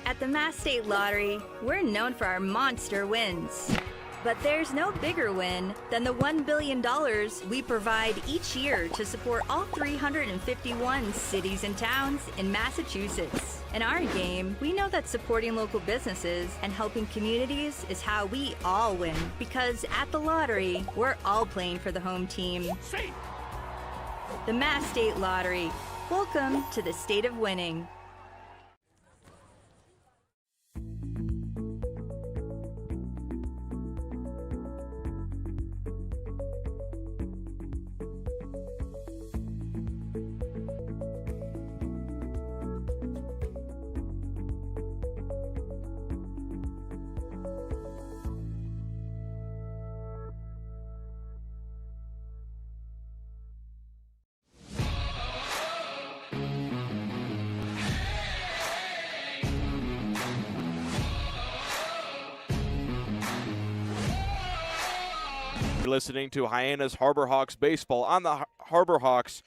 At the Mass State Lottery, we're known for our monster wins. But there's no bigger win than the $1 billion we provide each year to support all 351 cities and towns in Massachusetts. In our game, we know that supporting local businesses and helping communities is how we all win. Because at the lottery, we're all playing for the home team. The Mass State Lottery. Welcome to the state of winning. You're listening to Hyannis Harbor Hawks baseball on the Harbor Hawks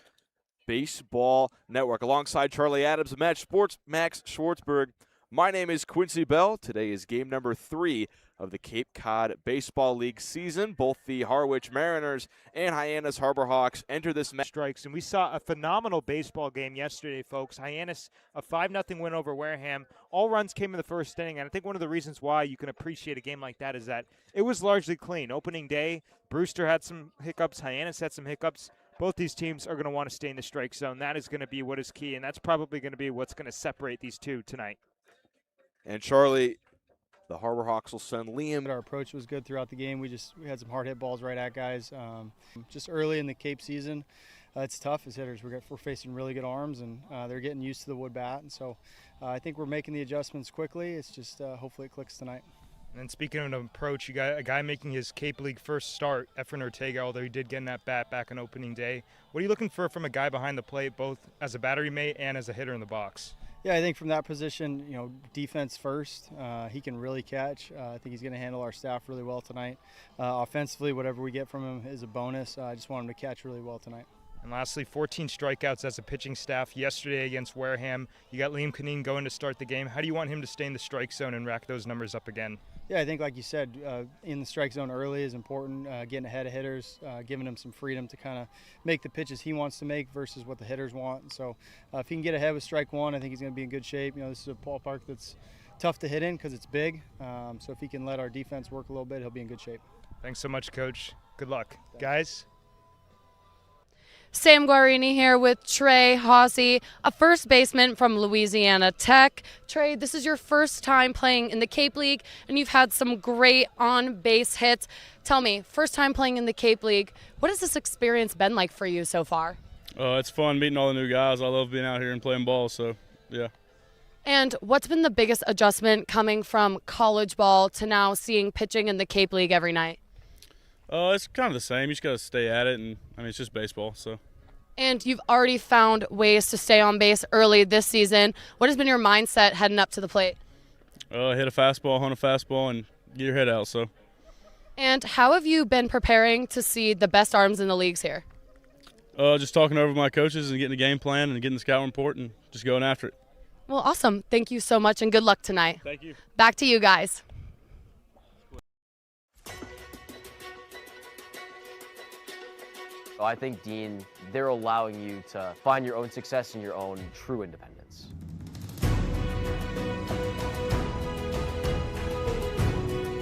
Baseball Network. Alongside Charlie Adams and Max Schwartzberg, my name is Quincy Bell. Today is game number 3 of the Cape Cod Baseball League season. Both the Harwich Mariners and Hyannis Harbor Hawks enter this match. Strikes, and we saw a phenomenal baseball game yesterday, folks. Hyannis, a 5-0 win over Wareham. All runs came in the first inning, and I think one of the reasons why you can appreciate a game like that is that it was largely clean. Opening day, Brewster had some hiccups, Hyannis had some hiccups. Both these teams are going to want to stay in the strike zone. That is going to be what is key, and that's probably going to be what's going to separate these two tonight. And Charlie, the Harbor Hawks will send Liam. Our approach was good throughout the game. We had some hard hit balls right at guys. Just early in the Cape season, it's tough as hitters. We're facing really good arms, and they're getting used to the wood bat. And so I think we're making the adjustments quickly. It's just hopefully it clicks tonight. And speaking of an approach, you got a guy making his Cape League first start, Efren Ortega, although he did get in that bat back on opening day. What are you looking for from a guy behind the plate, both as a battery mate and as a hitter in the box? Yeah, I think from that position, defense first. He can really catch. I think he's going to handle our staff really well tonight. Offensively, whatever we get from him is a bonus. I just want him to catch really well tonight. And lastly, 14 strikeouts as a pitching staff yesterday against Wareham. You got Liam Canine going to start the game. How do you want him to stay in the strike zone and rack those numbers up again? Yeah, I think like you said, in the strike zone early is important, getting ahead of hitters, giving him some freedom to kind of make the pitches he wants to make versus what the hitters want. So if he can get ahead with strike one, I think he's going to be in good shape. This is a ballpark that's tough to hit in because it's big. So if he can let our defense work a little bit, he'll be in good shape. Thanks so much, Coach. Good luck. Thanks. Guys? Sam Guarini here with Trey Hawsey, a first baseman from Louisiana Tech. Trey, this is your first time playing in the Cape League, and you've had some great on-base hits. Tell me, first time playing in the Cape League, what has this experience been like for you so far? It's fun meeting all the new guys. I love being out here and playing ball, so yeah. And what's been the biggest adjustment coming from college ball to now seeing pitching in the Cape League every night? It's kind of the same. You just got to stay at it, and it's just baseball. So. And you've already found ways to stay on base early this season. What has been your mindset heading up to the plate? Hit a fastball, hunt a fastball, and get your head out. So. And how have you been preparing to see the best arms in the leagues here? Just talking over with my coaches and getting the game plan and getting the scout report and just going after it. Well, awesome. Thank you so much, and good luck tonight. Thank you. Back to you guys. I think, Dean, they're allowing you to find your own success and your own true independence.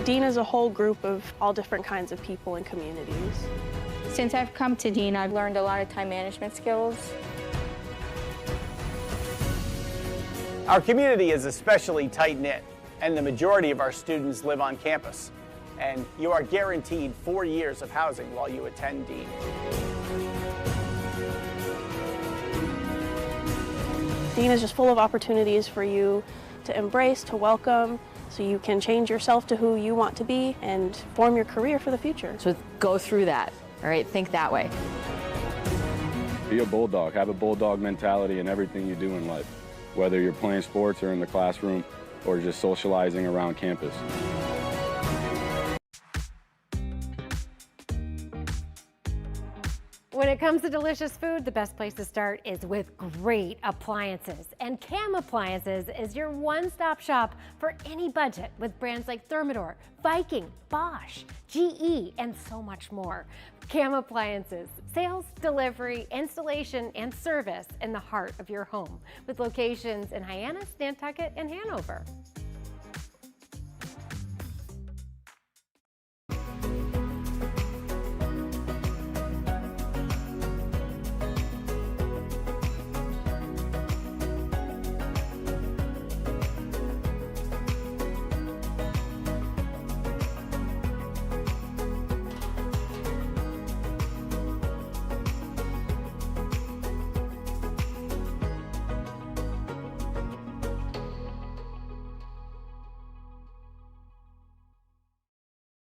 Dean is a whole group of all different kinds of people and communities. Since I've come to Dean, I've learned a lot of time management skills. Our community is especially tight-knit, and the majority of our students live on campus. And you are guaranteed 4 years of housing while you attend Dean. Dean is just full of opportunities for you to embrace, to welcome, so you can change yourself to who you want to be and form your career for the future. So go through that, all right? Think that way. Be a bulldog. Have a bulldog mentality in everything you do in life, whether you're playing sports or in the classroom or just socializing around campus. When it comes to delicious food, the best place to start is with great appliances. And Cam Appliances is your one-stop shop for any budget with brands like Thermador, Viking, Bosch, GE, and so much more. Cam Appliances, sales, delivery, installation, and service in the heart of your home with locations in Hyannis, Nantucket, and Hanover.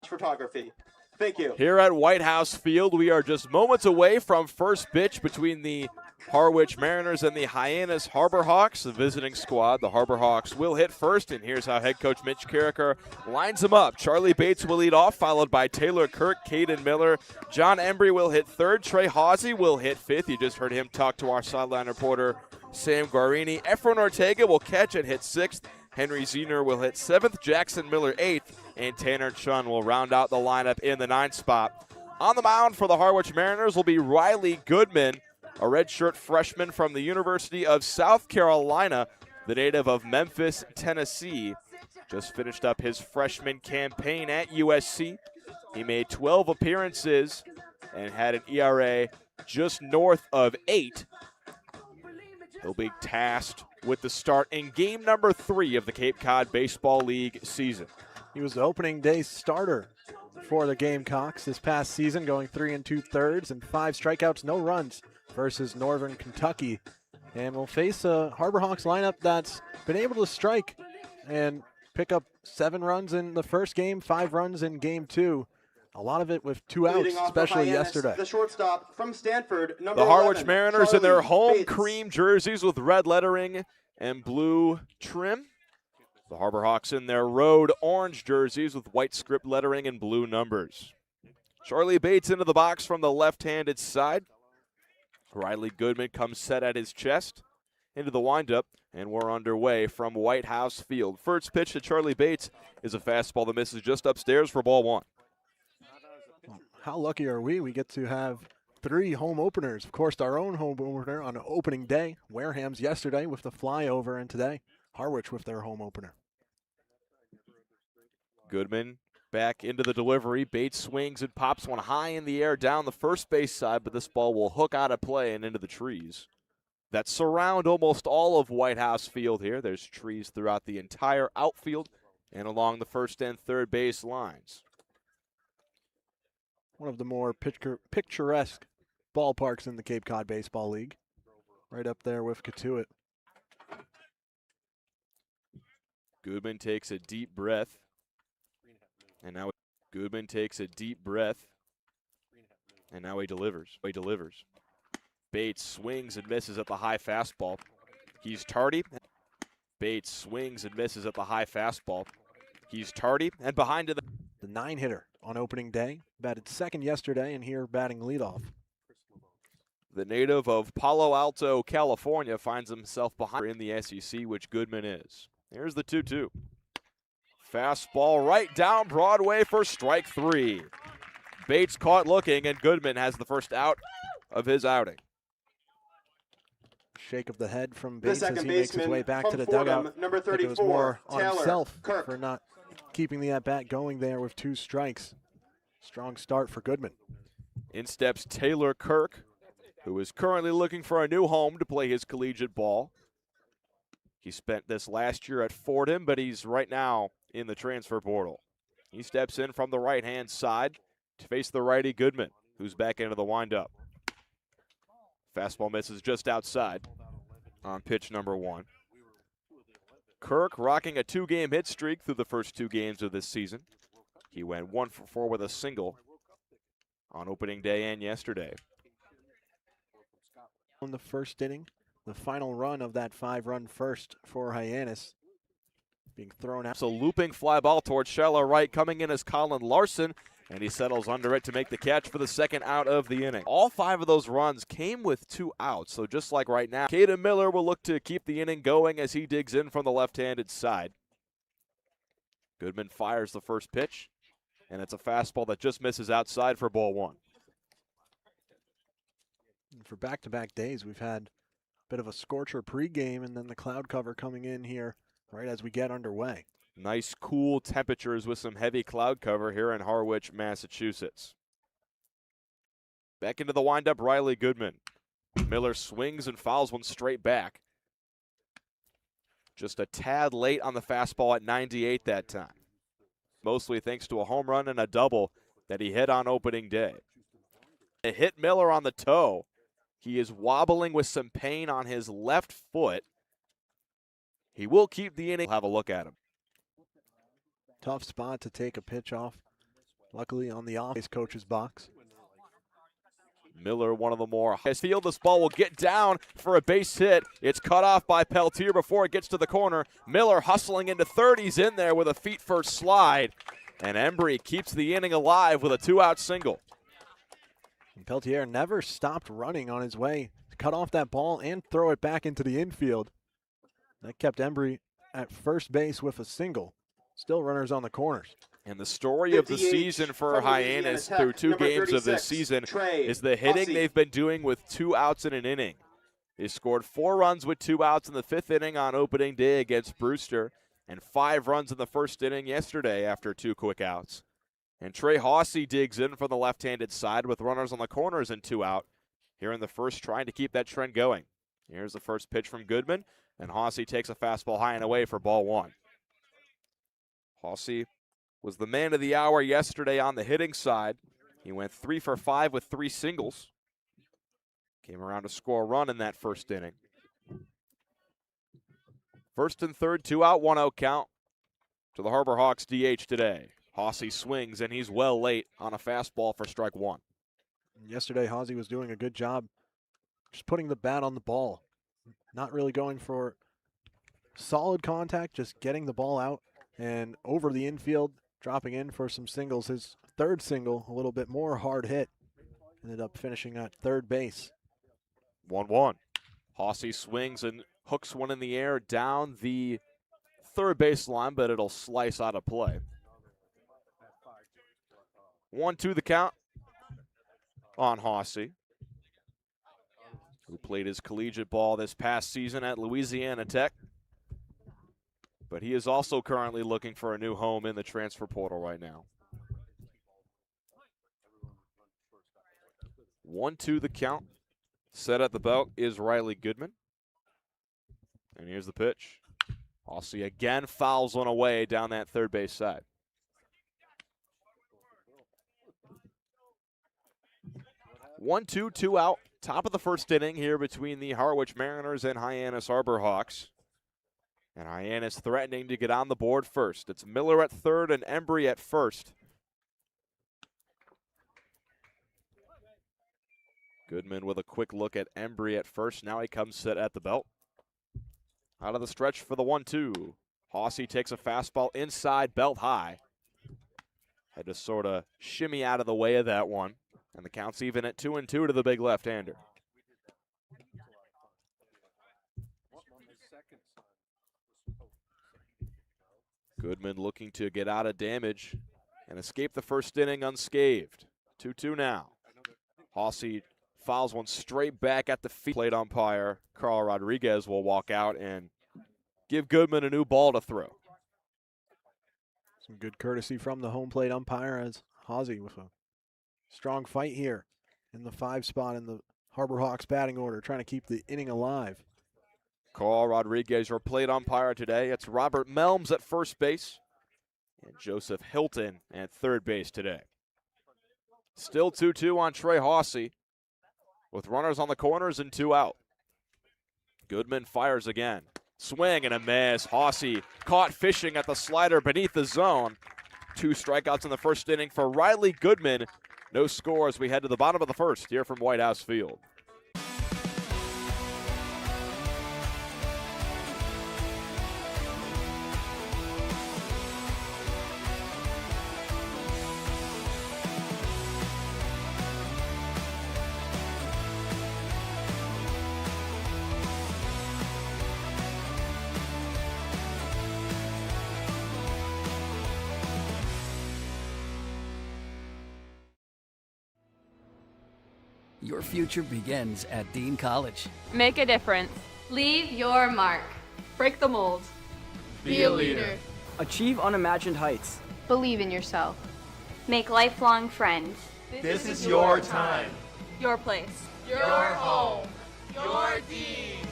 Photography. Thank you. Here at White House Field, we are just moments away from first pitch between the Harwich Mariners and the Hyannis Harbor Hawks. The visiting squad, the Harbor Hawks, will hit first, and here's how head coach Mitch Carricker lines them up. Charlie Bates will lead off, followed by Taylor Kirk, Caden Miller. John Embry will hit third. Trey Hawsey will hit fifth. You just heard him talk to our sideline reporter, Sam Guarini. Efren Ortega will catch and hit sixth. Henry Zener will hit seventh. Jackson Miller eighth. And Tanner Chun will round out the lineup in the ninth spot. On the mound for the Harwich Mariners will be Riley Goodman, a redshirt freshman from the University of South Carolina, the native of Memphis, Tennessee. Just finished up his freshman campaign at USC. He made 12 appearances and had an ERA just north of 8. He'll be tasked with the start in game number 3 of the Cape Cod Baseball League season. He was the opening day starter for the Gamecocks this past season, going 3 2/3 and 5 strikeouts, no runs versus Northern Kentucky. And will face a Harbor Hawks lineup that's been able to strike and pick up 7 runs in the first game, 5 runs in game 2. A lot of it with 2 outs, especially yesterday. The shortstop from Stanford, the Harwich Mariners in their home cream jerseys with red lettering and blue trim. The Harbor Hawks in their road orange jerseys with white script lettering and blue numbers. Charlie Bates into the box from the left-handed side. Riley Goodman comes set at his chest into the windup, and we're underway from White House Field. First pitch to Charlie Bates is a fastball that misses just upstairs for ball 1. How lucky are we? We get to have 3 home openers. Of course, our own home opener on opening day. Wareham's yesterday with the flyover, and today Harwich with their home opener. Goodman back into the delivery. Bates swings and pops one high in the air down the first base side, but this ball will hook out of play and into the trees that surround almost all of White House Field here. There's trees throughout the entire outfield and along the first and third base lines. One of the more picturesque ballparks in the Cape Cod Baseball League. Right up there with Catuit. Goodman takes a deep breath. And now Goodman takes a deep breath. And now he delivers. Bates swings and misses at the high fastball. He's tardy. Bates swings and misses at the high fastball. He's tardy and behind to the 9-hitter on opening day. Batted second yesterday and here batting leadoff. The native of Palo Alto, California, finds himself behind in the SEC, which Goodman is. Here's the 2-2. Fastball right down Broadway for strike 3. Bates caught looking, and Goodman has the first out of his outing. Shake of the head from Bates as he makes his way back to the dugout. Number 34, it was more on Taylor himself Kirk. for not keeping the at-bat going there with 2 strikes. Strong start for Goodman. In steps Taylor Kirk, who is currently looking for a new home to play his collegiate ball. He spent this last year at Fordham, but he's right now in the transfer portal. He steps in from the right-hand side to face the righty Goodman, who's back into the windup. Fastball misses just outside on pitch number 1. Kirk rocking a 2-game hit streak through the first 2 games of this season. He went 1 for 4 with a single on opening day and yesterday. On the first inning, the final run of that 5-run first for Hyannis being thrown out. It's a looping fly ball towards shallow right. Coming in as Colin Larson. And he settles under it to make the catch for the second out of the inning. All 5 of those runs came with 2 outs, so just like right now, Caden Miller will look to keep the inning going as he digs in from the left-handed side. Goodman fires the first pitch, and it's a fastball that just misses outside for ball 1. For back-to-back days, we've had a bit of a scorcher pregame and then the cloud cover coming in here right as we get underway. Nice cool temperatures with some heavy cloud cover here in Harwich, Massachusetts. Back into the windup, Riley Goodman. Miller swings and fouls one straight back. Just a tad late on the fastball at 98 that time. Mostly thanks to a home run and a double that he hit on opening day. It hit Miller on the toe. He is wobbling with some pain on his left foot. He will keep the inning. We'll have a look at him. Tough spot to take a pitch off. Luckily on the off-base coach's box. Miller, one of the more highest field. This ball will get down for a base hit. It's cut off by Peltier before it gets to the corner. Miller hustling into third. He's in there with a feet-first slide. And Embry keeps the inning alive with a 2-out single. And Peltier never stopped running on his way to cut off that ball and throw it back into the infield. That kept Embry at first base with a single. Still runners on the corners. And the story of the season for Hyannis through 2 games of this season is the hitting they've been doing with 2 outs in an inning. They scored 4 runs with 2 outs in the 5th inning on opening day against Brewster, and 5 runs in the 1st inning yesterday after 2 quick outs. And Trey Hawsey digs in from the left-handed side with runners on the corners and 2 out here in the 1st, trying to keep that trend going. Here's the first pitch from Goodman, and Hawsey takes a fastball high and away for ball 1. Hawsey was the man of the hour yesterday on the hitting side. He went 3 for 5 with 3 singles. Came around to score a run in that 1st inning. 1st and 3rd, 2 out, 1 out count to the Harbor Hawks DH today. Hawsey swings, and he's well late on a fastball for strike 1. Yesterday, Hawsey was doing a good job just putting the bat on the ball. Not really going for solid contact, just getting the ball out and over the infield, dropping in for some singles. His 3rd single, a little bit more hard hit, ended up finishing at third base. 1-1. Hawsey swings and hooks one in the air down the third base line, but it'll slice out of play. 1-2 the count on Hawsey, who played his collegiate ball this past season at Louisiana Tech. But he is also currently looking for a new home in the transfer portal right now. 1-2 the count. Set at the belt is Riley Goodman. And here's the pitch. Hawsey again fouls one away down that third base side. 1-2, 2 out. Top of the 1st inning here between the Harwich Mariners and Hyannis Harbor Hawks. And Hyannis threatening to get on the board first. It's Miller at 3rd and Embry at 1st. Goodman with a quick look at Embry at 1st. Now he comes set at the belt. Out of the stretch for the 1-2. Hawsey takes a fastball inside, belt high. Had to sort of shimmy out of the way of that one. And the count's even at 2-2 to the big left-hander. Goodman looking to get out of damage and escape the 1st inning unscathed. 2-2 now. Hawsey fouls one straight back at the feet. Plate umpire Carl Rodriguez will walk out and give Goodman a new ball to throw. Some good courtesy from the home plate umpire as Hawsey with a strong fight here in the 5 spot in the Harbor Hawks batting order, trying to keep the inning alive. Carl Rodriguez, your plate umpire today. It's Robert Melms at 1st base and Joseph Hilton at 3rd base today. Still 2-2 on Trey Hawsey with runners on the corners and 2 out. Goodman fires again. Swing and a miss. Hawsey caught fishing at the slider beneath the zone. 2 strikeouts in the 1st inning for Riley Goodman. No score as we head to the bottom of the 1st here from White House Field. Your future begins at Dean College. Make a difference. Leave your mark. Break the mold. Be a leader. Achieve unimagined heights. Believe in yourself. Make lifelong friends. This is your time. Your place. Your home. Your Dean.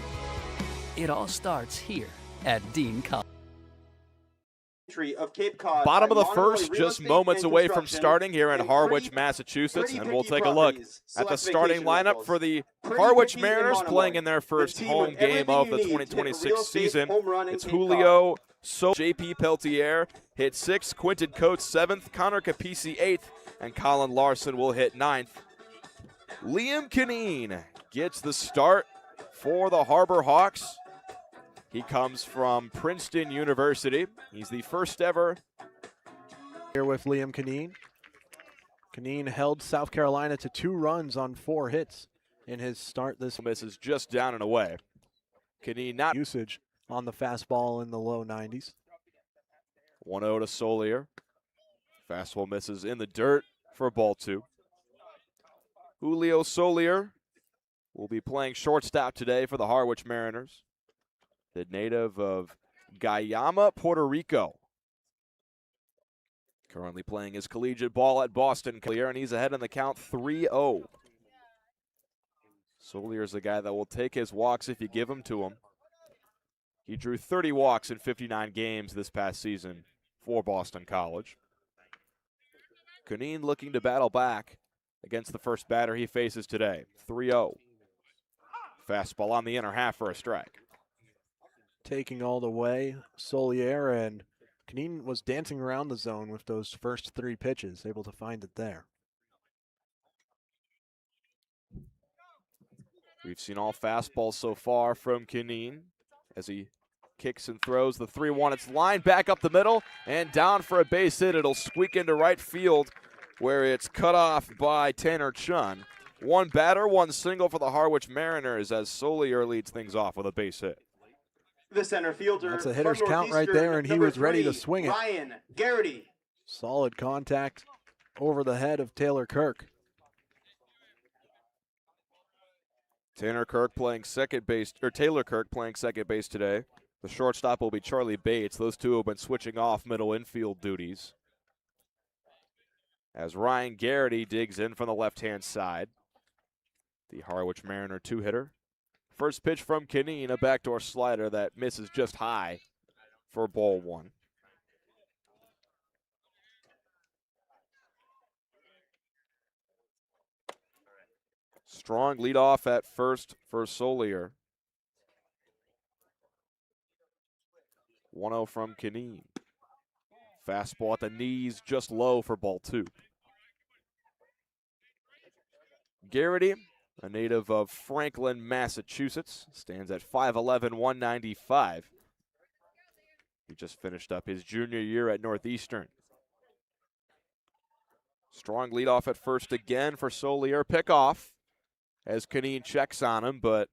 It all starts here at Dean College. Of Cape Cod Bottom of the Monomoy first, Real just Estate moments and away from Construction starting here in and Harwich, pretty Massachusetts, and we'll picky take a look properties. at the Select starting vacation lineup rentals. for the Pretty Harwich picky in Mariners Monomoy. playing in their first team home with game of the everything you need to hit a real 2026 estate season. home run in It's Cape Cod. Julio, JP Peltier hit 6th, Quinton Coates 7th, Connor Capisi 8th, and Colin Larson will hit 9th. Liam Kineen gets the start for the Harbor Hawks. He comes from Princeton University. He's the first ever. Here with Liam Kineen. Kineen held South Carolina to 2 runs on 4 hits in his start this. Miss is just down and away. Kineen not usage on the fastball in the low 90s. 1-0 to Solier. Fastball misses in the dirt for ball 2. Julio Solier will be playing shortstop today for the Harwich Mariners. The native of Guayama, Puerto Rico. Currently playing his collegiate ball at Boston, and he's ahead in the count 3-0. Solier's the guy that will take his walks if you give them to him. He drew 30 walks in 59 games this past season for Boston College. Kineen looking to battle back against the first batter he faces today. 3-0. Fastball on the inner half for a strike. Taking all the way, Solier, and Kineen was dancing around the zone with those first 3 pitches, able to find it there. We've seen all fastballs so far from Kineen as he kicks and throws the 3-1. It's lined back up the middle and down for a base hit. It'll squeak into right field where it's cut off by Tanner Chun. 1 batter, 1 single for the Harwich Mariners as Solier leads things off with a base hit. The center fielder. That's a hitter's count right there, and he was ready to swing it. Ryan Garrity. Solid contact over the head of Taylor Kirk. Taylor Kirk playing second base today. The shortstop will be Charlie Bates. Those two have been switching off middle infield duties. As Ryan Garrity digs in from the left-hand side. The Harwich Mariner 2-hitter. First pitch from Kineen, a backdoor slider that misses just high for ball 1. Strong leadoff at first for Solier. 1-0 from Kineen. Fastball at the knees, just low for ball 2. Garrity, a native of Franklin, Massachusetts, stands at 5'11", 195. He just finished up his junior year at Northeastern. Strong leadoff at first again for Solier. Pickoff as Kineen checks on him, but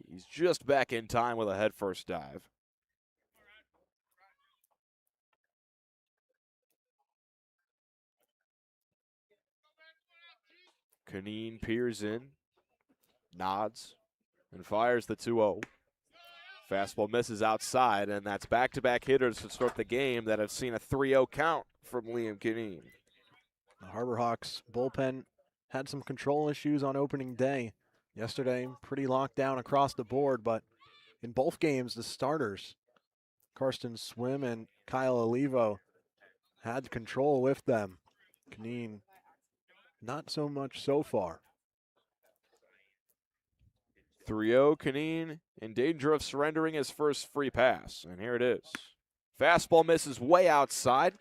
he's just back in time with a head-first dive. Kineen peers in, nods, and fires the 2-0. Fastball misses outside, and that's back-to-back hitters to start the game that have seen a 3-0 count from Liam Kineen. The Harbor Hawks bullpen had some control issues on opening day. Yesterday, pretty locked down across the board, but in both games, the starters, Karsten Swim and Kyle Olivo, had control with them. Kineen, not so much so far. 3-0, Kineen in danger of surrendering his first free pass, and here it is. Fastball misses way outside,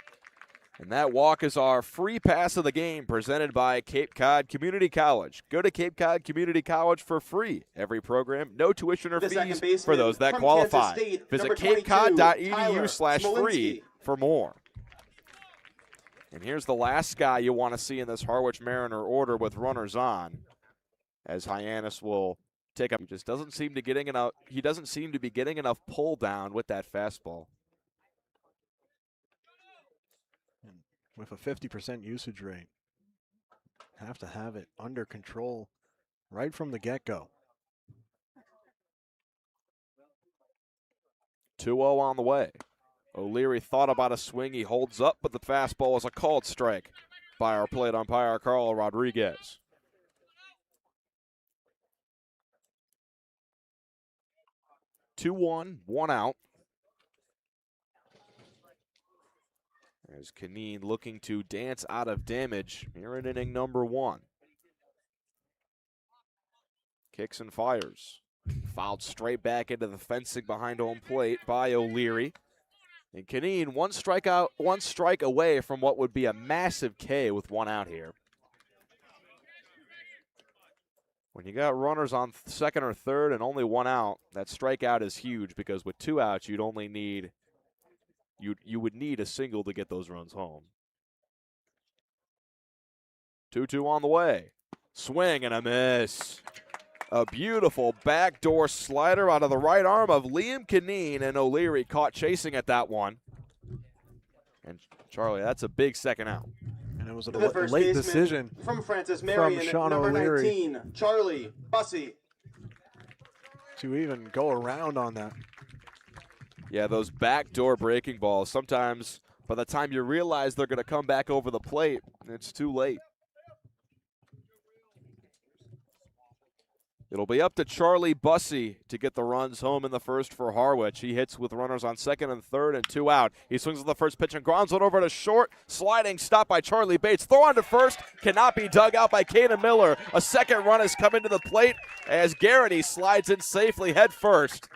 and that walk is our free pass of the game presented by Cape Cod Community College. Go to Cape Cod Community College for free. Every program, no tuition or fees for those that qualify. Visit capecod.edu/free for more. And here's the last guy you want to see in this Harwich Mariner order with runners on, as Hyannis will take up. He just doesn't seem to getting enough. He doesn't seem to be getting enough pull down with that fastball. With a 50% usage rate. have to have it under control right from the get-go. 2-0 on the way. O'Leary thought about a swing. He holds up, but the fastball is a called strike by our plate umpire, Carl Rodriguez. Two-one, one out. As Canine looking to dance out of damage here in inning number 1. Kicks and fires. Fouled straight back into the fencing behind home plate by O'Leary. And Canine, one strike away from what would be a massive K with one out here. When you got runners on second or third and only one out, that strikeout is huge because with 2 outs, you'd only need you would need a single to get those runs home. 2-2 on the way. Swing and a miss. A beautiful backdoor slider out of the right arm of Liam Canine, and O'Leary caught chasing at that one. And Charlie, that's a big second out. And it was a The first late baseman decision from Francis Marion, Sean number O'Leary 19, Charlie Bussey. to even go around on that. Yeah, those backdoor breaking balls, sometimes by the time you realize they're going to come back over the plate, it's too late. It'll be up to Charlie Bussey to get the runs home in the first for Harwich. He hits with runners on second and third and 2 out. He swings at the first pitch and grounds it over to short. Sliding stop by Charlie Bates. Throw on to first. Cannot be dug out by Caden Miller. A second run has come into the plate as Garrity slides in safely head first.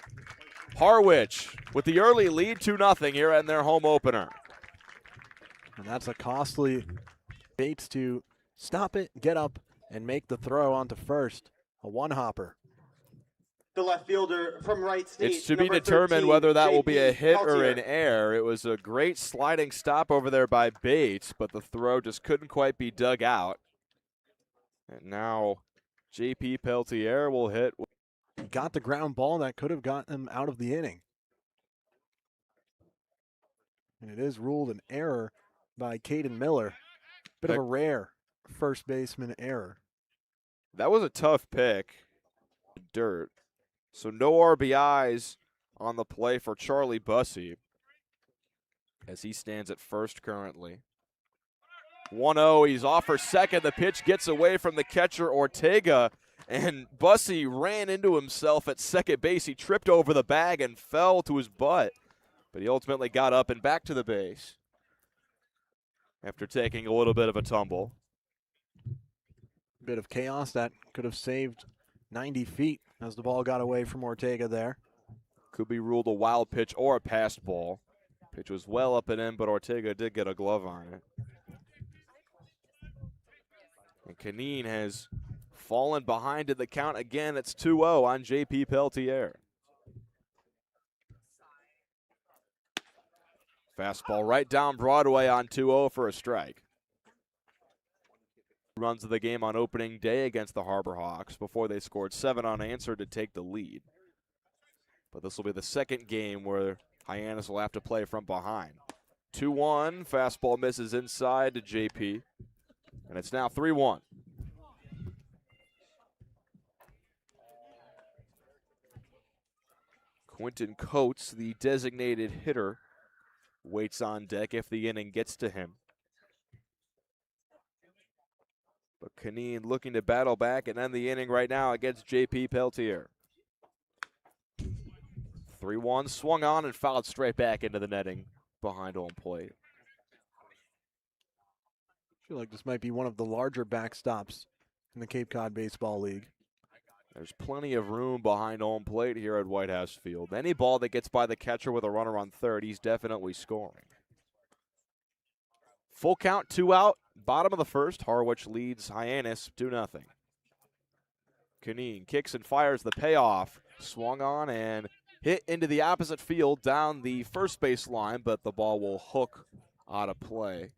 Harwich with the early lead 2-0 here in their home opener. And that's a costly Bates to stop it, get up, and make the throw onto first. A one-hopper. The left fielder from Wright State. It's to be number determined 13, whether that will be a JP hit or Peltier. an error. It was a great sliding stop over there by Bates, but the throw just couldn't quite be dug out. And now JP Peltier will hit. He got the ground ball that could have gotten him out of the inning. And it is ruled an error by Caden Miller. Bit of a rare first baseman error. That was a tough pick. Dirt. So no RBIs on the play for Charlie Bussey as he stands at first currently. 1-0, he's off for second. The pitch gets away from the catcher Ortega, and Bussey ran into himself at second base. He tripped over the bag and fell to his butt, but he ultimately got up and back to the base after taking a little bit of a tumble. Bit of chaos that could have saved 90 feet as the ball got away from Ortega there. Could be ruled a wild pitch or a passed ball. Pitch was well up and in, but Ortega did get a glove on it. And Canine has fallen behind in the count again. It's 2-0 on JP Peltier. Fastball right down Broadway on 2-0 for a strike. Runs of the game on opening day against the Harbor Hawks before they scored 7 unanswered to take the lead. But this will be the second game where Hyannis will have to play from behind. 2-1, fastball misses inside to JP, and it's now 3-1. Quentin Coates, the designated hitter, waits on deck if the inning gets to him. But Canine looking to battle back and end the inning right now against JP Peltier. 3-1, swung on and fouled straight back into the netting behind home plate. I feel like this might be one of the larger backstops in the Cape Cod Baseball League. There's plenty of room behind home plate here at White House Field. Any ball that gets by the catcher with a runner on third, he's definitely scoring. Full count, 2 out. Bottom of the first, Harwich leads Hyannis 2-0. Canine kicks and fires the payoff. Swung on and hit into the opposite field down the first base line, but the ball will hook out of play.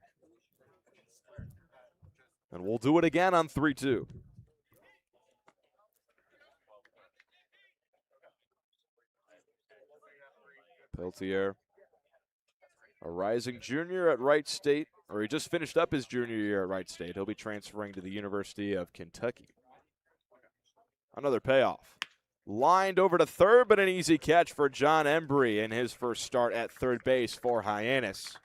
And we'll do it again on 3-2. Peltier a rising junior at Wright State, or he just finished up his junior year at Wright State. He'll be transferring to the University of Kentucky. Another payoff. Lined over to third, but an easy catch for John Embry in his first start at third base for Hyannis.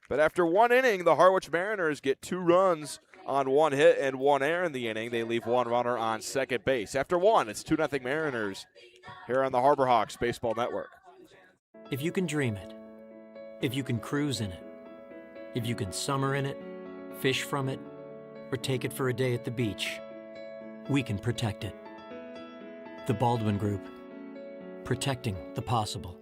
But after one inning, the Harwich Mariners get 2 runs on 1 hit and 1 error in the inning. They leave 1 runner on second base. After 1, it's 2-0 Mariners here on the Harbor Hawks Baseball Network. If you can dream it, if you can cruise in it, if you can summer in it, fish from it, or take it for a day at the beach, we can protect it. The Baldwin Group, protecting the possible.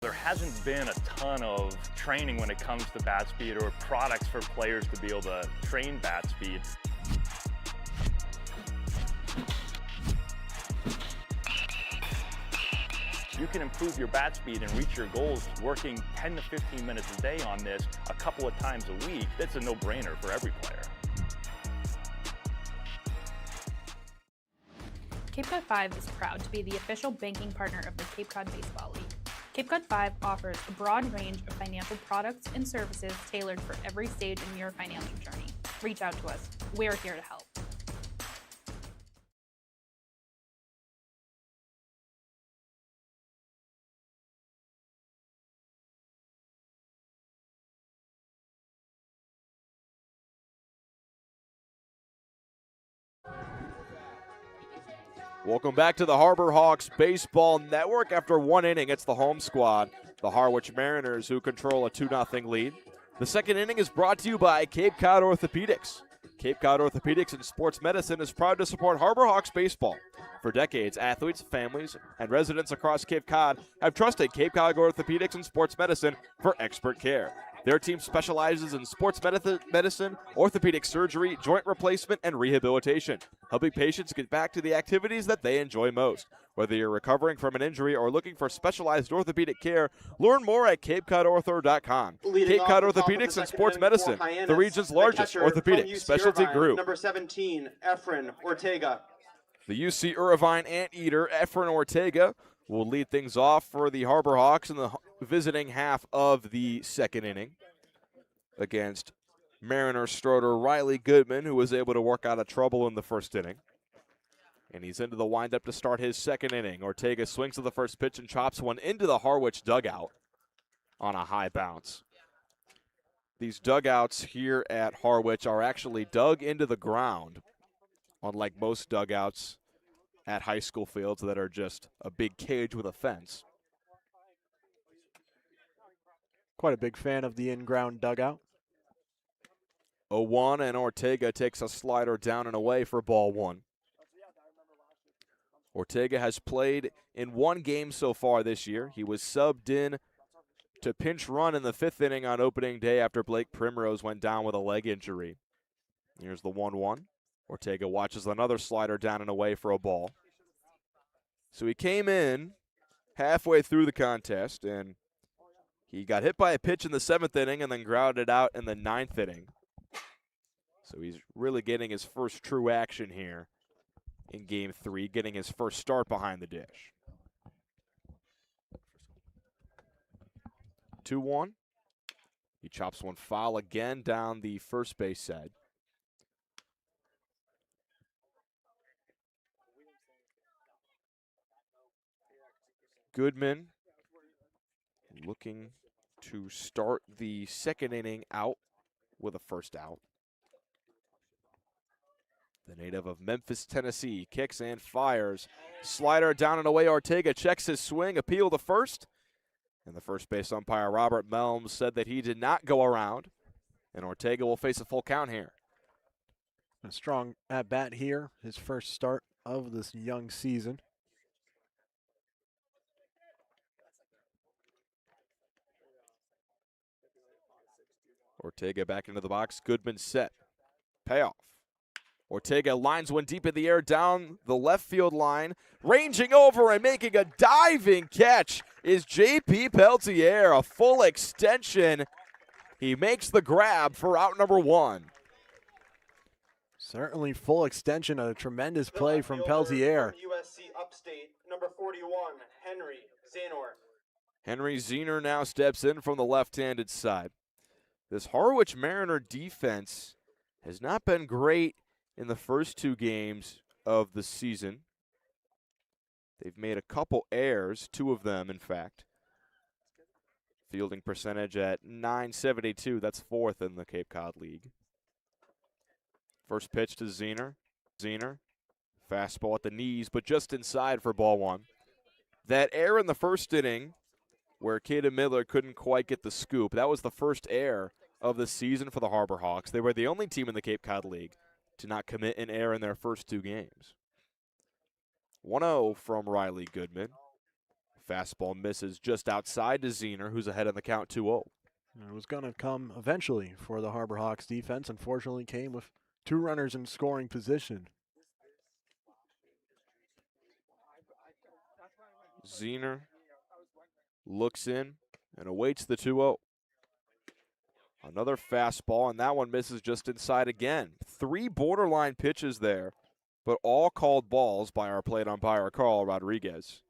There hasn't been a ton of training when it comes to bat speed or products for players to be able to train bat speed. You can improve your bat speed and reach your goals working 10 to 15 minutes a day on this a couple of times a week. That's a no-brainer for every player. Cape Cod 5 is proud to be the official banking partner of the Cape Cod Baseball League. Cape Cod 5 offers a broad range of financial products and services tailored for every stage in your financial journey. Reach out to us. We're here to help. Welcome back to the Harbor Hawks Baseball Network. After 1 inning, it's the home squad, the Harwich Mariners, who control a 2-0 lead. The second inning is brought to you by Cape Cod Orthopedics. Cape Cod Orthopedics and Sports Medicine is proud to support Harbor Hawks baseball. For decades, athletes, families, and residents across Cape Cod have trusted Cape Cod Orthopedics and Sports Medicine for expert care. Their team specializes in sports medicine, orthopedic surgery, joint replacement, and rehabilitation, helping patients get back to the activities that they enjoy most. Whether you're recovering from an injury or looking for specialized orthopedic care, learn more at CapeCodOrtho.com. Cape Cod Orthopedics and Sports Medicine, the region's largest orthopedic specialty group. Number 17, Efren Ortega. The UC Irvine Anteater, Efren Ortega, will lead things off for the Harbor Hawks in the visiting half of the second inning against Mariner starter Riley Goodman, who was able to work out of trouble in the first inning. And he's into the windup to start his second inning. Ortega swings to the first pitch and chops one into the Harwich dugout on a high bounce. These dugouts here at Harwich are actually dug into the ground, unlike most dugouts at high school fields that are just a big cage with a fence. Quite a big fan of the in-ground dugout. 0-1, and Ortega takes a slider down and away for ball 1. Ortega has played in 1 game so far this year. He was subbed in to pinch run in the 5th inning on opening day after Blake Primrose went down with a leg injury. Here's the 1-1. Ortega watches another slider down and away for a ball. So he came in halfway through the contest, and he got hit by a pitch in the 7th inning and then grounded out in the 9th inning. So he's really getting his first true action here in Game 3, getting his first start behind the dish. 2-1. He chops one foul again down the first base side. Goodman looking to start the second inning out with a first out. The native of Memphis, Tennessee, kicks and fires. Slider down and away. Ortega checks his swing, appeal to first. And the first base umpire, Robert Melms, said that he did not go around. And Ortega will face a full count here. A strong at-bat here, his first start of this young season. Ortega back into the box. Goodman set. Payoff. Ortega lines one deep in the air down the left field line. Ranging over and making a diving catch is J.P. Peltier. A full extension. He makes the grab for out number 1. Certainly full extension, a tremendous play from Peltier. USC Upstate, number 41, Henry Zanor. Henry Zener now steps in from the left-handed side. This Harwich Mariner defense has not been great in the first 2 games of the season. They've made a couple errors, 2 of them, in fact. Fielding percentage at .972. That's 4th in the Cape Cod League. First pitch to Zener. Zener, fastball at the knees, but just inside for ball 1. That error in the first inning where Caden Miller couldn't quite get the scoop, that was the first error of the season for the Harbor Hawks. They were the only team in the Cape Cod League to not commit an error in their first 2 games. 1-0 from Riley Goodman. Fastball misses just outside to Zener, who's ahead in the count 2-0. It was going to come eventually for the Harbor Hawks defense. Unfortunately, came with 2 runners in scoring position. Zener looks in and awaits the 2-0. Another fastball, and that one misses just inside again. 3 borderline pitches there, but all called balls by our plate umpire, Carl Rodriguez.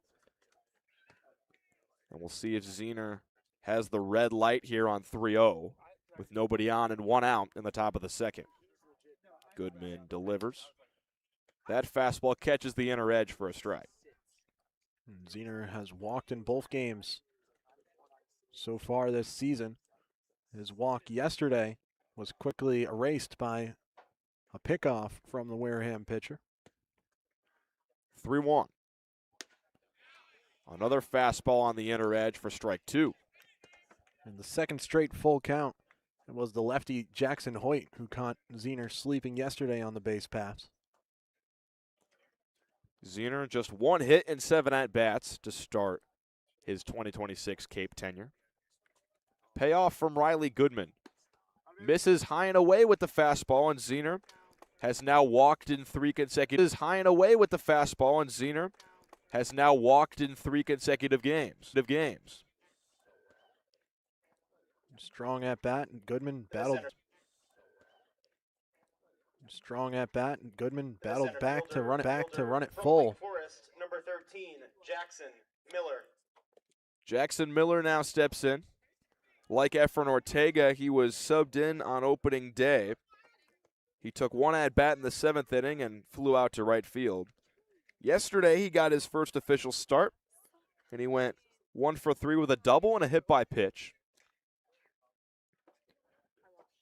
And we'll see if Zener has the red light here on 3-0 with nobody on and 1 out in the top of the second. Goodman delivers. That fastball catches the inner edge for a strike. Zener has walked in both games so far this season. His walk yesterday was quickly erased by a pickoff from the Wareham pitcher. 3-1. Another fastball on the inner edge for strike 2. And the second straight full count, it was the lefty Jackson Hoyt who caught Zener sleeping yesterday on the base paths. Zener just 1 hit and 7 at-bats to start his 2026 Cape tenure. Payoff from Riley Goodman. Misses high and away with the fastball, and Zener has now walked in 3 consecutive. Misses high and away with the fastball, and Zener has now walked in 3 consecutive games. Strong at bat, and Goodman battled. Strong at bat, and Goodman battled back to run it full. Forest, number 13, Jackson Miller. Jackson Miller now steps in. Like Efren Ortega, he was subbed in on opening day. He took 1 at-bat in the 7th inning and flew out to right field. Yesterday, he got his first official start, and he went 1 for 3 with a double and a hit by pitch.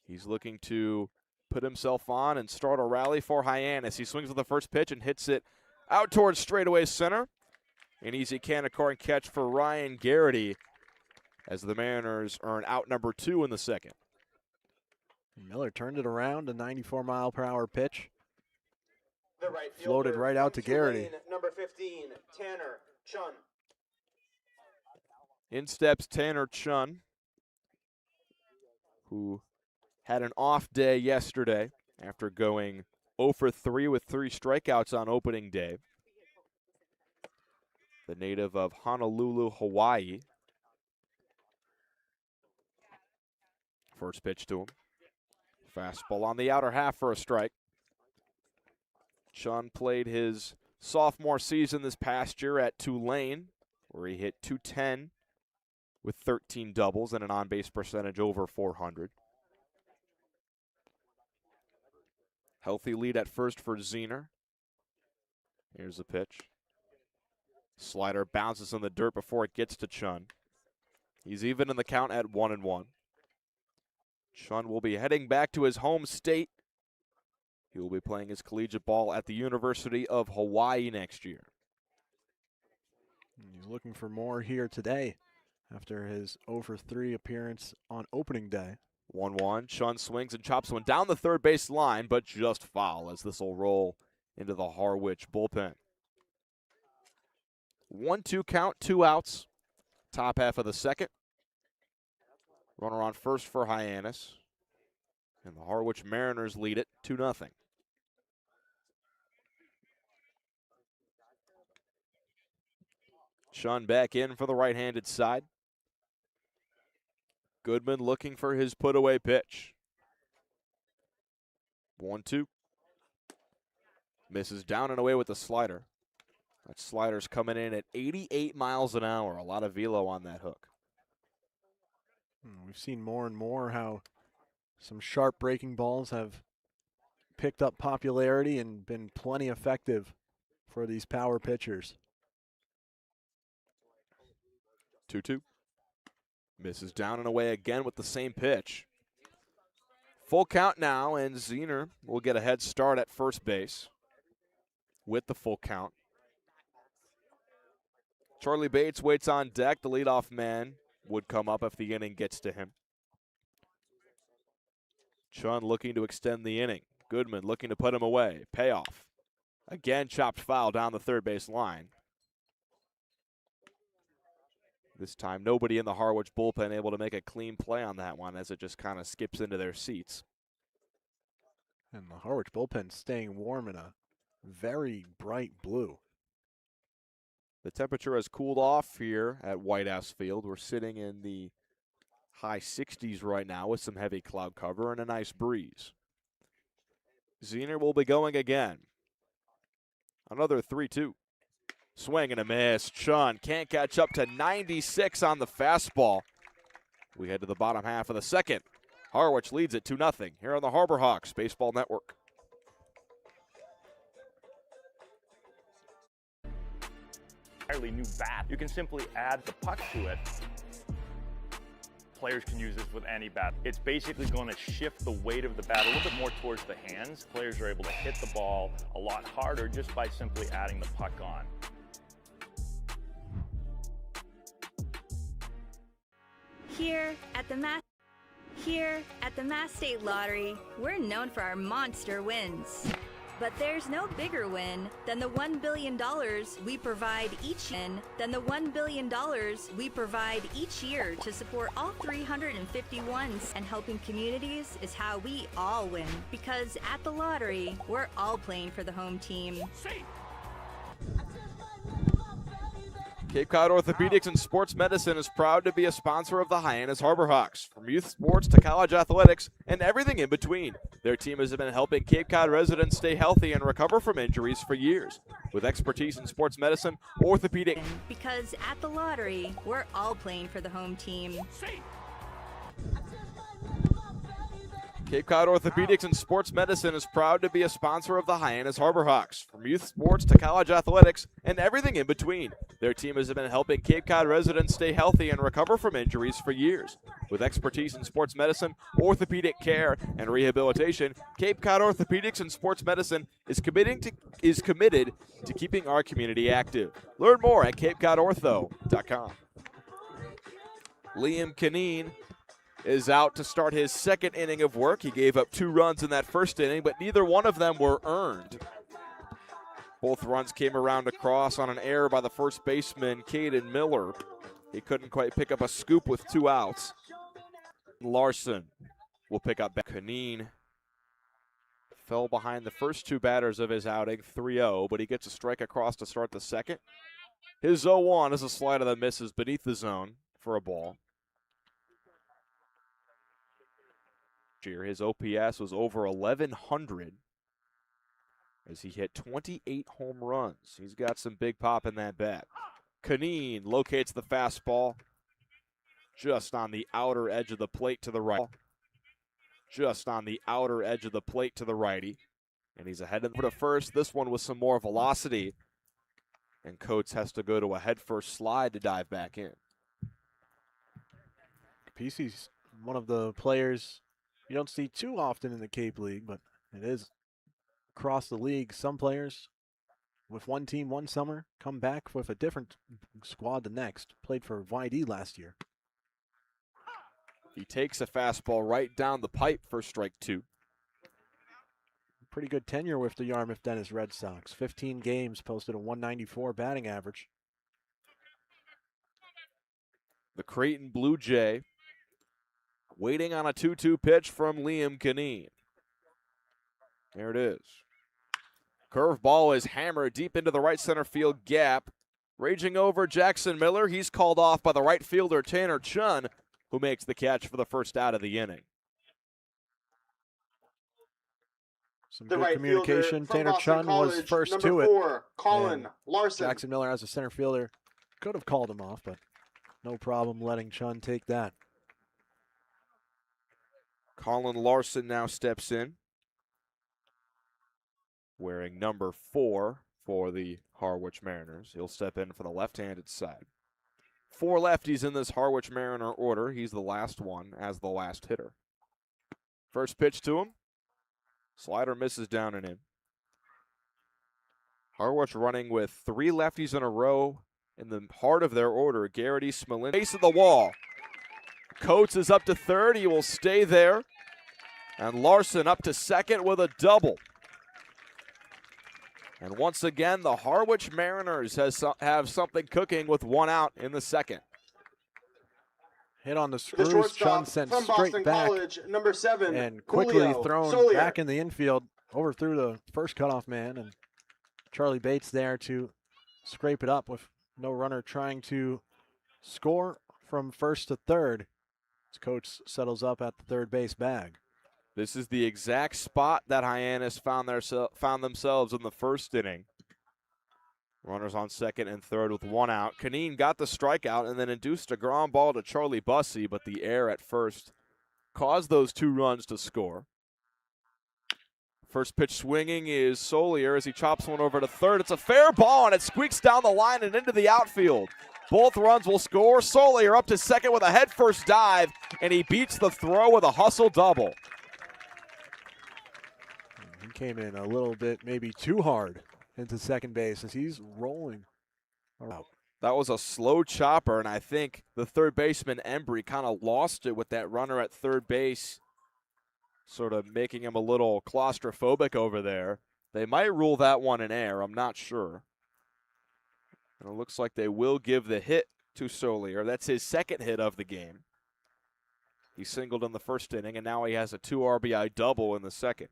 He's looking to put himself on and start a rally for Hyannis. He swings with the first pitch and hits it out towards straightaway center. An easy can of corn catch for Ryan Garrity as the Mariners earn out number 2 in the second. Miller turned it around, a 94-mile-per-hour pitch. The right floated right out to Garrity. Number 15, Tanner Chun. In steps Tanner Chun, who had an off day yesterday after going 0 for 3 with 3 strikeouts on opening day. The native of Honolulu, Hawaii. First pitch to him. Fastball on the outer half for a strike. Chun played his sophomore season this past year at Tulane, where he hit .210 with 13 doubles and an on-base percentage over .400. Healthy lead at first for Zener. Here's the pitch. Slider bounces in the dirt before it gets to Chun. He's even in the count at 1-1. Chun will be heading back to his home state. He will be playing his collegiate ball at the University of Hawaii next year. He's looking for more here today after his 0 for 3 appearance on opening day. 1-1. Chun swings and chops one down the third base line, but just foul as this will roll into the Harwich bullpen. 1-2 count, 2 outs. Top half of the second. Runner on first for Hyannis. And the Harwich Mariners lead it 2-0. Chun back in for the right-handed side. Goodman looking for his put-away pitch. 1-2. Misses down and away with the slider. That slider's coming in at 88 miles an hour. A lot of velo on that hook. We've seen more and more how some sharp breaking balls have picked up popularity and been plenty effective for these power pitchers. 2-2. Misses down and away again with the same pitch. Full count now, and Zener will get a head start at first base with the full count. Charlie Bates waits on deck. The leadoff man would come up if the inning gets to him. Chun looking to extend the inning. Goodman looking to put him away. Payoff. Again, chopped foul down the third base line. This time, nobody in the Harwich bullpen able to make a clean play on that one as it just kind of skips into their seats. And the Harwich bullpen staying warm in a very bright blue. The temperature has cooled off here at White House Field. We're sitting in the high 60s right now with some heavy cloud cover and a nice breeze. Zener will be going again. Another 3-2. Swing and a miss. Chun can't catch up to 96 on the fastball. We head to the bottom half of the second. Harwich leads it 2-0 here on the Harbor Hawks Baseball Network. Entirely new bat. You can simply add the puck to it. Players can use this with any bat. It's basically going to shift the weight of the bat a little bit more towards the hands. Players are able to hit the ball a lot harder just by simply adding the puck on. Here at the Mass State Lottery, we're known for our monster wins. But there's no bigger win than the $1 billion we provide each year to support all 351s, and helping communities is how we all win. Because at the lottery, we're all playing for the home team. Cape Cod Orthopedics and Sports Medicine is proud to be a sponsor of the Hyannis Harbor Hawks. From youth sports to college athletics and everything in between, their team has been helping Cape Cod residents stay healthy and recover from injuries for years. With expertise in sports medicine, orthopedic. Because at the lottery, we're all playing for the home team. Cape Cod Orthopedics and Sports Medicine is proud to be a sponsor of the Hyannis Harbor Hawks. From youth sports to college athletics and everything in between, their team has been helping Cape Cod residents stay healthy and recover from injuries for years. With expertise in sports medicine, orthopedic care, and rehabilitation, Cape Cod Orthopedics and Sports Medicine is committed to keeping our community active. Learn more at capecodortho.com. Liam Canine is out to start his second inning of work. He gave up 2 runs in that first inning, but neither one of them were earned. Both runs came around across on an error by the first baseman, Caden Miller. He couldn't quite pick up a scoop with 2 outs. Larson will pick up. Canine fell behind the first 2 batters of his outing, 3-0, but he gets a strike across to start the second. His 0-1 is a slider that misses beneath the zone for a ball. His OPS was over 1,100 as he hit 28 home runs. He's got some big pop in that bat. Canine locates the fastball just on the outer edge of the plate to the right. Righty. And he's ahead of the first. This one with some more velocity. And Coates has to go to a headfirst slide to dive back in. Capisi's one of the players you don't see too often in the Cape League, but it is across the league. Some players with one team one summer come back with a different squad the next. Played for YD last year. He takes a fastball right down the pipe for strike 2. Pretty good tenure with the Yarmouth Dennis Red Sox. 15 games, posted a 194 batting average. The Creighton Blue Jay waiting on a 2-2 pitch from Liam Canine. There it is. Curveball is hammered deep into the right center field gap. Raging over Jackson Miller. He's called off by the right fielder Tanner Chun, who makes the catch for the first out of the inning. Some good communication. Tanner Chun was first to it. Colin Larson. Jackson Miller as a center fielder could have called him off, but no problem letting Chun take that. Colin Larson now steps in, wearing number 4 for the Harwich Mariners. He'll step in for the left-handed side. 4 lefties in this Harwich Mariner order. He's the last one as the last hitter. First pitch to him. Slider misses down and in. Harwich running with 3 lefties in a row in the heart of their order. Garrity, Smolin, base of the wall. Coates is up to third. He will stay there. And Larson up to second with a double. And once again, the Harwich Mariners have something cooking with 1 out in the second. Hit on the screws, Chun sent straight back College, number 7, and quickly Julio thrown Solier. back in the infield, overthrew the first cutoff man, and Charlie Bates there to scrape it up with no runner trying to score from first to third. His coach settles up at the third base bag. This is the exact spot that Hyannis found themselves in the first inning. Runners on second and third with 1 out. Canine got the strikeout and then induced a ground ball to Charlie Bussey, but the error at first caused those 2 runs to score. First pitch swinging is Solier as he chops one over to third. It's a fair ball, and it squeaks down the line and into the outfield. Both runs will score. Solier up to second with a head-first dive, and he beats the throw with a hustle double. He came in a little bit maybe too hard into second base as he's rolling around. That was a slow chopper, and I think the third baseman, Embry, kind of lost it with that runner at third base, sort of making him a little claustrophobic over there. They might rule that one an error. I'm not sure. And it looks like they will give the hit to Solier. That's his second hit of the game. He singled in the first inning, and now he has a 2 RBI double in the second.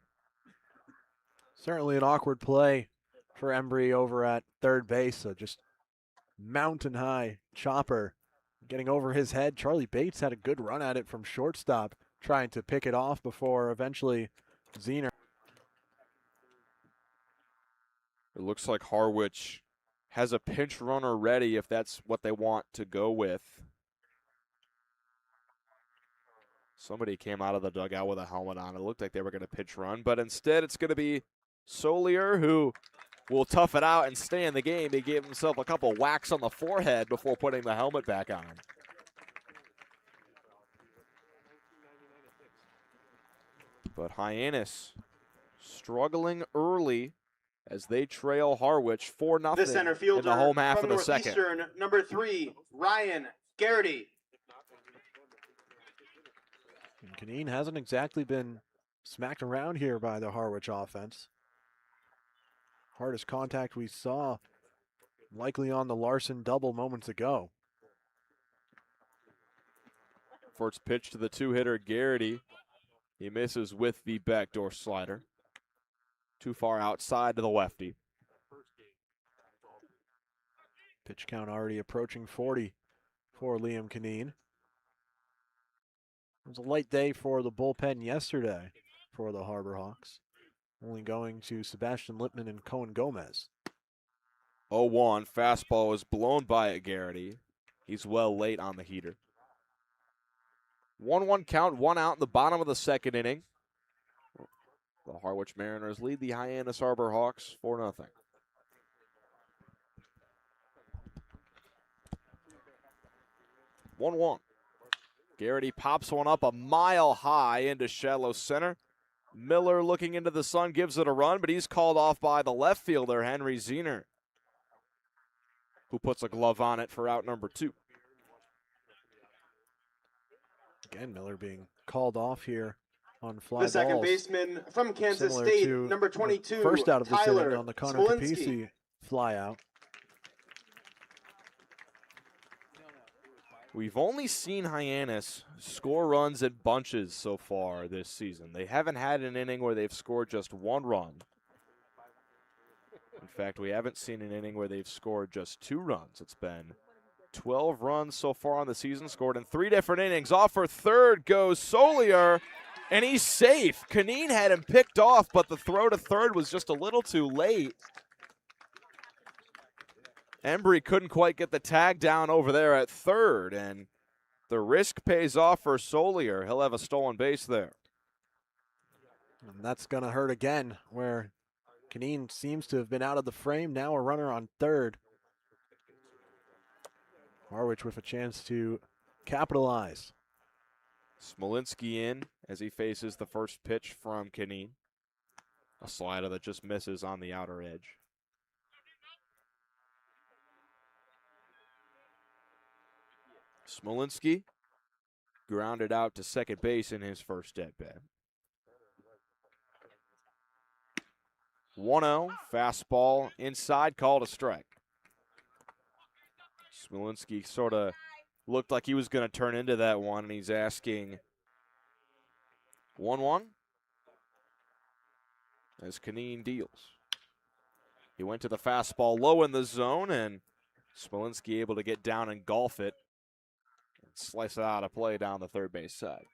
Certainly an awkward play for Embry over at third base. So just mountain high chopper getting over his head. Charlie Bates had a good run at it from shortstop, trying to pick it off before eventually Zener. It looks like Harwich has a pinch runner ready if that's what they want to go with. Somebody came out of the dugout with a helmet on. It looked like they were going to pitch run, but instead it's going to be Solier who will tough it out and stay in the game. He gave himself a couple whacks on the forehead before putting the helmet back on. But Hyannis struggling early as they trail Harwich 4-0 The center fielder in the home half from of the second. Northeastern, number 3, Ryan Garrity. And Canine hasn't exactly been smacked around here by the Harwich offense. Hardest contact we saw likely on the Larson double moments ago. First pitch to the 2-hitter Garrity. He misses with the backdoor slider. Too far outside to the lefty. Pitch count already approaching 40 for Liam Canine. It was a light day for the bullpen yesterday for the Harbor Hawks, only going to Sebastian Lippman and Cohen Gomez. 0-1, fastball is blown by at Garrity. He's well late on the heater. 1-1 count, 1 out in the bottom of the second inning. The Harwich Mariners lead the Hyannis Harbor Hawks 4-0. One. Garrity pops one up a mile high into shallow center. Miller looking into the sun gives it a run, but he's called off by the left fielder, Henry Zener, who puts a glove on it for out number 2. Again, Miller being called off here on fly The balls. second baseman from Kansas Similar State, to number 22, first out of the Tyler inning on the Connor Smolinski. Capisi fly out. We've only seen Hyannis score runs in bunches so far this season. They haven't had an inning where they've scored just 1 run. In fact, we haven't seen an inning where they've scored just 2 runs. It's been 12 runs so far on the season, scored in 3 different innings. Off for third goes Solier, and he's safe. Canine had him picked off, but the throw to third was just a little too late. Embry couldn't quite get the tag down over there at third, and the risk pays off for Solier. He'll have a stolen base there. And that's going to hurt again, where Canine seems to have been out of the frame. Now a runner on third. Harwich with a chance to capitalize. Smolinski in as he faces the first pitch from Canine. A slider that just misses on the outer edge. Smolinski grounded out to second base in his first at-bat. 1-0, fastball inside, called a strike. Smolinski sort of looked like he was going to turn into that one, and he's asking 1-1 as Canine deals. He went to the fastball low in the zone, and Smolinski able to get down and golf it and slice it out of play down the third base side.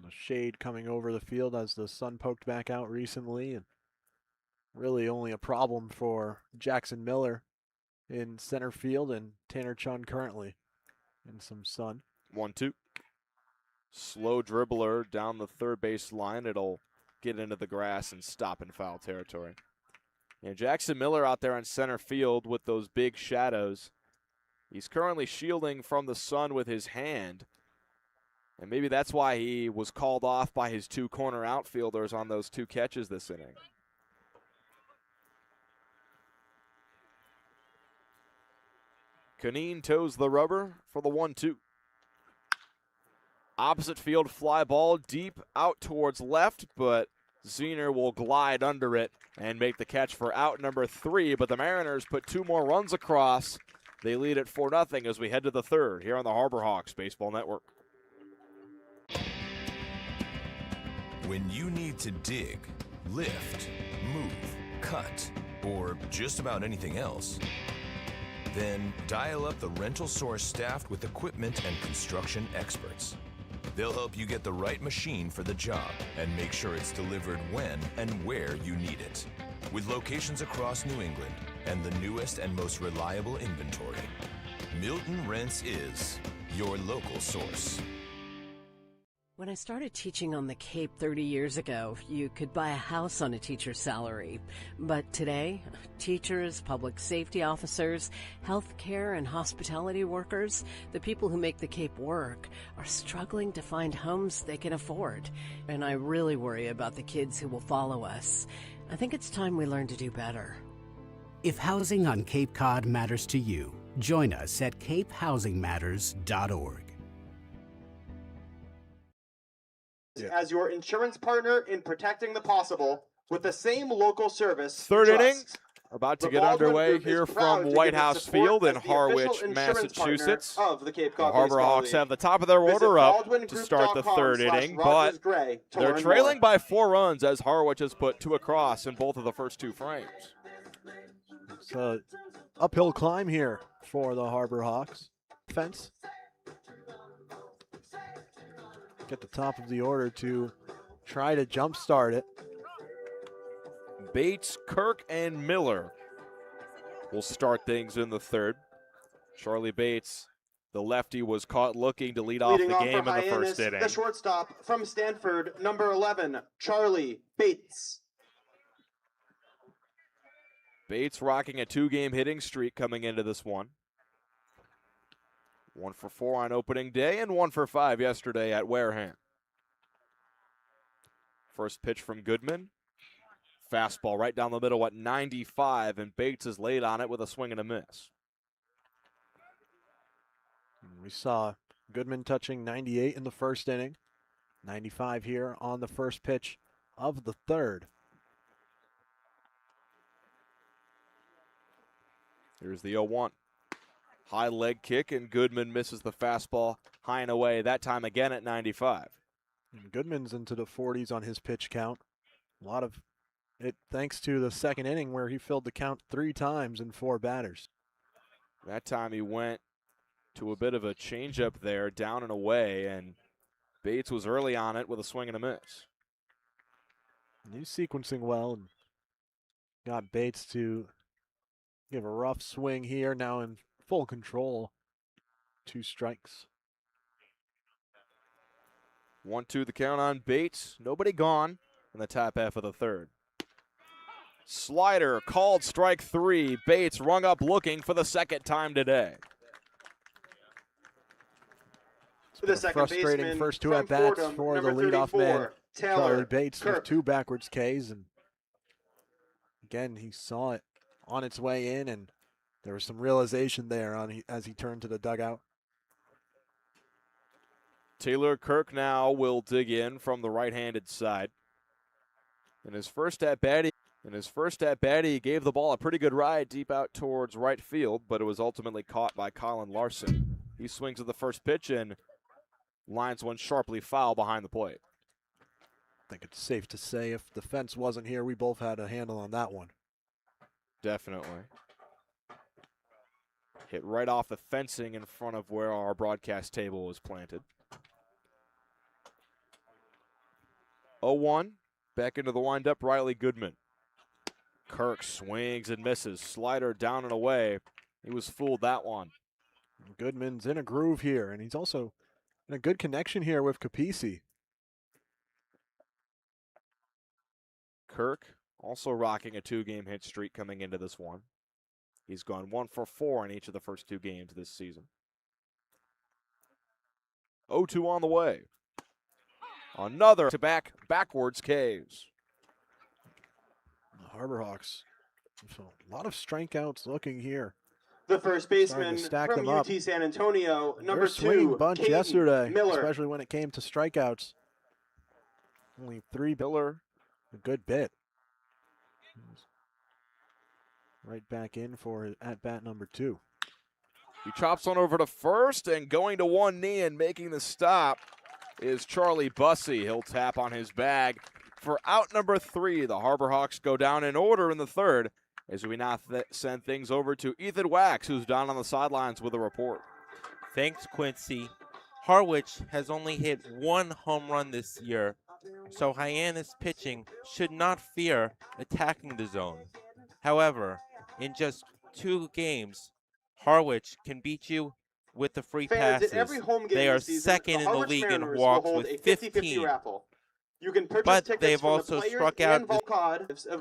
The shade coming over the field as the sun poked back out recently, and really only a problem for Jackson Miller in center field and Tanner Chun currently in some sun. 1-2. Slow dribbler down the third base line. It'll get into the grass and stop in foul territory. And Jackson Miller out there in center field with those big shadows. He's currently shielding from the sun with his hand. And maybe that's why he was called off by his two corner outfielders on those two catches this inning. Canine toes the rubber for the 1-2. Opposite field fly ball deep out towards left, but Zener will glide under it and make the catch for out number 3. But the Mariners put 2 more runs across. They lead it 4-0 as we head to the third here on the Harbor Hawks Baseball Network. When you need to dig, lift, move, cut, or just about anything else, then dial up the rental source staffed with equipment and construction experts. They'll help you get the right machine for the job and make sure it's delivered when and where you need it. With locations across New England and the newest and most reliable inventory, Milton Rents is your local source. When I started teaching on the Cape 30 years ago, you could buy a house on a teacher's salary. But today, teachers, public safety officers, healthcare and hospitality workers, the people who make the Cape work, are struggling to find homes they can afford. And I really worry about the kids who will follow us. I think it's time we learn to do better. If housing on Cape Cod matters to you, join us at capehousingmatters.org. As your insurance partner in protecting the possible with the same local service. Third trust. inning, about to get underway here from White House Field in Harwich, Massachusetts. Of the Cape Cod Harbor Baseball Hawks League. have the top of their order up to start the third inning, but they're trailing by 4 runs as Harwich has put 2 across in both of the first 2 frames. It's an uphill climb here for the Harbor Hawks. Fence. Get the top of the order to try to jumpstart it. Bates, Kirk, and Miller will start things in the third. Charlie Bates, the lefty, was caught looking to lead off the game in the first inning. The shortstop from Stanford, number 11, Charlie Bates. Bates rocking a 2-game hitting streak coming into this one. 1 for 4 on opening day and 1 for 5 yesterday at Wareham. First pitch from Goodman. Fastball right down the middle at 95, and Bates is laid on it with a swing and a miss. We saw Goodman touching 98 in the first inning. 95 here on the first pitch of the third. Here's the 0-1. High leg kick, and Goodman misses the fastball high and away, that time again at 95. And Goodman's into the 40s on his pitch count. A lot of it thanks to the second inning where he filled the count 3 times in 4 batters. That time he went to a bit of a changeup there, down and away, and Bates was early on it with a swing and a miss. And he's sequencing well and got Bates to give a rough swing here, now in full control. 2 strikes. 1-2 the count on Bates. Nobody gone in the top half of the third. Slider called strike 3. Bates rung up looking for the second time today. The second frustrating baseman first two from at bats Fordham, for the number leadoff 34, man, Charlie Taylor Bates, Kirk. with 2 backwards Ks, and again he saw it on its way in, and there was some realization there as he turned to the dugout. Taylor Kirk now will dig in from the right-handed side. In his first at bat, he gave the ball a pretty good ride deep out towards right field, but it was ultimately caught by Colin Larson. He swings at the first pitch and lines one sharply foul behind the plate. I think it's safe to say if the fence wasn't here, we both had a handle on that one. Definitely. Hit right off the fencing in front of where our broadcast table was planted. 0-1. Back into the windup, Riley Goodman. Kirk swings and misses. Slider down and away. He was fooled that one. Goodman's in a groove here, and he's also in a good connection here with Capisi. Kirk also rocking a 2-game hit streak coming into this one. He's gone 1 for 4 in each of the first 2 games this season. 0-2 on the way. Another backwards Ks. The Harbor Hawks, so a lot of strikeouts looking here. The first baseman from UT San Antonio, number 2, swinging bunch Caden yesterday, Miller. especially when it came to strikeouts. Only 3 Miller, a good bit. Right back in for at bat number 2. He chops on over to first, and going to one knee and making the stop is Charlie Bussey. He'll tap on his bag for out number 3. The Harbor Hawks go down in order in the third as we now send things over to Ethan Wax, who's down on the sidelines with a report. Thanks, Quincy. Harwich has only hit 1 home run this year, so Hyannis pitching should not fear attacking the zone. However, in just 2 games, Harwich can beat you with the free passes. Every home game they are this season, second in the league in Mariners walks will hold with a 50-50 15. raffle. You can purchase But tickets they've from also the players struck and out of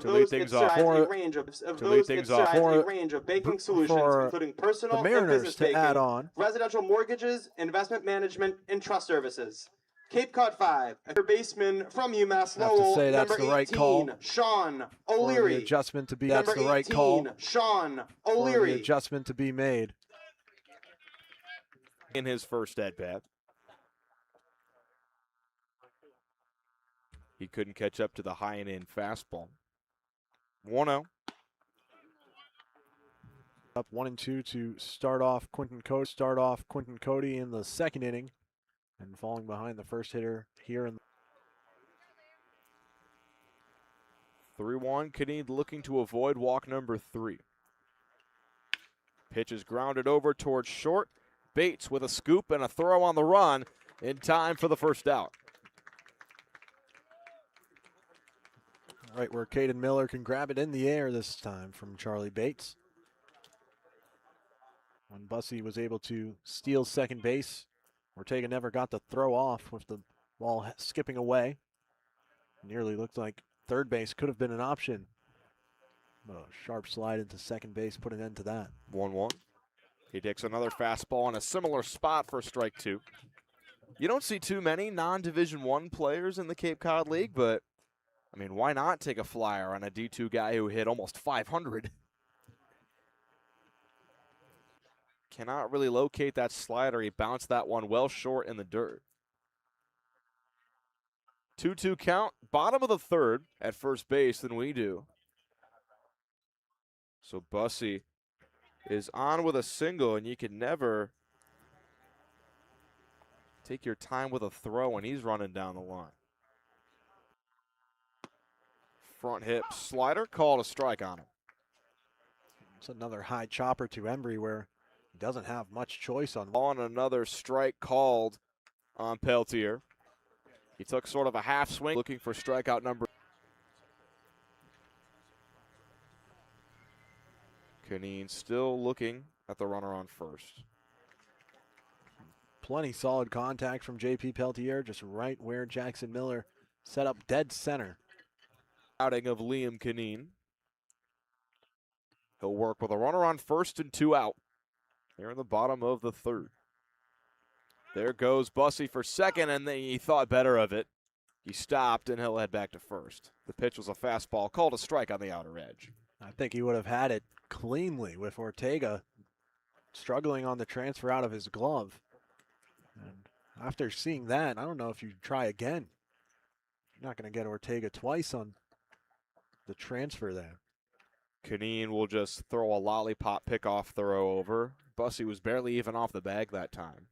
to lead those things that off. serve a range of banking solutions, including personal the and Mariners business to banking, add on. residential mortgages, investment management, and trust services. Cape Cod 5, a baseman from UMass I have Lowell, to say that's number the right 18, call. Sean For the O'Leary. adjustment to be Number that's the right 18, call. Sean For the O'Leary. adjustment to be made. In his first at-bat. He couldn't catch up to the high and in fastball. 1-0. Up 1-2 to start off Quentin Cody in the second inning, and falling behind the first hitter here in 3-1. Kinneed looking to avoid walk number 3. Pitch is grounded over towards short. Bates with a scoop and a throw on the run in time for the first out. right where Caden Miller can grab it in the air this time from Charlie Bates. When Bussey was able to steal second base, Ortega never got the throw off with the ball skipping away. Nearly looked like third base could have been an option. But a sharp slide into second base put an end to that. 1-1. He takes another fastball in a similar spot for strike 2. You don't see too many non-Division I players in the Cape Cod League, but, I mean, why not take a flyer on a D2 guy who hit almost 500? Cannot really locate that slider. He bounced that one well short in the dirt. 2-2 count, bottom of the third at first base than we do. So Bussey is on with a single, and you can never take your time with a throw when he's running down the line. Front hip slider, called a strike on him. It's another high chopper to Embry where he doesn't have much choice on. On another strike called on Peltier. He took sort of a half swing looking for strikeout number. Canine still looking at the runner on first. Plenty solid contact from J.P. Peltier, just right where Jackson Miller set up dead center. Outing of Liam Canine. He'll work with a runner on first and 2 out. Here in the bottom of the 3rd. There goes Bussey for second, and then he thought better of it. He stopped, and he'll head back to first. The pitch was a fastball, called a strike on the outer edge. I think he would have had it cleanly with Ortega struggling on the transfer out of his glove. And after seeing that, I don't know if you try again. You're not going to get Ortega twice on the transfer there. Canine will just throw a lollipop pickoff throw over. Bussey was barely even off the bag that time.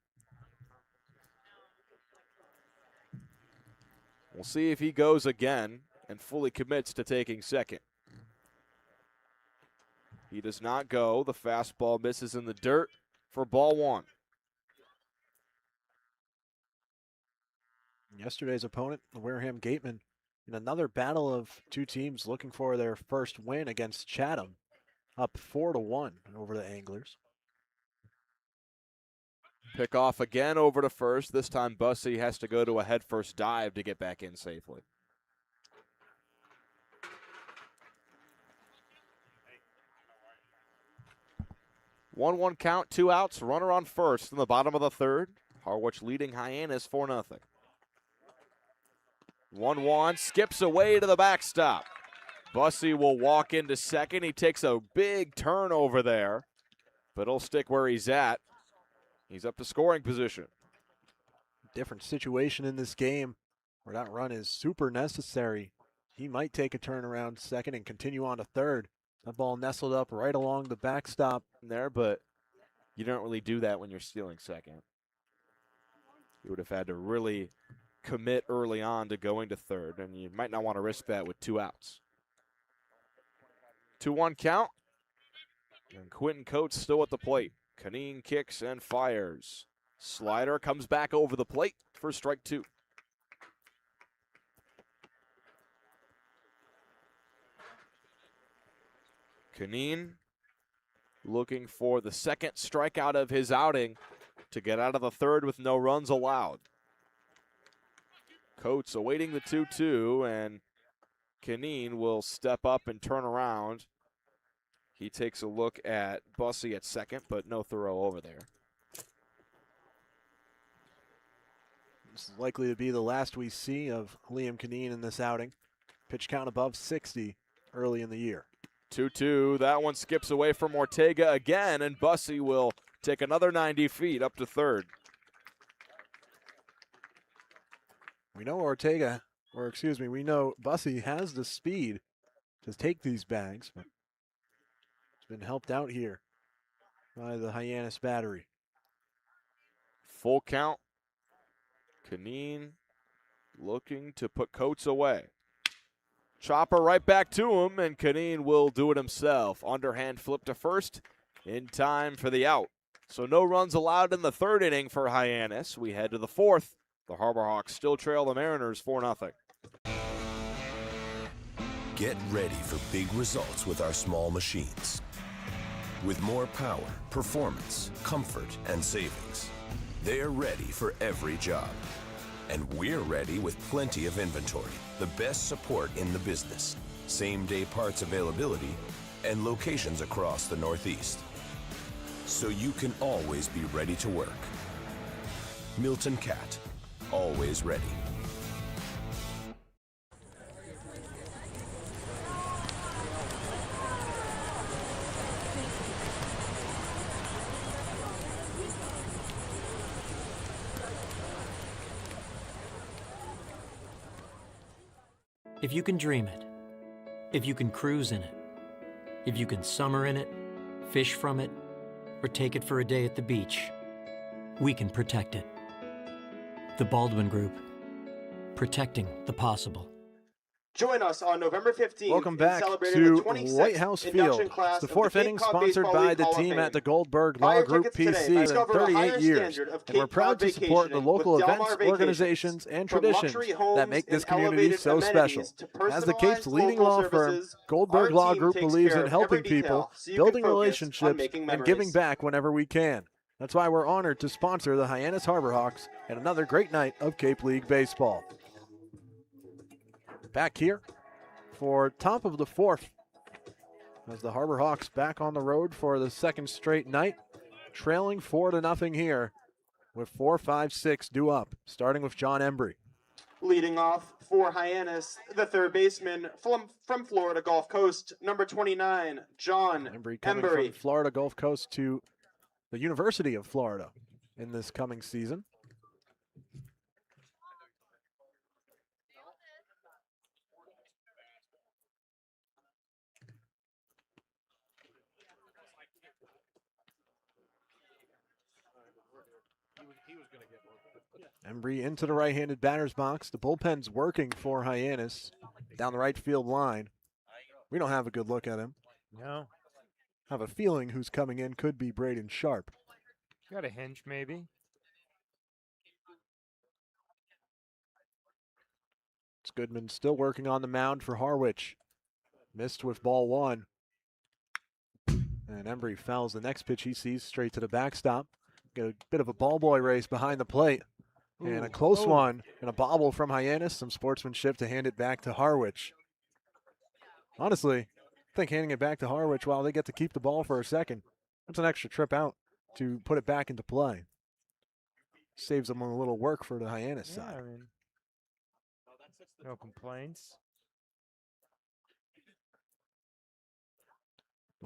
We'll see if he goes again and fully commits to taking second. He does not go. The fastball misses in the dirt for ball 1. Yesterday's opponent, the Wareham Gatemen, in another battle of two teams looking for their first win against Chatham, up 4-1 over the Anglers. Pick off again over to first. This time Bussey has to go to a headfirst dive to get back in safely. One count, 2 outs, runner on first in the bottom of the 3rd. Harwich leading Hyannis 4-0. 1-1, skips away to the backstop. Bussey will walk into second. He takes a big turn over there, but he'll stick where he's at. He's up to scoring position. Different situation in this game where that run is super necessary. He might take a turn around second and continue on to third. That ball nestled up right along the backstop there, but you don't really do that when you're stealing second. You would have had to really commit early on to going to third, and you might not want to risk that with 2 outs. 2-1 count, and Quentin Coates still at the plate. Canine kicks and fires. Slider comes back over the plate for strike 2. Canine looking for the second strikeout of his outing to get out of the 3rd with no runs allowed. Coates awaiting the 2-2, and Canine will step up and turn around. He takes a look at Bussey at second, but no throw over there. This is likely to be the last we see of Liam Canine in this outing. Pitch count above 60 early in the year. 2-2, that one skips away from Ortega again, and Bussey will take another 90 feet up to third. We know we know Bussey has the speed to take these bags, but it's been helped out here by the Hyannis battery. Full count. Canine looking to put Coates away. Chopper right back to him, and Canine will do it himself. Underhand flip to first in time for the out. So no runs allowed in the 3rd inning for Hyannis. We head to the 4th. The Harbor Hawks still trail the Mariners 4-0. Get ready for big results with our small machines. With more power, performance, comfort, and savings. They're ready for every job. And we're ready with plenty of inventory, the best support in the business, same-day parts availability, and locations across the Northeast. So you can always be ready to work. Milton Cat, always ready. If you can dream it, if you can cruise in it, if you can summer in it, fish from it, or take it for a day at the beach, we can protect it. The Baldwin Group, protecting the possible. Join us on November 15th. Welcome back to White House Field. It's the 4th inning, sponsored by the team at the Goldberg Law Group PC in 38 years. And we're proud to support the local events, organizations, and traditions that make this community so special. As the Cape's leading law firm, Goldberg Law Group believes in helping people, building relationships, and giving back whenever we can. That's why we're honored to sponsor the Hyannis Harbor Hawks and another great night of Cape League baseball. Back here for top of the fourth as the Harbor Hawks back on the road for the second straight night, trailing 4-0 here with 4, 5, 6 due up, starting with John Embry. Leading off for Hyannis, the third baseman from Florida Gulf Coast, number 29, John Embry coming from Florida Gulf Coast to the University of Florida in this coming season. Embry into the right-handed batter's box. The bullpen's working for Hyannis down the right field line. We don't have a good look at him. No. Have a feeling who's coming in could be Braden Sharp. Got a hinge, maybe. It's Goodman still working on the mound for Harwich. Missed with ball one. And Embry fouls the next pitch he sees straight to the backstop. Get a bit of a ball boy race behind the plate. And a close one and a bobble from Hyannis. Some sportsmanship to hand it back to Harwich. Honestly, I think handing it back to Harwich while they get to keep the ball for a second, that's an extra trip out to put it back into play. Saves them a little work for the Hyannis side. I mean, no complaints.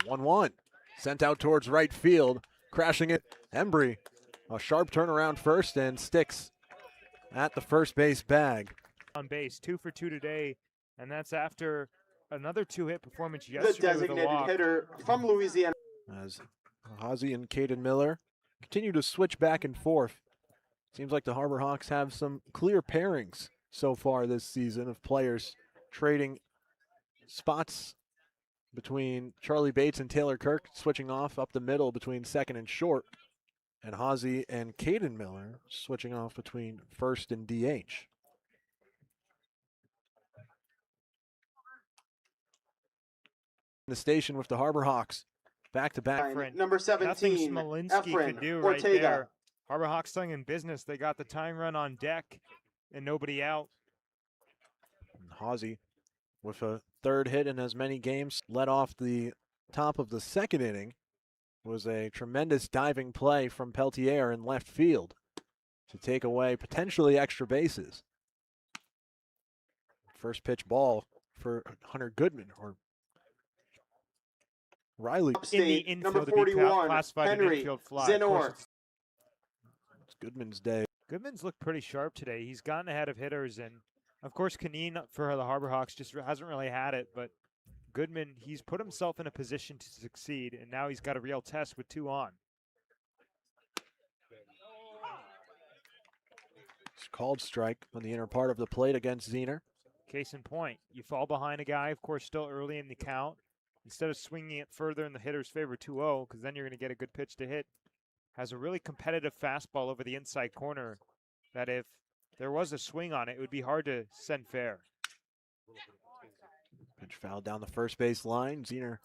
1-1. Sent out towards right field. Crashing it. Embry. A sharp turnaround first and sticks at the first base bag. On base, 2 for 2 today, and that's after another 2-hit performance yesterday. The designated hitter from Louisiana. As Ozzie and Caden Miller continue to switch back and forth. Seems like the Harbor Hawks have some clear pairings so far this season of players trading spots between Charlie Bates and Taylor Kirk, switching off up the middle between second and short. And Ozzie and Caden Miller switching off between first and DH. The station with the Harbor Hawks. Back to back. Number 17, Nothing Smolinski could do right Ortega. there. Harbor Hawks stung in business. They got the tying run on deck and nobody out. Ozzie with a third hit in as many games, led off the top of the second inning. Was a tremendous diving play from Peltier in left field to take away potentially extra bases. First pitch ball for Hunter Goodman or Riley. In the infield, number 41, classified Henry an infield fly. Zenor. It's Goodman's day. Goodman's looked pretty sharp today. He's gotten ahead of hitters, and of course, Kaneen for the Harbor Hawks just hasn't really had it, but Goodman, he's put himself in a position to succeed, and now he's got a real test with 2 on. It's called strike on the inner part of the plate against Zener. Case in point, you fall behind a guy, of course, still early in the count. Instead of swinging it further in the hitter's favor 2-0, because then you're going to get a good pitch to hit, has a really competitive fastball over the inside corner that if there was a swing on it, it would be hard to send fair. Pitch foul down the first base line. Zener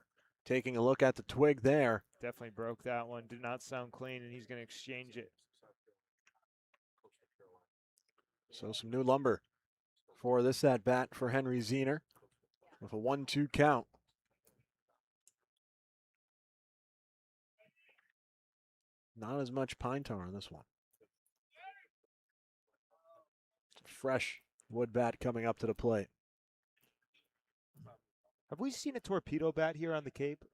taking a look at the twig there. Definitely broke that one. Did not sound clean, and he's going to exchange it. So some new lumber for this at-bat for Henry Zener with a 1-2 count. Not as much pine tar on this one. Fresh wood bat coming up to the plate. Have we seen a torpedo bat here on the Cape?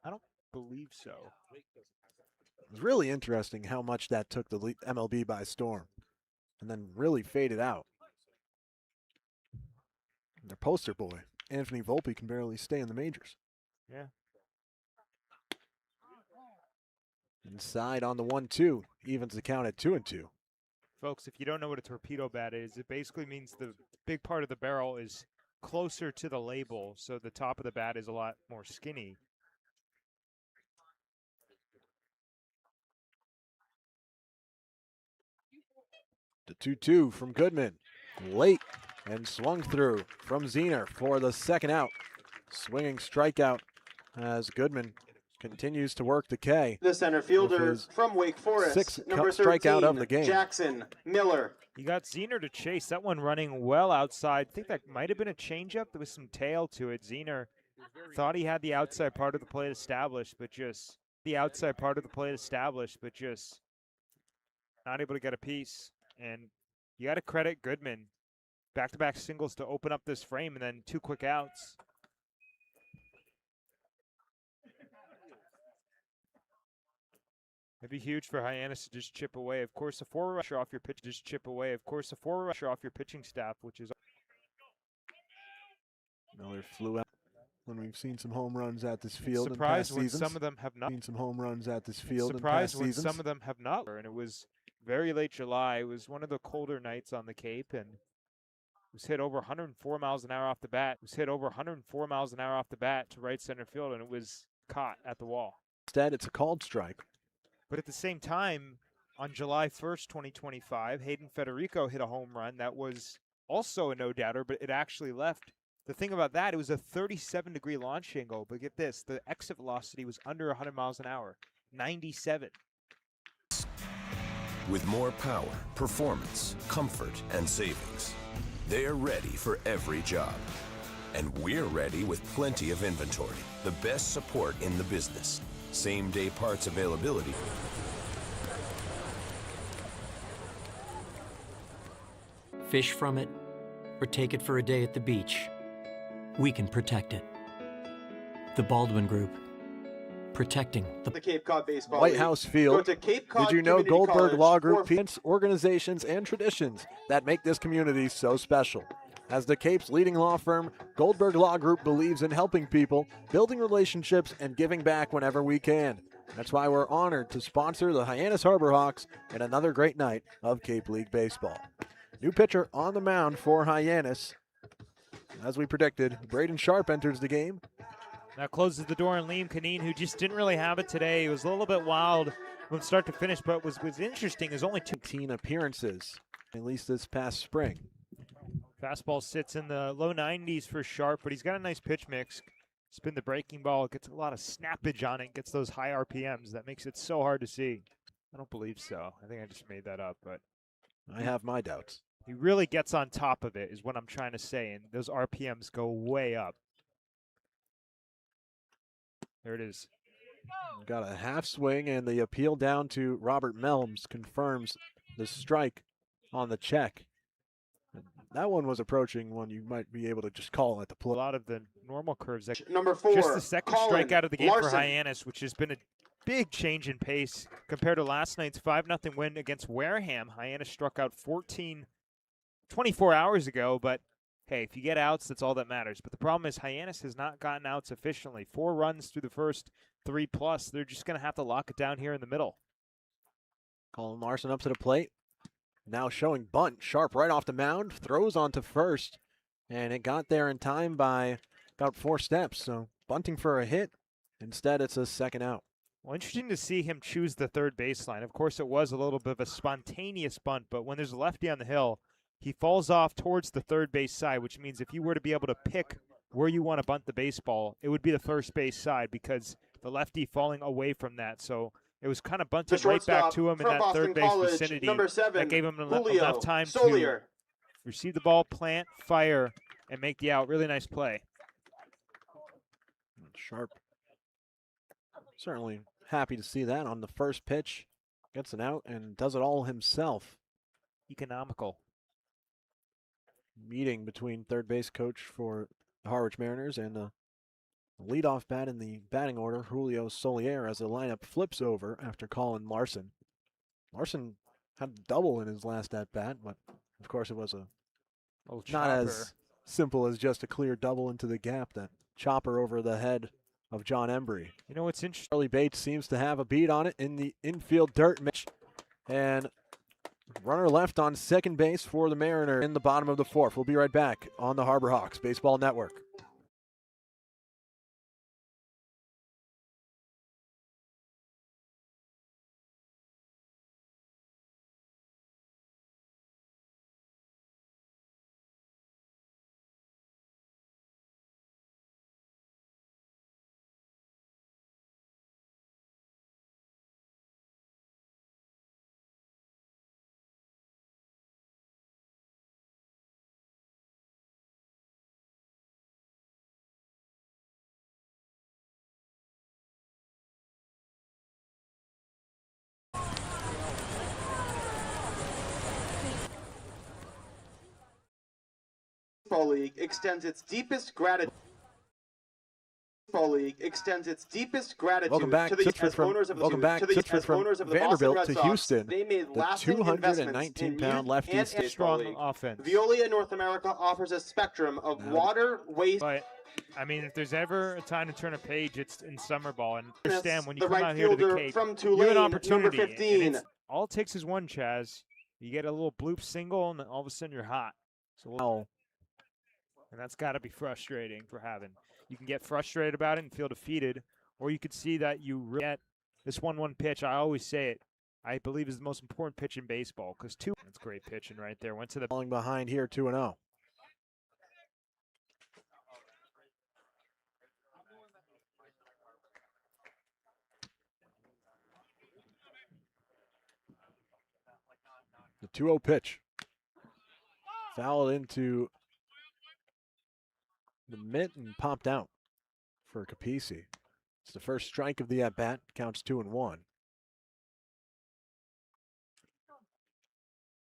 I don't believe so. It was really interesting how much that took the MLB by storm and then really faded out. And their poster boy, Anthony Volpe, can barely stay in the majors. Yeah. Inside on the 1-2, evens the count at 2-2. Folks, if you don't know what a torpedo bat is, it basically means the big part of the barrel is closer to the label, so the top of the bat is a lot more skinny. The 2-2 from Goodman, late and swung through from Zener for the second out. Swinging strikeout as Goodman continues to work the K. The center fielder from Wake Forest, sixth number strikeout 13, of the game. Jackson Miller. You got Zener to chase. That one running well outside. I think that might have been a changeup. There was some tail to it. Zener thought he had the outside part of the plate established, but just not able to get a piece. And you got to credit Goodman. Back-to-back singles to open up this frame, and then 2 quick outs. It'd be huge for Hyannis to just chip away. Of course, a 4-rusher off your pitch, just chip away. Of course, a 4-rusher off your pitching staff, which is. Miller flew out when we've seen some home runs at this field. Surprised in when past seasons. some of them have not. Seen some home runs at this field. Surprised in when past seasons. some of them have not. And it was very late July. It was one of the colder nights on the Cape, and it was hit over 104 miles an hour off the bat. To right center field, and it was caught at the wall. Instead, it's a called strike. But at the same time, on July 1st, 2025, Hayden Federico hit a home run that was also a no-doubter, but it actually left. The thing about that, it was a 37-degree launch angle, but get this, the exit velocity was under 100 miles an hour, 97. With more power, performance, comfort, and savings, they're ready for every job. And we're ready with plenty of inventory, the best support in the business. Same-day parts availability. Fish from it or take it for a day at the beach. We can protect it. The Baldwin Group. Protecting the Cape Cod Baseball White League. House Field. Go to Cape Cod Did you know Community Goldberg College Law Group for presents organizations and traditions that make this community so special? As the Cape's leading law firm, Goldberg Law Group believes in helping people, building relationships, and giving back whenever we can. That's why we're honored to sponsor the Hyannis Harbor Hawks and another great night of Cape League baseball. New pitcher on the mound for Hyannis. As we predicted, Braden Sharp enters the game. That closes the door on Liam Canine, who just didn't really have it today. He was a little bit wild from start to finish, but was interesting is only 2 appearances, at least this past spring. Fastball sits in the low 90s for Sharp, but he's got a nice pitch mix. Spin the breaking ball, gets a lot of snappage on it, gets those high RPMs. That makes it so hard to see. I don't believe so. I think I just made that up, but I have my doubts. He really gets on top of it is what I'm trying to say, and those RPMs go way up. There it is. Got a half swing, and the appeal down to Robert Melms confirms the strike on the check. That one was approaching one you might be able to just call at the plate. A lot of the normal curves. Number 4, just the second Colin strikeout of the game Larson. for Hyannis, which has been a big change in pace compared to last night's 5-0 win against Wareham. Hyannis struck out 24 hours ago, but hey, if you get outs, that's all that matters. But the problem is Hyannis has not gotten outs efficiently. 4 runs through the first 3+. They're just going to have to lock it down here in the middle. Colin Larson up to the plate. Now showing bunt. Sharp right off the mound. Throws onto first. And it got there in time by about 4 steps. So bunting for a hit. Instead, it's a second out. Well, interesting to see him choose the third baseline. Of course, it was a little bit of a spontaneous bunt, but when there's a lefty on the hill, he falls off towards the third base side, which means if you were to be able to pick where you want to bunt the baseball, it would be the first base side because the lefty falling away from that. So it was kind of bunted right back to him in that third base vicinity. Number 7, that gave him Julio enough time Solier. to receive the ball, plant, fire, and make the out. Really nice play. Sharp. Certainly happy to see that on the first pitch. Gets an out and does it all himself. Economical. Meeting between third base coach for the Harwich Mariners and the leadoff bat in the batting order, Julio Solier, as the lineup flips over after Colin Larson. Larson had a double in his last at-bat, but of course it was not as simple as just a clear double into the gap. That chopper over the head of John Embry. You know what's interesting? Charlie Bates seems to have a beat on it in the infield dirt match. And runner left on second base for the Mariners in the bottom of the 4th. We'll be right back on the Harbor Hawks Baseball Network. Baseball League extends its deepest gratitude. Welcome back, to the Tuchford from owners of the welcome back, Tuchford from Boston Vanderbilt Red to Sox. Houston. They made The lasting investments in 219-pound youth lefty and strong League. offense. Veolia North America offers a spectrum of water, waste. But I mean, if there's ever a time to turn a page, it's in summer ball. And understand when you The come right out here to the fielder Cape, from you have Tulane, an number opportunity. 15. And all it takes is one, Chaz. You get a little bloop single, and all of a sudden you're hot. So, and that's got to be frustrating for having. You can get frustrated about it and feel defeated, or you could see that you get this 1-1 pitch. I always say it. I believe is the most important pitch in baseball because that's great pitching right there. Went to the falling behind here 2-0. The 2-0 pitch. Fouled into the mitt and popped out for Capisi. It's the first strike of the at-bat. Counts 2-1.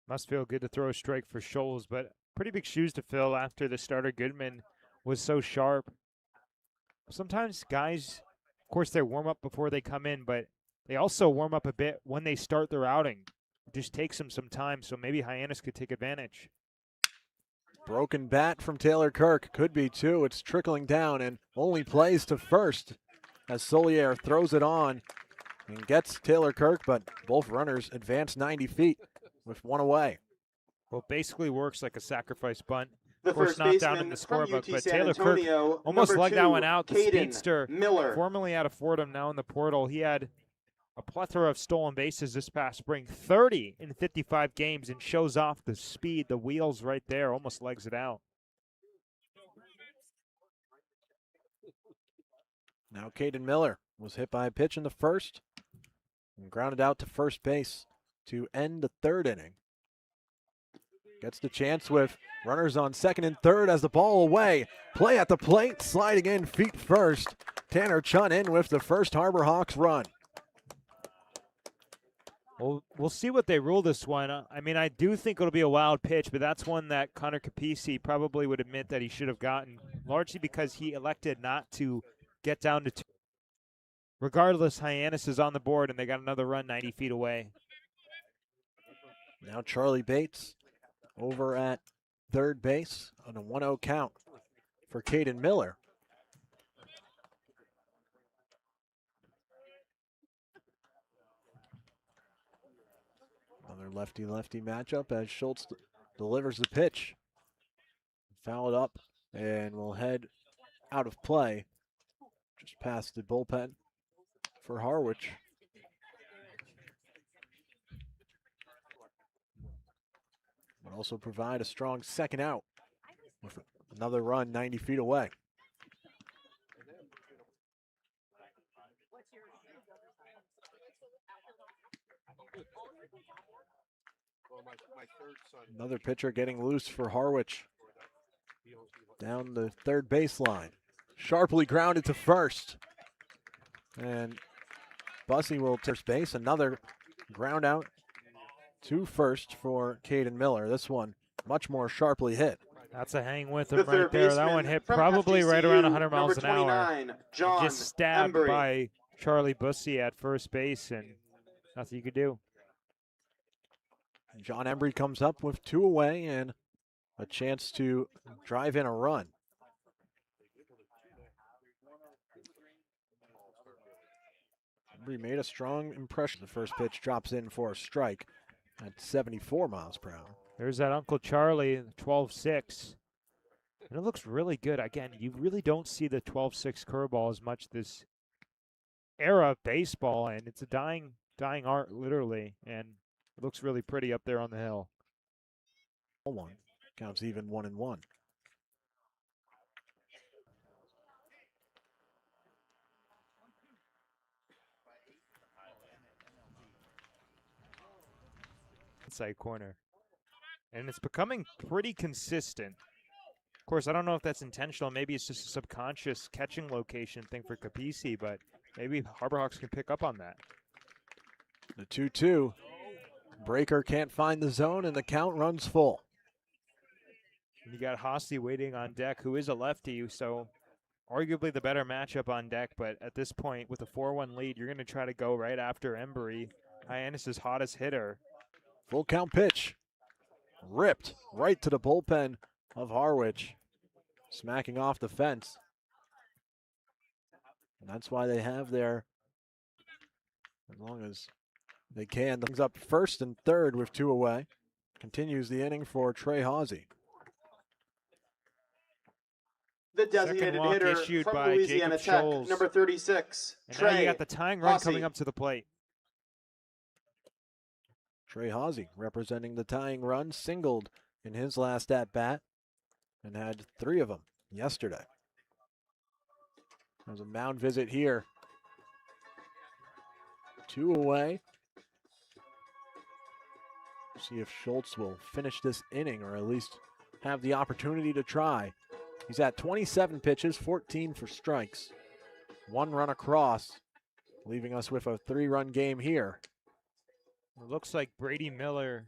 Must feel good to throw a strike for Scholes, but pretty big shoes to fill after the starter Goodman was so sharp. Sometimes guys, of course, they warm up before they come in, but they also warm up a bit when they start their outing. It just takes them some time, so maybe Hyannis could take advantage. Broken bat from Taylor Kirk. Could be two. It's trickling down and only plays to first as Solier throws it on and gets Taylor Kirk, but both runners advance 90 feet with one away. Well, basically works like a sacrifice bunt. The of course, first not down in baseman the from scorebook, UT but San Taylor Kirk Antonio, almost number legged that 2, one out. The Caden speedster, Miller. formerly out of Fordham, now in the portal. He had a plethora of stolen bases this past spring, 30 in 55 games, and shows off the speed. The wheels right there, almost legs it out. Now Caden Miller was hit by a pitch in the first and grounded out to first base to end the third inning. Gets the chance with runners on second and third as the ball away. Play at the plate, sliding in feet first. Tanner Chun in with the first Harbor Hawks run. Well, we'll see what they rule this one. I mean, I do think it'll be a wild pitch, but that's one that Connor Capisi probably would admit that he should have gotten, largely because he elected not to get down to 2. Regardless, Hyannis is on the board, and they got another run 90 feet away. Now Charlie Bates over at third base on a 1-0 count for Caden Miller. Another lefty-lefty matchup as Schultz delivers the pitch. Fouled up and will head out of play just past the bullpen for Harwich. Would also provide a strong second out with another run 90 feet away. Another pitcher getting loose for Harwich. Down the third baseline. Sharply grounded to first. And Bussey will first base. Another ground out to first for Caden Miller. This one much more sharply hit. That's a hang with him right there. That one hit probably right around 100 miles an hour. John just stabbed Embry. by Charlie Bussey at first base, and nothing you could do. John Embry comes up with 2 away and a chance to drive in a run. Embry made a strong impression. The first pitch drops in for a strike at 74 miles per hour. There's that Uncle Charlie, 12-6. And it looks really good. Again, you really don't see the 12-6 curveball as much this era of baseball, and it's a dying art, literally. And it looks really pretty up there on the hill. 1 counts even 1-1. Inside corner. And it's becoming pretty consistent. Of course, I don't know if that's intentional. Maybe it's just a subconscious catching location thing for Capisi, but maybe Harbor Hawks can pick up on that. The 2-2. Breaker can't find the zone, and the count runs full. You got Hossie waiting on deck, who is a lefty, so arguably the better matchup on deck. But at this point, with a 4-1 lead, you're going to try to go right after Embry, Hyannis' hottest hitter. Full count pitch. Ripped right to the bullpen of Harwich. Smacking off the fence. And that's why they have their, as long as they can, things up first and third with 2 away. Continues the inning for Trey Hawsey. The designated hitter from Louisiana Tech, number 36, and Trey now you got the tying run Hawsey. coming up to the plate. Trey Hawsey representing the tying run, singled in his last at-bat and had 3 of them yesterday. There's a mound visit here. 2 away. See if Schultz will finish this inning or at least have the opportunity to try. He's at 27 pitches, 14 for strikes. 1 run across, leaving us with a 3-run game here. It looks like Brady Miller.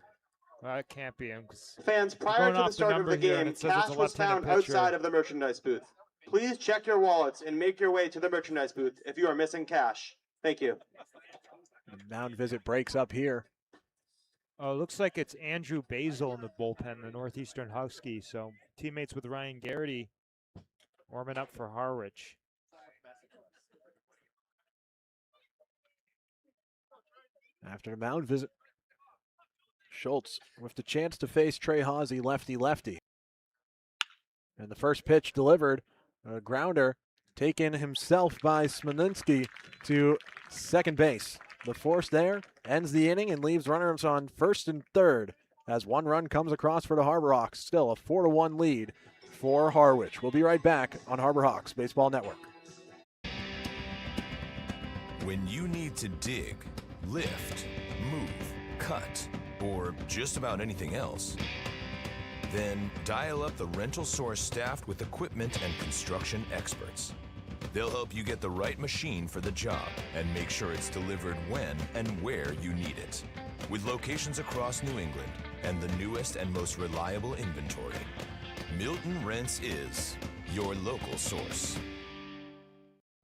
Well, it can't be him. Fans, prior to the start of the game, cash was found outside of the merchandise booth. Please check your wallets and make your way to the merchandise booth if you are missing cash. Thank you. The mound visit breaks up here. Oh, it looks like it's Andrew Basil in the bullpen, the Northeastern Husky. So teammates with Ryan Garrity warming up for Harwich. After the mound visit, Schultz with the chance to face Trey Hawsey, lefty-lefty. And the first pitch delivered, a grounder taken himself by Smolinski to second base. The force there ends the inning and leaves runners on first and third as 1 run comes across for the Harbor Hawks. Still a 4-1 lead for Harwich. We'll be right back on Harbor Hawks Baseball Network. When you need to dig, lift, move, cut, or just about anything else, then dial up the rental source staffed with equipment and construction experts. They'll help you get the right machine for the job and make sure it's delivered when and where you need it. With locations across New England and the newest and most reliable inventory, Milton Rents is your local source.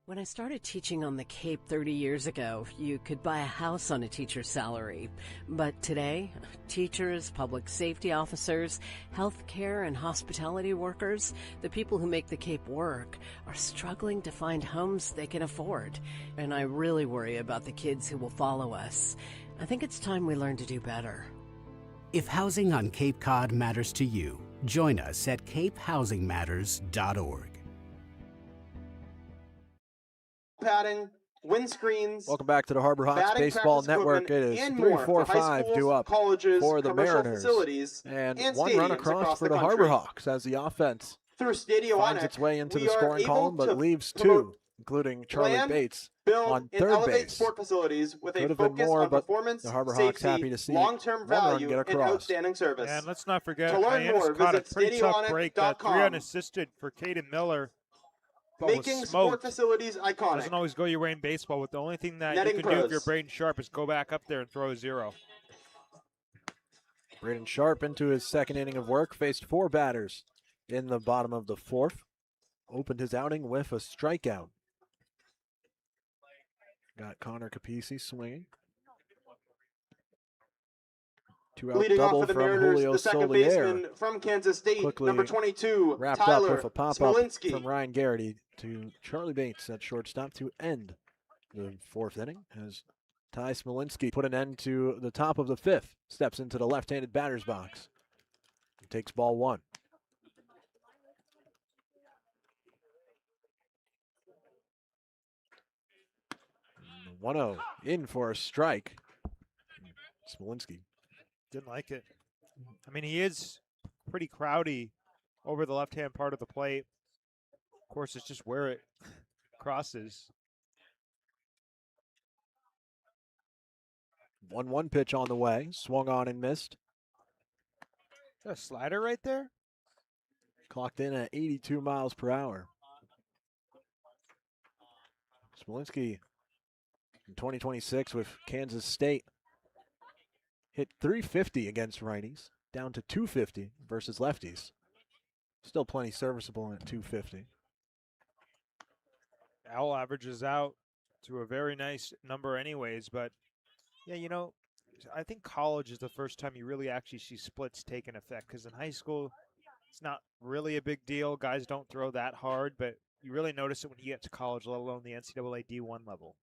When I started teaching on the Cape 30 years ago, you could buy a house on a teacher's salary. But today, teachers, public safety officers, healthcare and hospitality workers, the people who make the Cape work, are struggling to find homes they can afford. And I really worry about the kids who will follow us. I think it's time we learn to do better. If housing on Cape Cod matters to you, join us at capehousingmatters.org. Padding, windscreens. Welcome back to the Harbor Hawks Baseball Network. It is 3-4-5 due up for the Mariners. And 1 run across for the Harbor Hawks as the offense finds its way into the scoring column, but leaves 2, including Charlie Bates on third base. Sport facilities with Could a have been focus more, on but performance, the Harbor safety, Hawks happy to see long-term 1 run value, get and across. outstanding service. And let's not forget, To learn Hyannis more, caught a visit pretty tough break, that 3 stadionic.com. unassisted for Caden Miller. But Making was sport smoked. facilities iconic. Doesn't always go your way in baseball, but the only thing that Netting you can do if pros. you're Braden Sharp is go back up there and throw a 0. Braden Sharp into his second inning of work, faced 4 batters in the bottom of the 4th. Opened his outing with a strikeout. Got Connor Capisi swinging. 2-out Leading off double for the from Mariners, Julio the second Solier. baseman from Kansas State, Quickly number 22, wrapped Tyler up with a pop-up Smolinski. from Ryan Garrity to Charlie Bates at shortstop to end the 4th inning as Ty Smolinski put an end to the top of the 5th. Steps into the left-handed batter's box. Takes ball 1. The 1-0 in for a strike. Smolinski. Didn't like it. I mean, he is pretty crowdy over the left-hand part of the plate. Of course, it's just where it crosses. 1-1 pitch on the way. Swung on and missed. Is that a slider right there? Clocked in at 82 miles per hour. Smolinski in 2026 with Kansas State hit .350 against righties, down to .250 versus lefties. Still plenty serviceable at 250. Owl averages out to a very nice number anyways, but yeah, you know, I think college is the first time you really actually see splits taking effect, because in high school, it's not really a big deal. Guys don't throw that hard, but you really notice it when you get to college, let alone the NCAA D1 level.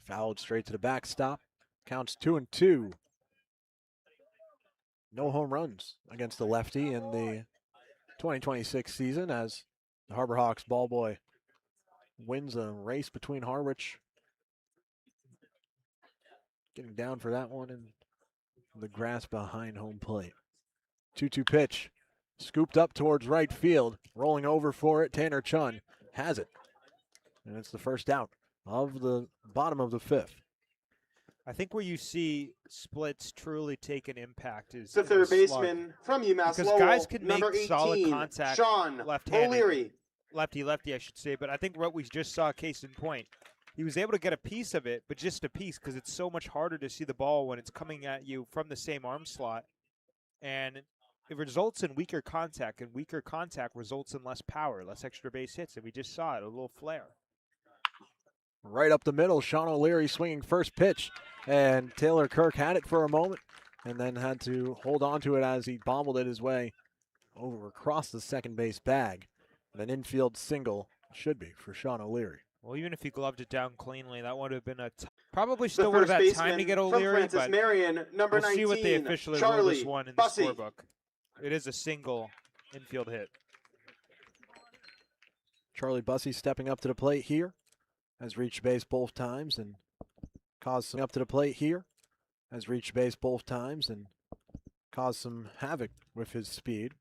Fouled straight to the backstop. Counts 2-2. No home runs against the lefty in the 2026 season as the Harbor Hawks ball boy wins a race between Harwich. Getting down for that one in the grass behind home plate. 2-2 pitch. Scooped up towards right field. Rolling over for it. Tanner Chun has it. And it's the first out of the bottom of the fifth. I think where you see splits truly take an impact is the third baseman from UMass because Lowell, guys can number make 18, solid contact Sean left-handed. O'Leary. Lefty, I should say. But I think what we just saw, case in point, he was able to get a piece of it, but just a piece, because it's so much harder to see the ball when it's coming at you from the same arm slot. And it results in weaker contact, and weaker contact results in less power, less extra base hits. And we just saw it, a little flare. Right up the middle, Sean O'Leary swinging first pitch. And Taylor Kirk had it for a moment and then had to hold on to it as he bobbled it his way over across the second base bag. And an infield single should be for Sean O'Leary. Well, even if he gloved it down cleanly, that would have been probably still would have had time to get O'Leary, but Marion, number we'll see what they 19, officially Charlie rule this one in the Bussey. scorebook. It is a single infield hit. Charlie Bussey stepping up to the plate here. Has reached base both times and caused some havoc with his speed.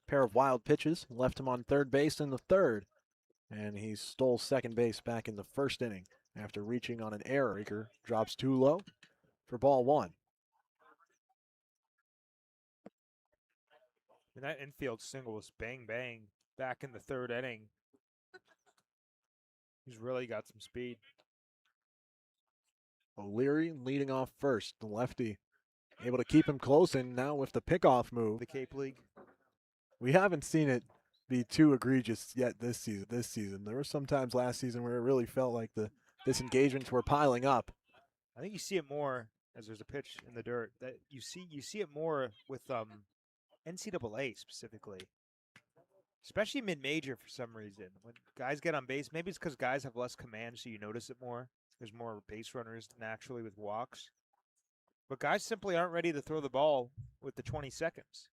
Pair of wild pitches left him on third base in the third, and he stole second base back in the first inning after reaching on an error. Raker drops too low for ball one. And that infield single was bang bang back in the third inning. He's really got some speed. O'Leary leading off first. The lefty able to keep him close, and now with the pickoff move. The Cape League. We haven't seen it be too egregious yet this season. There were some times last season where it really felt like the disengagements were piling up. I think you see it more as there's a pitch in the dirt. That you see it more with NCAA specifically. Especially mid-major for some reason. When guys get on base, maybe it's because guys have less command, so you notice it more. There's more base runners naturally with walks. But guys simply aren't ready to throw the ball with the 20 seconds.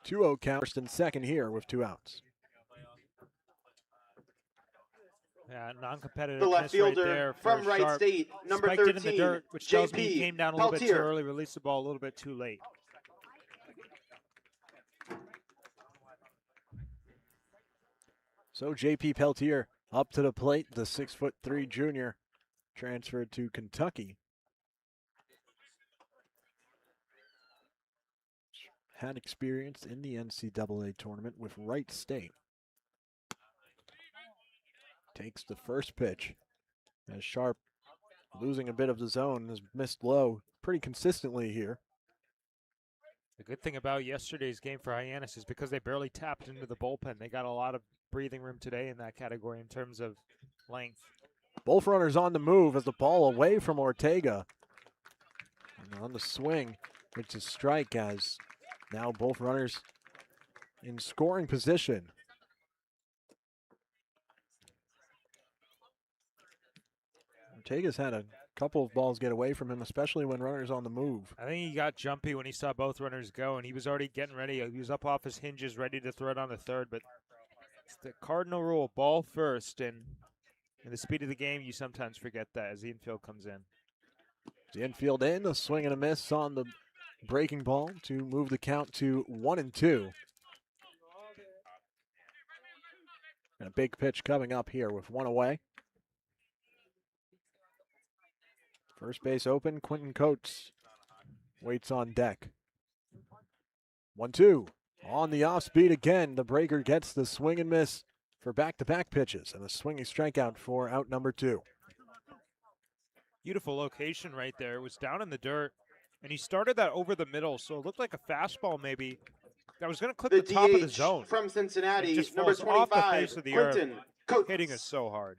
2-0 count, first and second here with 2 outs. Yeah, non-competitive. The left fielder right there from Wright Sharp. State, number Spiked 13, it in the dirt, which tells me he JP came down a little bit too Peltier. early, released the ball a little bit too late. So JP Peltier up to the plate, the 6'3" junior, transferred to Kentucky. Had experience in the NCAA tournament with Wright State. Takes the first pitch as Sharp, losing a bit of the zone, has missed low pretty consistently here. The good thing about yesterday's game for Hyannis is because they barely tapped into the bullpen. They got a lot of breathing room today in that category in terms of length. Both runners on the move as the ball away from Ortega. And on the swing, it's a strike as now both runners in scoring position. Ortega's had a couple of balls get away from him, especially when runners on the move. I think he got jumpy when he saw both runners go, and he was already getting ready. He was up off his hinges, ready to throw it on the third, but it's the cardinal rule, ball first, and in the speed of the game, you sometimes forget that as the infield comes in. The infield in, a swing and a miss on the breaking ball to move the count to 1-2. And a big pitch coming up here with one away. First base open, Quentin Coates waits on deck. 1-2. On the off speed again, the breaker gets the swing and miss for back-to-back pitches and a swinging strikeout for out number 2. Beautiful location right there. It was down in the dirt. And he started that over the middle, so it looked like a fastball maybe that was going to clip The the top of the DH zone. from Cincinnati, It just number falls off the 25, face of the Quentin earth, Coates. hitting us so hard.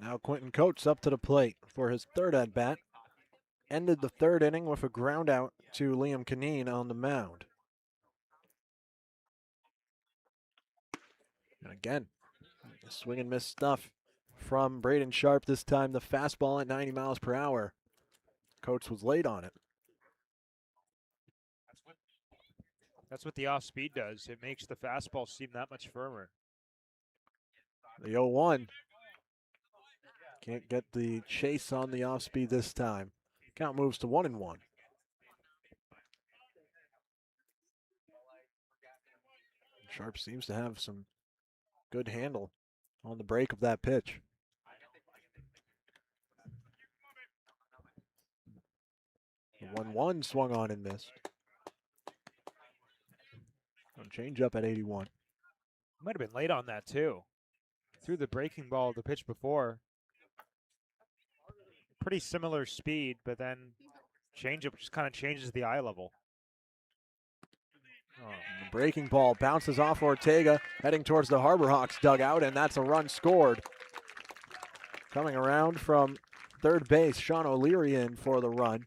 Now Quentin Coates up to the plate for his third at-bat. Ended the third inning with a ground out to Liam Kineen on the mound. And again, swing and miss stuff from Braden Sharp. This time the fastball at 90 miles per hour. Coates was late on it. That's what the off-speed does. It makes the fastball seem that much firmer. The 0-1. Can't get the chase on the off-speed this time. Count moves to 1-1. Sharp seems to have some good handle on the break of that pitch. The 1-1 swung on and missed. Change up at 81. Might have been late on that too. Threw the breaking ball the pitch before. Pretty similar speed, but then changeup just kind of changes the eye level. The breaking ball bounces off Ortega, heading towards the Harbor Hawks dugout, and that's a run scored. Coming around from third base, Sean O'Leary in for the run,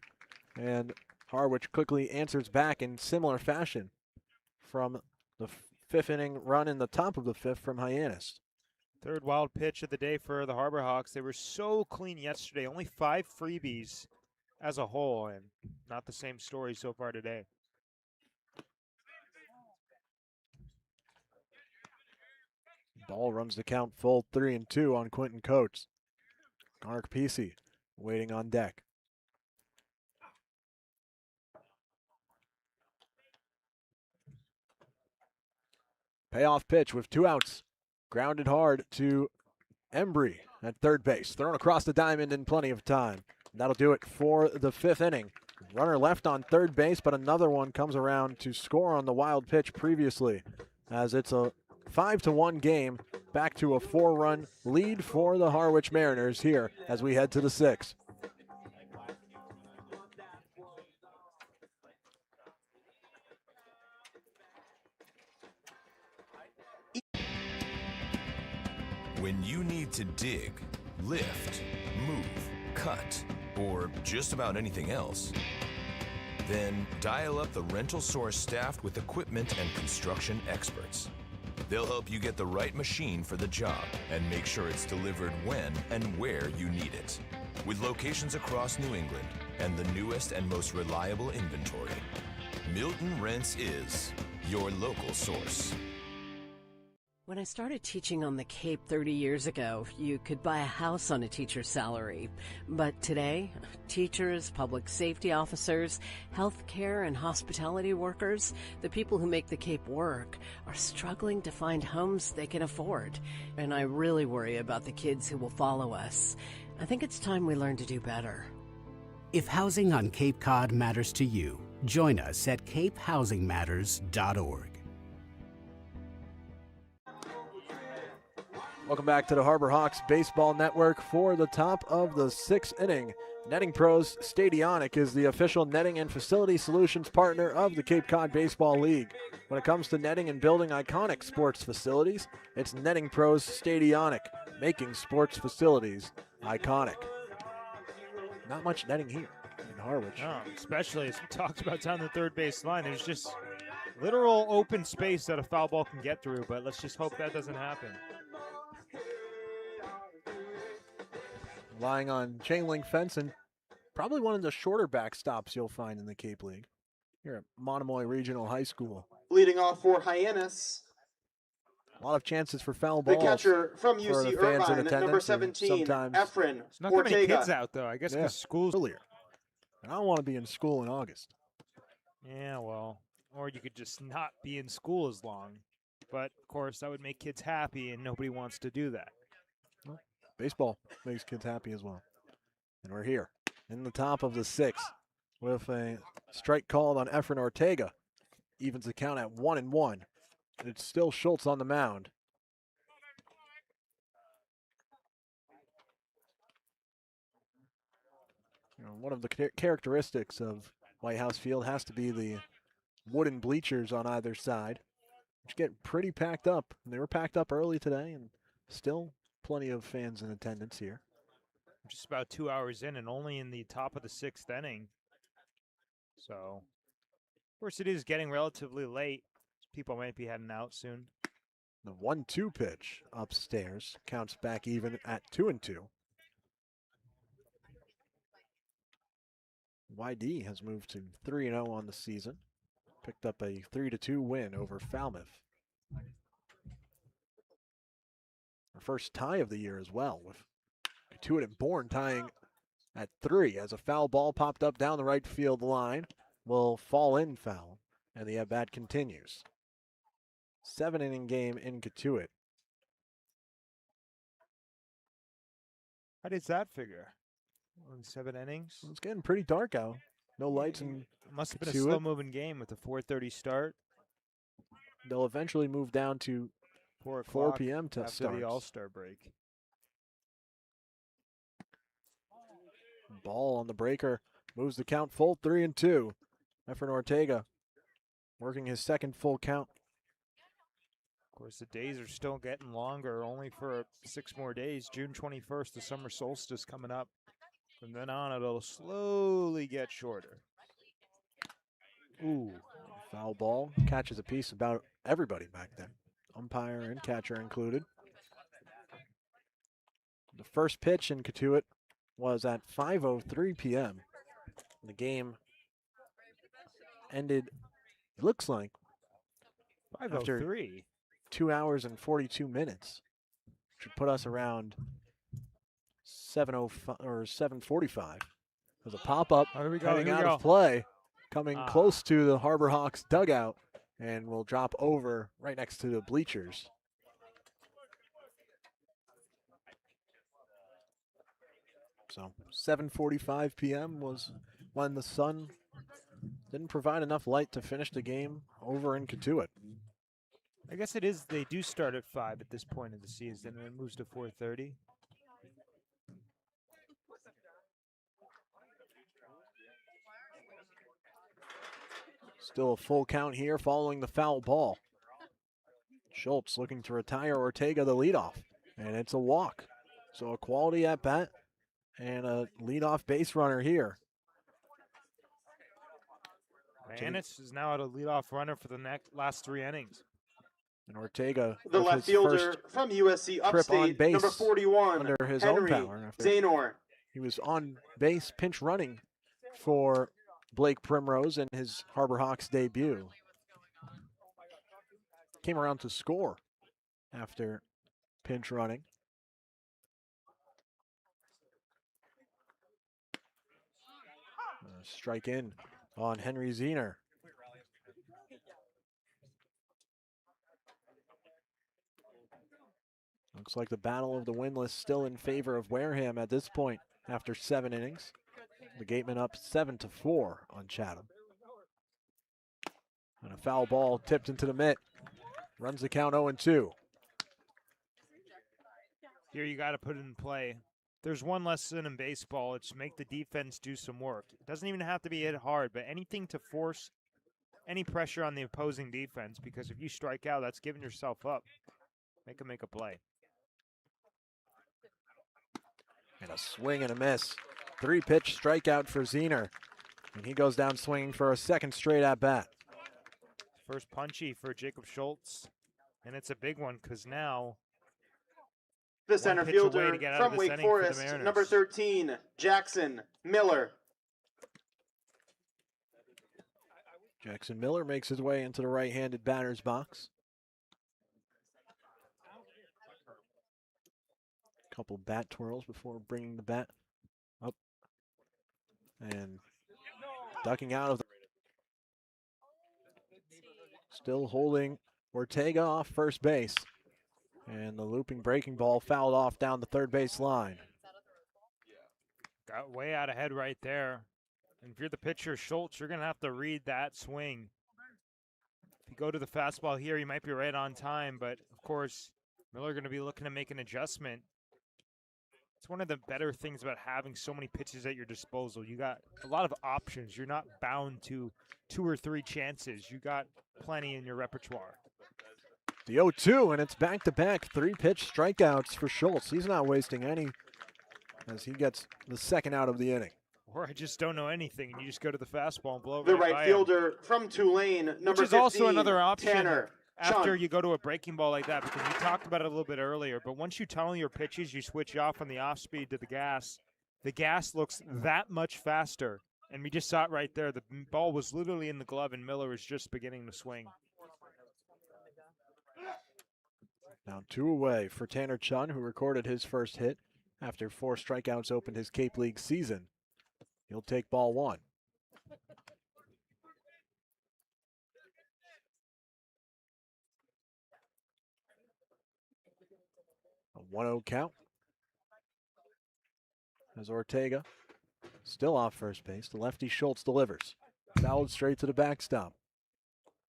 and Harwich quickly answers back in similar fashion from the fifth inning run in the top of the fifth from Hyannis. Third wild pitch of the day for the Harbor Hawks. They were so clean yesterday. Only 5 freebies as a whole, and not the same story so far today. Ball runs the count full 3-2 on Quentin Coates. Garrick Pesey waiting on deck. Payoff pitch with 2 outs. Grounded hard to Embry at third base. Thrown across the diamond in plenty of time. That'll do it for the 5th inning. Runner left on third base, but another one comes around to score on the wild pitch previously, as it's a 5-1 game, back to a 4-run lead for the Harwich Mariners here as we head to the 6th. When you need to dig, lift, move, cut, or just about anything else, then dial up the rental source staffed with equipment and construction experts. They'll help you get the right machine for the job and make sure it's delivered when and where you need it. With locations across New England and the newest and most reliable inventory, Milton Rents is your local source. When I started teaching on the Cape 30 years ago, you could buy a house on a teacher's salary. But today, teachers, public safety officers, healthcare and hospitality workers, the people who make the Cape work, are struggling to find homes they can afford. And I really worry about the kids who will follow us. I think it's time we learn to do better. If housing on Cape Cod matters to you, join us at capehousingmatters.org. Welcome back to the Harbor Hawks Baseball Network for the top of the 6th inning. Netting Pros Stadionic is the official netting and facility solutions partner of the Cape Cod Baseball League. When it comes to netting and building iconic sports facilities, it's Netting Pros Stadionic, making sports facilities iconic. Not much netting here in Harwich. No, especially as we talked about down the third base line. There's just literal open space that a foul ball can get through, but let's just hope that doesn't happen. Lying on chain link fence, and probably one of the shorter backstops you'll find in the Cape League here at Monomoy Regional High School. Leading off for Hyannis, a lot of chances for foul the balls. catcher from UC Irvine, number 17, Efren Ortega. Not that many kids out, though. I guess because school's earlier. And I don't want to be in school in August. Yeah, well, or you could just not be in school as long. But, of course, that would make kids happy, and nobody wants to do that. Well, baseball makes kids happy as well. And we're here in the top of the 6th with a strike called on Efren Ortega. Evens the count at 1-1. And it's still Schultz on the mound. One of the characteristics of White House Field has to be the wooden bleachers on either side, which get pretty packed up. And they were packed up early today, and still plenty of fans in attendance here. Just about 2 hours in, and only in the top of the 6th inning. So, of course, it is getting relatively late. People might be heading out soon. The 1-2 pitch upstairs counts back even at 2-2. YD has moved to 3-0 on the season. Picked up a 3-2 win over Falmouth. Our first tie of the year as well, with Katuitt and Bourne tying at 3 as a foul ball popped up down the right field line. Will fall in foul, and the at-bat continues. 7-inning game in Katuitt. How does that figure? 7 innings? It's getting pretty dark out. No lights in Must have been Katuitt. a slow-moving game with a 4:30 start. They'll eventually move down to 4 p.m. to after start. the All-Star break. Ball on the breaker. Moves the count full 3-2. Efren Ortega working his second full count. Of course, the days are still getting longer, only for 6 more days. June 21st, the summer solstice coming up. From then on, it'll slowly get shorter. Ooh, foul ball. Catches a piece about everybody back there. Umpire and catcher included. The first pitch in Katuitt was at 5:03 p.m. The game ended, it looks like, 5:03. 2 hours and 42 minutes. Should put us around 7:05 or 7:45. There's a pop-up heading out of play, coming close to the Harbor Hawks dugout, and will drop over right next to the bleachers. So 7:45 p.m. was when the sun didn't provide enough light to finish the game over in Katuitt. I guess it is, they do start at 5 at this point of the season, and it moves to 4:30. Still a full count here following the foul ball. Schultz looking to retire Ortega the leadoff, and it's a walk. So a quality at bat and a leadoff base runner here. Hyannis is now at a leadoff runner for the last 3 innings. And Ortega, the left fielder from USC Upstate, number 41, under his Henry own power. Zaynor. He was on base pinch running for Blake Primrose in his Harbor Hawks debut. Came around to score after pinch running. Strike in on Henry Zaynor. Looks like the battle of the winless still in favor of Wareham at this point after 7 innings. The Gatemen up 7-4 on Chatham. And a foul ball tipped into the mitt. Runs the count 0-2. Here you got to put it in play. There's one lesson in baseball. It's make the defense do some work. It doesn't even have to be hit hard, but anything to force any pressure on the opposing defense, because if you strike out, that's giving yourself up. Make a play. And a swing and a miss. 3-pitch strikeout for Zaynor. And he goes down swinging for a second straight at bat. First punchy for Jacob Schultz. And it's a big one because now the center fielder from Wake Forest, number 13, Jackson Miller. Jackson Miller makes his way into the right-handed batter's box. Couple bat twirls before bringing the bat up and ducking out of the... Still holding Ortega off first base, and the looping breaking ball fouled off down the third base line. Got way out ahead right there. And if you're the pitcher, Schultz, you're going to have to read that swing. If you go to the fastball here, you might be right on time, but of course, Miller going to be looking to make an adjustment. It's one of the better things about having so many pitches at your disposal. You got a lot of options. You're not bound to 2 or 3 chances. You got plenty in your repertoire. The 0-2, and it's back-to-back 3-pitch strikeouts for Schultz. He's not wasting any as he gets the second out of the inning. Or I just don't know anything, and you just go to the fastball and blow The right by right him. fielder from Tulane, number Which is 15, also another option Tanner after Chun. you go to a breaking ball like that, because you talked about it a little bit earlier, but once you tunnel your pitches, you switch off on the off-speed to the gas looks that much faster, and we just saw it right there. The ball was literally in the glove, and Miller was just beginning to swing. Now 2 away for Tanner Chun, who recorded his first hit after 4 strikeouts opened his Cape League season. He'll take ball 1. A 1-0 count as Ortega still off first base. The lefty Schultz delivers. Fouled straight to the backstop.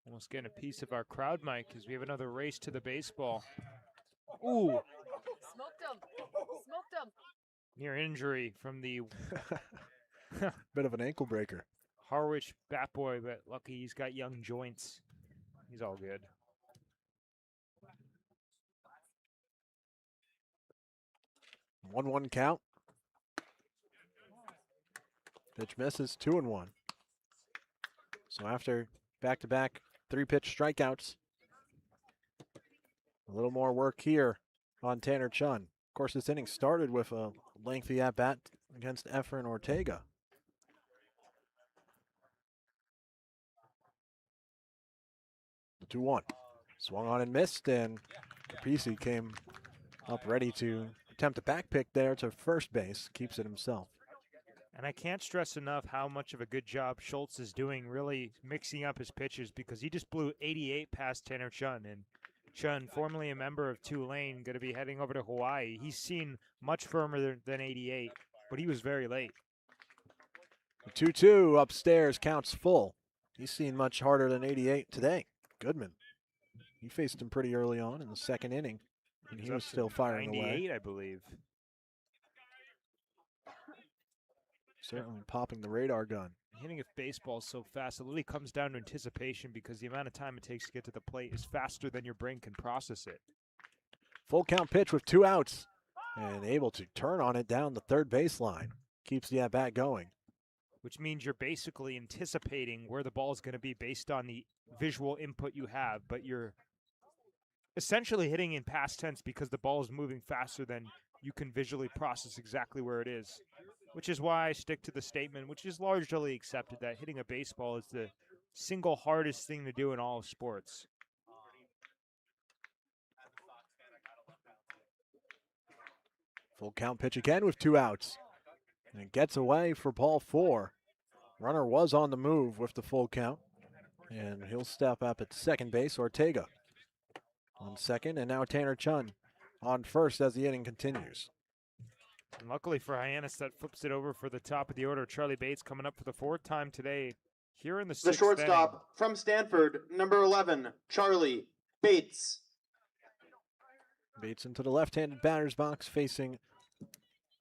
Almost getting a piece of our crowd mic as we have another race to the baseball. Ooh. Smoked him. Smoked him. Near injury from the bit of an ankle breaker. Harwich bat boy, but lucky he's got young joints. He's all good. 1-1 count. Pitch misses, 2-1. So after back-to-back 3-pitch strikeouts, a little more work here on Tanner Chun. Of course, this inning started with a lengthy at-bat against Efren Ortega. The 2-1. Swung on and missed, and Capisi came up ready to attempt a back pick there to first base. Keeps it himself. And I can't stress enough how much of a good job Schultz is doing really mixing up his pitches, because he just blew 88 past Tanner Chun. And Chun, formerly a member of Tulane, going to be heading over to Hawaii. He's seen much firmer than 88, but he was very late. The 2-2 upstairs counts full. He's seen much harder than 88 today. Goodman. He faced him pretty early on in the second inning, and he was still firing 98, away. I believe. Certainly popping the radar gun. Hitting a baseball so fast, it really comes down to anticipation, because the amount of time it takes to get to the plate is faster than your brain can process it. Full count pitch with 2 outs, and able to turn on it down the third baseline. Keeps the at-bat going. Which means you're basically anticipating where the ball is going to be based on the visual input you have, but you're essentially hitting in past tense because the ball is moving faster than you can visually process exactly where it is. Which is why I stick to the statement, which is largely accepted, that hitting a baseball is the single hardest thing to do in all of sports. Full count pitch again with 2 outs. And it gets away for ball 4. Runner was on the move with the full count. And he'll step up at second base. Ortega on second, and now Tanner Chun on first as the inning continues. And luckily for Hyannis, that flips it over for the top of the order. Charlie Bates coming up for the 4th time today here in the 6th The shortstop inning. from Stanford, number 11, Charlie Bates. Bates into the left-handed batter's box, facing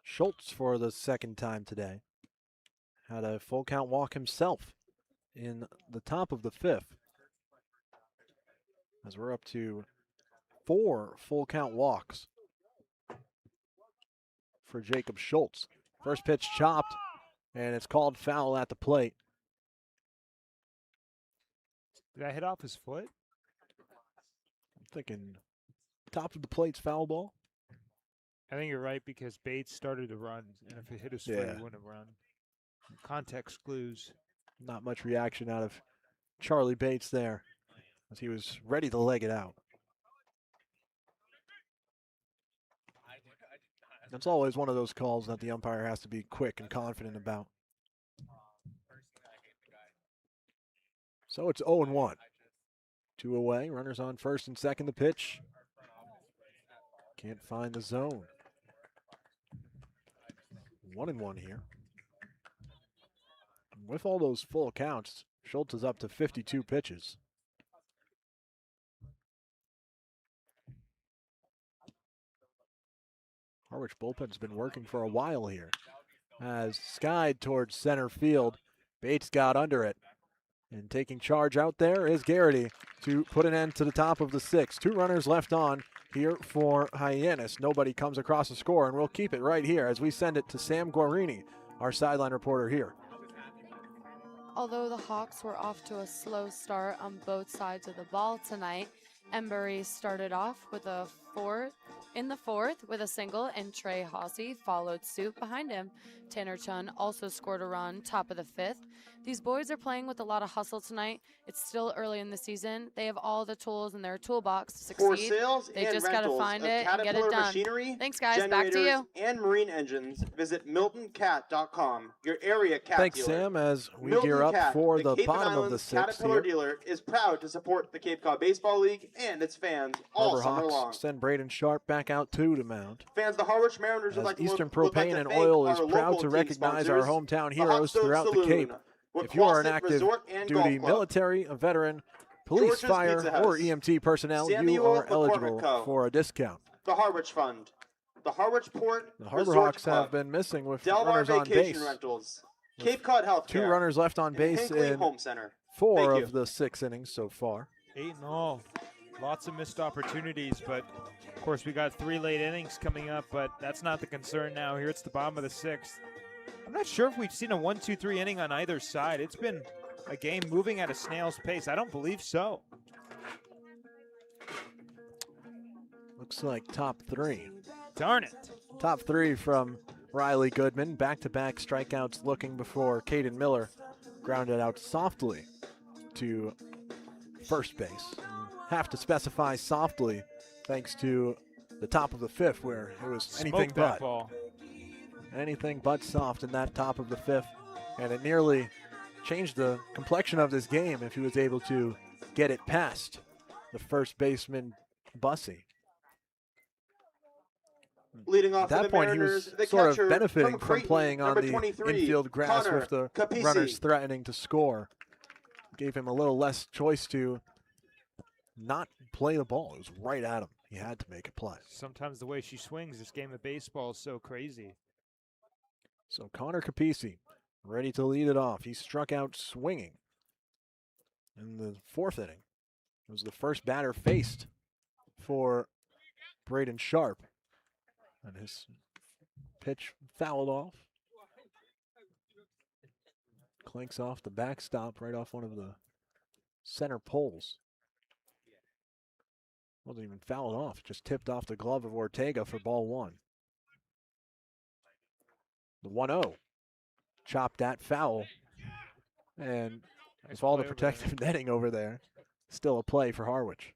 Schultz for the 2nd time today. Had a full count walk himself in the top of the 5th. As we're up to 4 full count walks for Jacob Schultz. First pitch chopped, and it's called foul at the plate. Did I hit off his foot? I'm thinking top of the plate's foul ball. I think you're right, because Bates started to run, and if it hit his foot, he wouldn't have run. Context clues. Not much reaction out of Charlie Bates there, as he was ready to leg it out. That's always one of those calls that the umpire has to be quick and confident about. So it's 0-1. 2 away, runners on first and second. The pitch. Can't find the zone. 1-1 here. With all those full counts, Schultz is up to 52 pitches. Harwich bullpen's been working for a while here. As skied towards center field, Bates got under it. And taking charge out there is Garrity to put an end to the top of the 6th. 2 runners left on here for Hyannis. Nobody comes across the score, and we'll keep it right here as we send it to Sam Guarini, our sideline reporter here. Although the Hawks were off to a slow start on both sides of the ball tonight, Embury started off with in the fourth with a single, and Trey Hossey followed suit behind him. Tanner Chun also scored a run top of the 5th. These boys are playing with a lot of hustle tonight. It's still early in the season. They have all the tools in their toolbox to succeed. For sales they and just got to rentals find of it and get it Caterpillar done. machinery, Thanks, guys. Back to you. and marine engines, visit MiltonCat.com, your area cat Thanks, dealer. Sam, as we Milton gear up Cat, for the Cape bottom of Islands the 6th Caterpillar here. dealer, is proud to support the Cape Cod Baseball League and its fans all Harbor summer Hawks long. send Braden Sharp back out to mount. Fans, the Harwich Mariners would As like to Eastern would like Propane to and thank Oil is our proud local to team recognize our sponsors, hometown the heroes Hot Stove throughout the Saloon, Cape. with If you are an CrossFit active Resort and duty Golf Club. military, a veteran, police, George's fire, Pizza or House, EMT personnel, you Samuel are McCormick eligible Co., for a discount. the Harwich Fund, the Harwich Port The Harbor Resort Hawks Club, have been missing with Delmar runners on Vacation base. Rentals, Cape Cod Healthcare, 2 runners left on and base Hinckley in Home Center. 4 Thank of the 6 innings so far. 8-0. Lots of missed opportunities, but of course we got 3 late innings coming up, but that's not the concern now. Here it's the bottom of the 6th. I'm not sure if we've seen a 1-2-3 inning on either side. It's been a game moving at a snail's pace. I don't believe so. Looks like top 3. Darn it. Top 3 from Riley Goodman. Back-to-back strikeouts looking before Caden Miller grounded out softly to first base. Have to specify softly thanks to the top of the 5th where it was anything Smoked that but. ball. Anything but soft in that top of the 5th. And it nearly changed the complexion of this game if he was able to get it past the first baseman, Bussey. Leading off At that for the point, Mariners, he the was sort catcher of benefiting from Creighton, playing on number the 23, infield grass Connor with the Capisi. runners threatening to score. Gave him a little less choice to not play the ball. It was right at him. He had to make a play. Sometimes the way she swings, this game of baseball is so crazy. So Connor Capisi ready to lead it off. He struck out swinging in the 4th inning. It was the first batter faced for Braden Sharp. And his pitch fouled off. Clanks off the backstop right off one of the center poles. Wasn't even fouled off. Just tipped off the glove of Ortega for ball 1. The 1-0. Chopped that foul. And with all the protective netting over there, still a play for Harwich.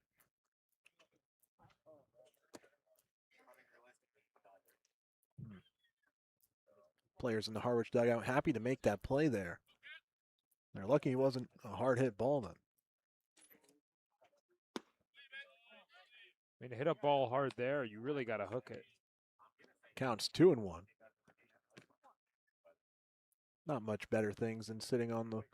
Players in the Harwich dugout happy to make that play there. They're lucky it wasn't a hard hit ball then. I mean, to hit a ball hard there, you really got to hook it. Counts 2-1. Not much better things than sitting on the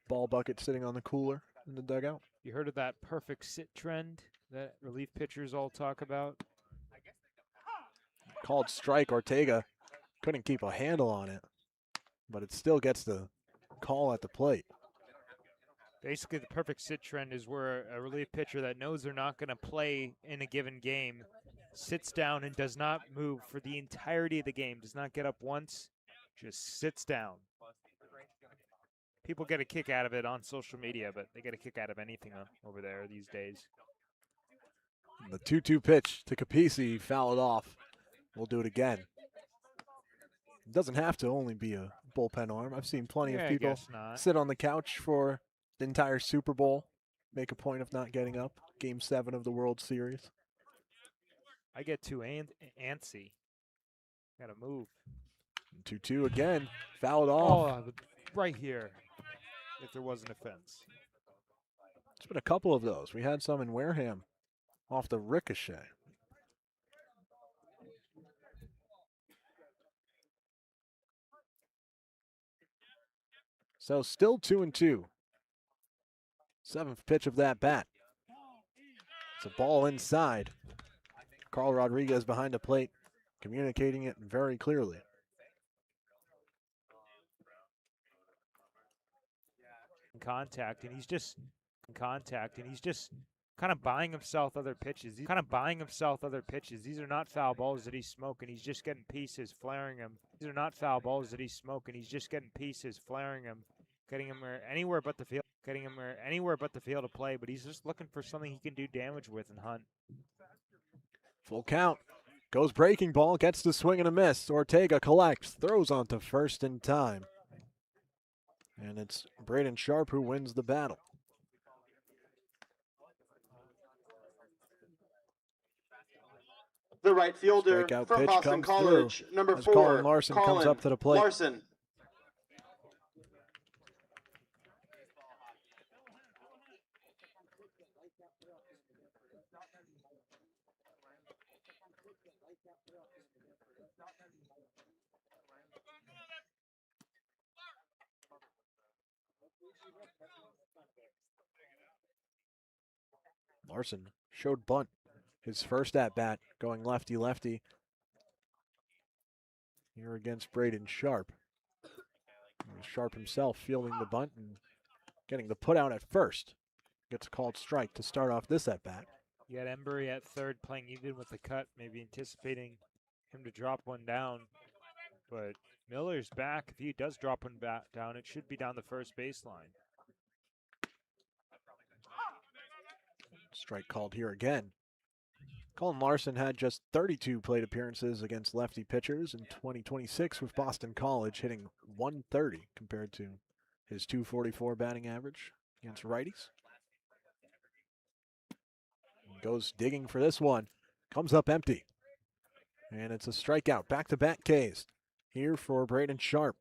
ball bucket, sitting on the cooler in the dugout. You heard of that perfect sit trend that relief pitchers all talk about? Called strike. Ortega couldn't keep a handle on it, but it still gets the call at the plate. Basically, the perfect sit trend is where a relief pitcher that knows they're not going to play in a given game sits down and does not move for the entirety of the game, does not get up once, just sits down. People get a kick out of it on social media, but they get a kick out of anything over there these days. The 2-2 pitch to Capisi, fouled off. We'll do it again. It doesn't have to only be a bullpen arm. I've seen plenty of people sit on the couch for the entire Super Bowl, make a point of not getting up. Game 7 of the World Series. I get too antsy. Got to move. 2-2 again, fouled off. Oh, right here, if there wasn't a fence. It's been a couple of those. We had some in Wareham off the ricochet. So still 2-2. 7th pitch of that bat. It's a ball inside. Carl Rodriguez behind the plate communicating it very clearly. Contact, and he's just kind of buying himself other pitches. These are not foul balls that he's smoking. He's just getting pieces, flaring them. These are not foul balls that he's smoking. He's just getting pieces, flaring them, getting him anywhere but the field, to play. But he's just looking for something he can do damage with and hunt. Full count. Goes breaking ball, gets the swing and a miss. Ortega collects, throws onto first in time. And it's Braden Sharp who wins the battle. The right fielder Strikeout from pitch Boston comes College, through number as 4, Colin Larson comes up to the plate. Larson. Larson showed bunt his first at-bat, going lefty-lefty here against Braden Sharp. Sharp himself fielding the bunt and getting the put out at first. Gets a called strike to start off this at-bat. You got Embry at third playing even with the cut, maybe anticipating him to drop one down. But Miller's back. If he does drop one back down, it should be down the first baseline. Strike called here again. Colin Larson had just 32 plate appearances against lefty pitchers in 2026 with Boston College, hitting .130 compared to his .244 batting average against righties. Goes digging for this one. Comes up empty. And it's a strikeout. Back-to-back Ks here for Braden Sharp.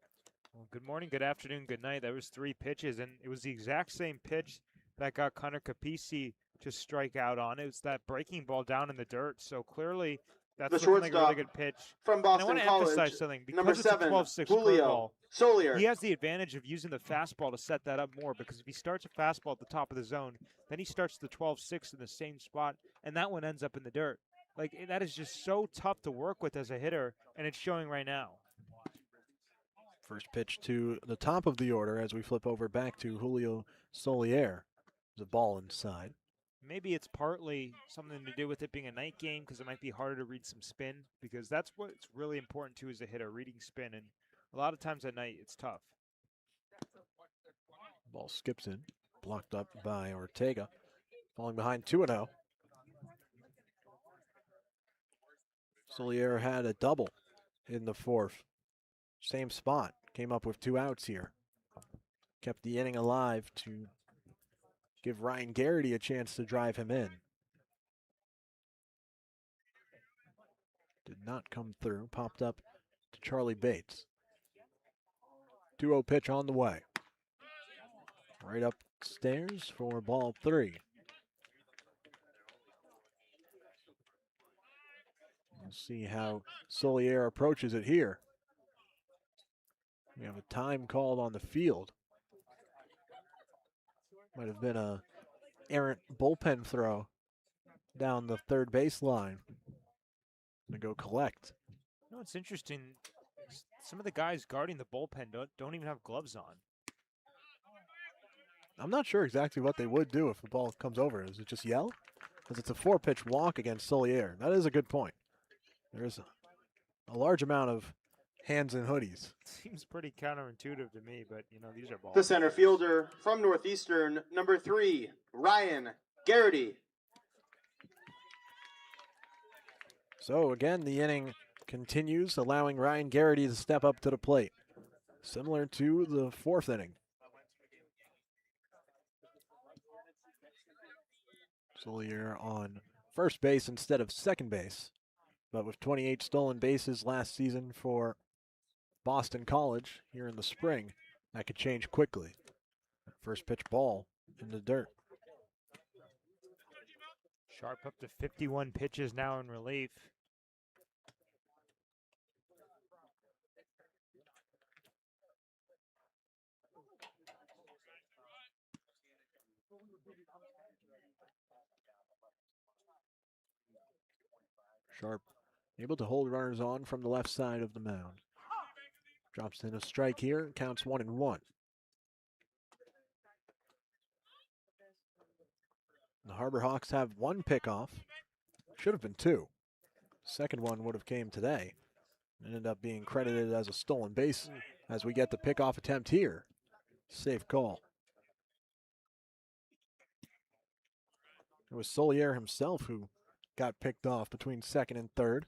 Well, good morning, good afternoon, good night. That was 3 pitches, and it was the exact same pitch that got Connor Capisi to strike out on. It was that breaking ball down in the dirt. So clearly, that's the looking like a really good pitch. From Boston and I want to College, emphasize something. Because number 7, it's a 12-6 Julio Solier. He has the advantage of using the fastball to set that up more, because if he starts a fastball at the top of the zone, then he starts the 12-6 in the same spot, and that one ends up in the dirt. Like, that is just so tough to work with as a hitter, and it's showing right now. First pitch to the top of the order as we flip over back to Julio Solier. There's a ball inside. Maybe it's partly something to do with it being a night game, because it might be harder to read some spin, because that's what's really important too as a hitter, reading spin. And a lot of times at night, it's tough. Ball skips in, blocked up by Ortega, falling behind 2-0. Solier had a double in the fourth. Same spot, came up with 2 outs here. Kept the inning alive to give Ryan Garrity a chance to drive him in. Did not come through. Popped up to Charlie Bates. 2-0 pitch on the way. Right upstairs for ball 3. We'll see how Solier approaches it here. We have a time called on the field. Might have been a errant bullpen throw down the third baseline to go collect. No, it's interesting. Some of the guys guarding the bullpen don't even have gloves on. I'm not sure exactly what they would do if the ball comes over. Is it just yell? Because it's a 4-pitch walk against Solier. That is a good point. There's a large amount of hands and hoodies. Seems pretty counterintuitive to me, but, you know, these are balls. The center fielder from Northeastern, number 3, Ryan Garrity. So again, the inning continues, allowing Ryan Garrity to step up to the plate. Similar to the 4th inning. Solier on first base instead of second base, but with 28 stolen bases last season for Boston College here in the spring, that could change quickly. First pitch ball in the dirt. Sharp up to 51 pitches now in relief. Sharp able to hold runners on from the left side of the mound. Drops in a strike here, counts 1-1. The Harbor Hawks have one pickoff. Should have been two. Second one would have came today. Ended up being credited as a stolen base as we get the pickoff attempt here. Safe call. It was Solier himself who got picked off between second and third.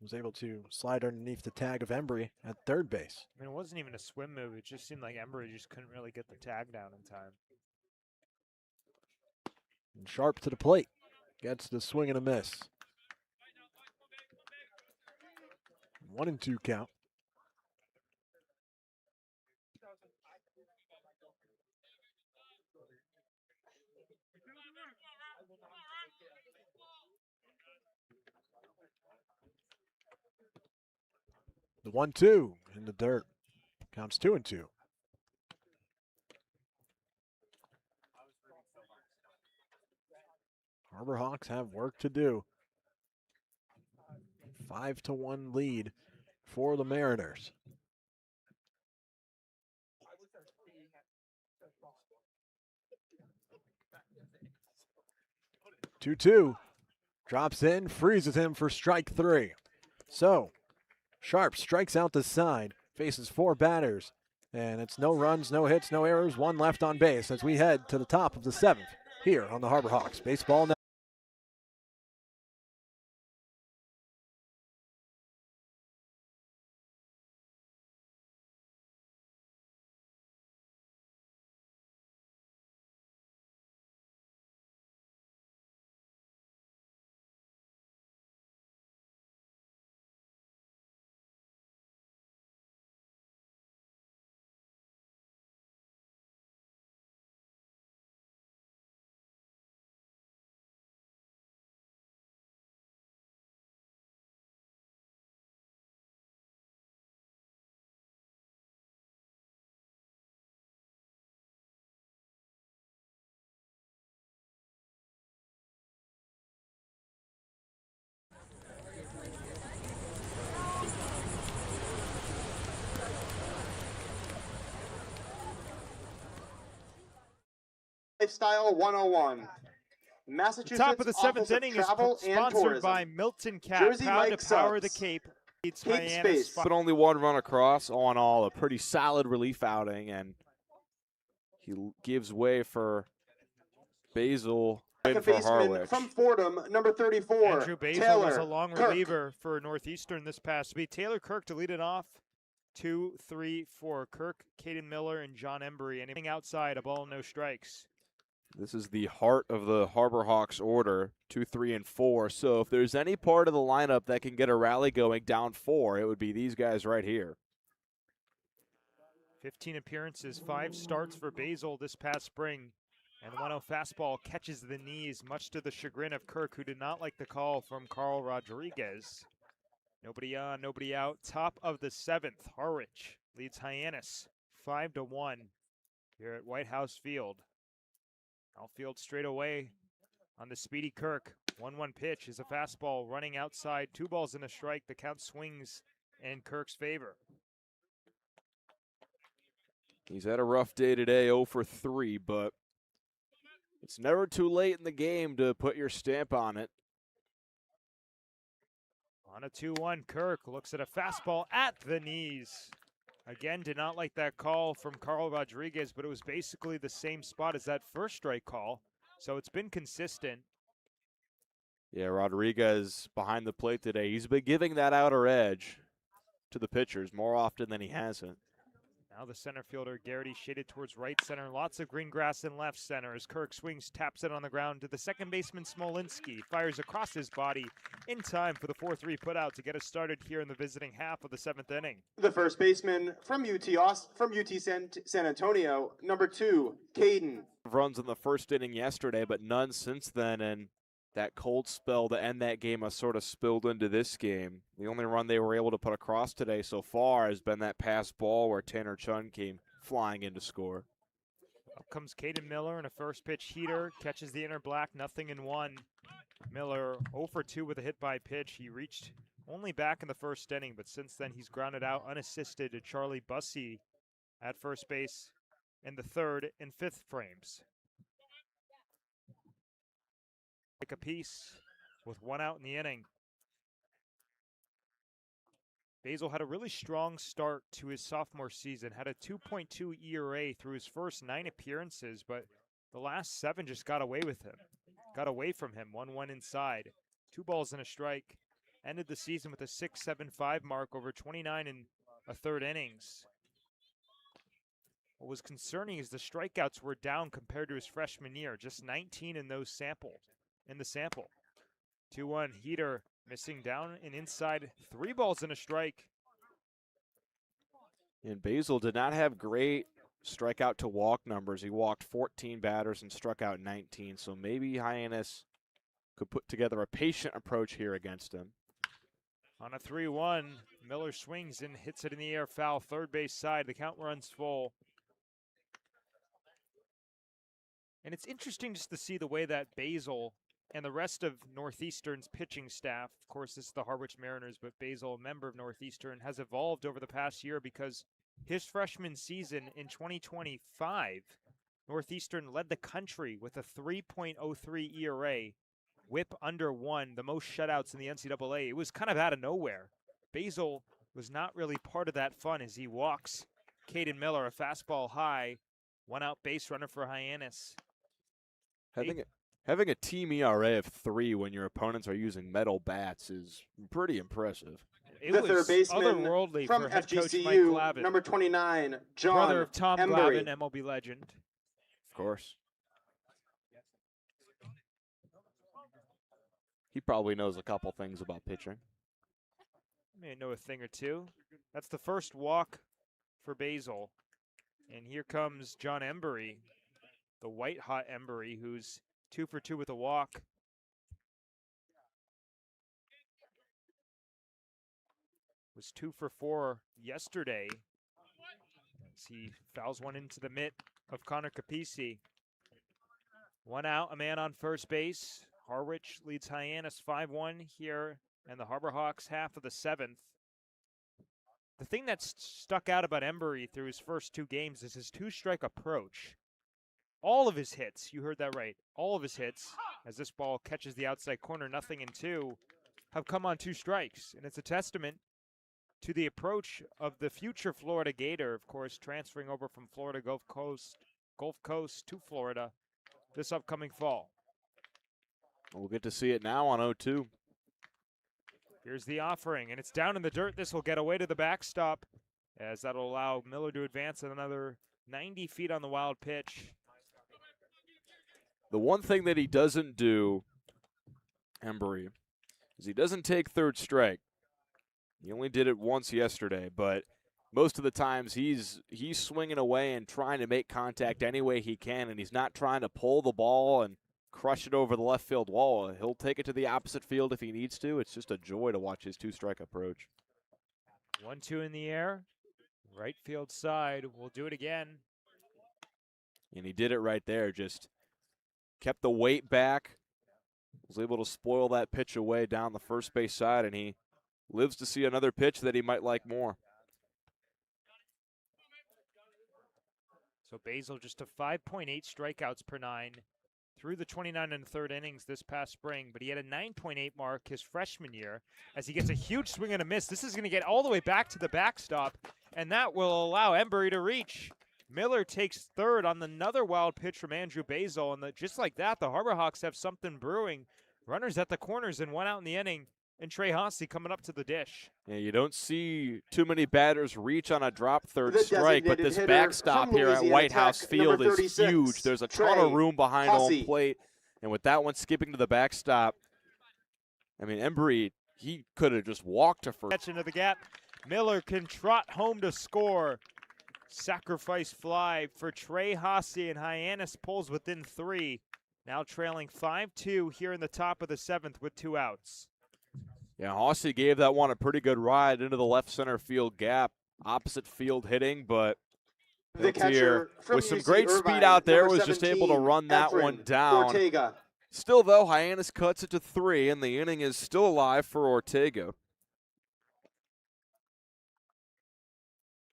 Was able to slide underneath the tag of Embry at third base. I mean, it wasn't even a swim move. It just seemed like Embry just couldn't really get the tag down in time. And Sharp to the plate. Gets the swing and a miss. 1-2 count. The 1-2 in the dirt. Counts 2-2. Harbor Hawks have work to do. 5-1 lead for the Mariners. 2-2. Drops in, freezes him for strike 3. So, Sharp strikes out the side, faces 4 batters, and it's no runs, no hits, no errors, 1 left on base as we head to the top of the 7th here on the Harbor Hawks Baseball Network. Lifestyle 101. Massachusetts Top of the 7th Office of inning is Travel and sponsored Tourism. by Milton Cat, Jersey proud Mike to power Subs. the Cape. Beats Cape Hyannis. Space. But only 1 run across. All in all, a pretty solid relief outing, and he gives way for Basil in Second for baseman Harwich. from Fordham, number 34, Andrew Basil Taylor was a long Kirk. reliever for Northeastern this past week. Taylor Kirk to lead it off. 2, 3, 4. Kirk, Caden Miller, and John Embry. Anything outside, a ball, no strikes. This is the heart of the Harbor Hawks order, 2, 3, and 4. So if there's any part of the lineup that can get a rally going down 4, it would be these guys right here. 15 appearances, 5 starts for Basil this past spring. And the 1-0 fastball catches the knees, much to the chagrin of Kirk, who did not like the call from Carl Rodriguez. Nobody on, nobody out. Top of the 7th, Harwich leads Hyannis 5-1 here at White House Field. Outfield straight away on the speedy Kirk. 1-1 pitch is a fastball running outside. 2 balls and a strike. The count swings in Kirk's favor. He's had a rough day today, 0 for 3, but it's never too late in the game to put your stamp on it. On a 2-1, Kirk looks at a fastball at the knees. Again, did not like that call from Carl Rodriguez, but it was basically the same spot as that first strike call. So it's been consistent. Yeah, Rodriguez behind the plate today. He's been giving that outer edge to the pitchers more often than he hasn't. Now the center fielder, Garrity, shaded towards right center. Lots of green grass in left center as Kirk swings, taps it on the ground to the second baseman, Smolinski. Fires across his body in time for the 4-3 putout to get us started here in the visiting half of the 7th inning. The first baseman from UT San Antonio, number 2, Caden. Runs in the first inning yesterday, but none since then, and that cold spell to end that game has sort of spilled into this game. The only run they were able to put across today so far has been that pass ball where Tanner Chun came flying in to score. Up comes Caden Miller in a first pitch heater, catches the inner black, 0-1. Miller 0 for 2 with a hit by pitch. He reached only back in the first inning, but since then he's grounded out unassisted to Charlie Bussey at first base in the third and fifth frames. Take a piece with 1 out in the inning. Basil had a really strong start to his sophomore season, had a 2.2 ERA through his first 9 appearances, but the last 7 just got away with him. Got away from him, 1-1 inside. 2 balls and a strike. Ended the season with a 6.75 mark over 29 and a third innings. What was concerning is the strikeouts were down compared to his freshman year, just 19 in the sample. 2-1 heater missing down and inside, 3 balls and a strike. And Basil did not have great strikeout to walk numbers. He walked 14 batters and struck out 19. So maybe Hyannis could put together a patient approach here against him. On a 3-1, Miller swings and hits it in the air foul, third base side. The count runs full. And it's interesting just to see the way that Basil and the rest of Northeastern's pitching staff, of course this is the Harwich Mariners, but Basil, a member of Northeastern, has evolved over the past year because his freshman season in 2025, Northeastern led the country with a 3.03 ERA, whip under 1, the most shutouts in the NCAA. It was kind of out of nowhere. Basil was not really part of that fun as he walks Caden Miller, a fastball high, 1 out base runner for Hyannis. Having a team ERA of 3 when your opponents are using metal bats is pretty impressive. It the was third baseman otherworldly from for head coach Mike FGCU, Glavin, number 29, John brother of Tom Embury. Glavin, MLB legend. Of course. He probably knows a couple things about pitching. May know a thing or two. That's the first walk for Basil. And here comes John Embury, the white-hot Embury, who's 2 for 2 with a walk. Was 2 for 4 yesterday as he fouls one into the mitt of Connor Capisi. 1 out, a man on first base. Harwich leads Hyannis 5-1 here in the Harbor Hawks half of the 7th. The thing that's stuck out about Embury through his first 2 games is his 2-strike approach. All of his hits, you heard that right, all of his hits, as this ball catches the outside corner, 0-2, have come on 2 strikes. And it's a testament to the approach of the future Florida Gator, of course, transferring over from Florida Gulf Coast to Florida this upcoming fall. We'll get to see it now on 0-2. Here's the offering, and it's down in the dirt. This will get away to the backstop, as that'll allow Miller to advance at another 90 feet on the wild pitch. The one thing that he doesn't do, Embury, is he doesn't take third strike. He only did it once yesterday, but most of the times he's swinging away and trying to make contact any way he can, and he's not trying to pull the ball and crush it over the left field wall. He'll take it to the opposite field if he needs to. It's just a joy to watch his 2-strike approach. 1-2 in the air, right field side. We'll do it again. And he did it right there, just kept the weight back, was able to spoil that pitch away down the first base side, and he lives to see another pitch that he might like more. So Basil just to 5.8 strikeouts per 9 through the 29 and third innings this past spring, but he had a 9.8 mark his freshman year as he gets a huge swing and a miss. This is going to get all the way back to the backstop, and that will allow Embury to reach. Miller takes third on another wild pitch from Andrew Basil, and just like that, the Harbor Hawks have something brewing. Runners at the corners and 1 out in the inning, and Trey Hossie coming up to the dish. Yeah, you don't see too many batters reach on a drop third strike, but this backstop here at White House Field is huge. There's a ton of room behind home plate, and with that one skipping to the backstop, I mean, Embury, he could have just walked to first. Catch into the gap. Miller can trot home to score. Sacrifice fly for Trey Hossie, and Hyannis pulls within 3. Now trailing 5-2 here in the top of the 7th with 2 outs. Yeah, Hossie gave that one a pretty good ride into the left center field gap. Opposite field hitting, but the catcher with some UC great Irvine, speed out there, was 17, just able to run that Efren one down. Ortega. Still, though, Hyannis cuts it to 3, and the inning is still alive for Ortega.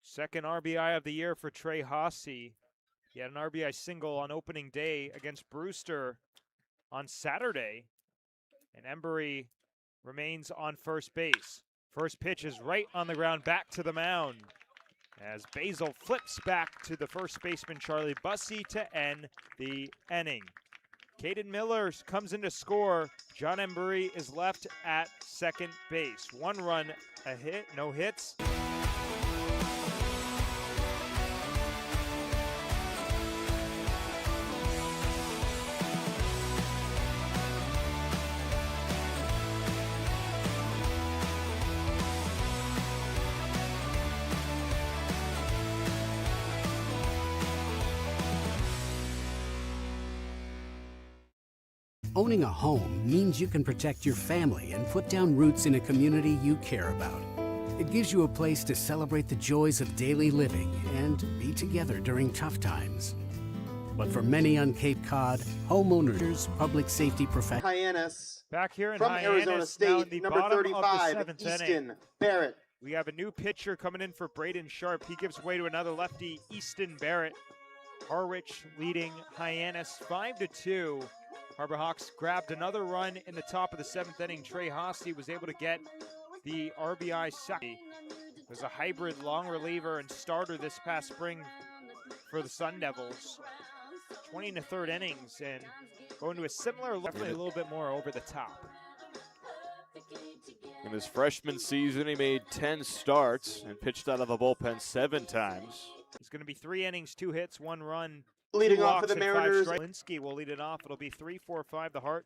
Second RBI of the year for Trey Haase. He had an RBI single on opening day against Brewster on Saturday. And Embury remains on first base. First pitch is right on the ground, back to the mound. As Basil flips back to the first baseman, Charlie Bussey, to end the inning. Caden Miller comes in to score. John Embury is left at second base. 1 run, a hit, no hits. Owning a home means you can protect your family and put down roots in a community you care about. It gives you a place to celebrate the joys of daily living and be together during tough times. But for many on Cape Cod, homeowners, public safety professionals, Hyannis back here in from Hyannis, Arizona now in State, the number bottom 35, of the 7th Easton inning. Barrett. We have a new pitcher coming in for Braden Sharp. He gives way to another lefty, Easton Barrett. Harwich leading Hyannis 5-2. Harbor Hawks grabbed another run in the top of the 7th inning. Trey Haase was able to get the RBI second. Was a hybrid long reliever and starter this past spring for the Sun Devils. 20 in the 3rd innings and going to a similar, definitely a little bit more over the top. In his freshman season, he made 10 starts and pitched out of the bullpen 7 times. It's going to be 3 innings, 2 hits, 1 run. Leading off for the Mariners. Smolinski will lead it off. It'll be 3-4-5, the heart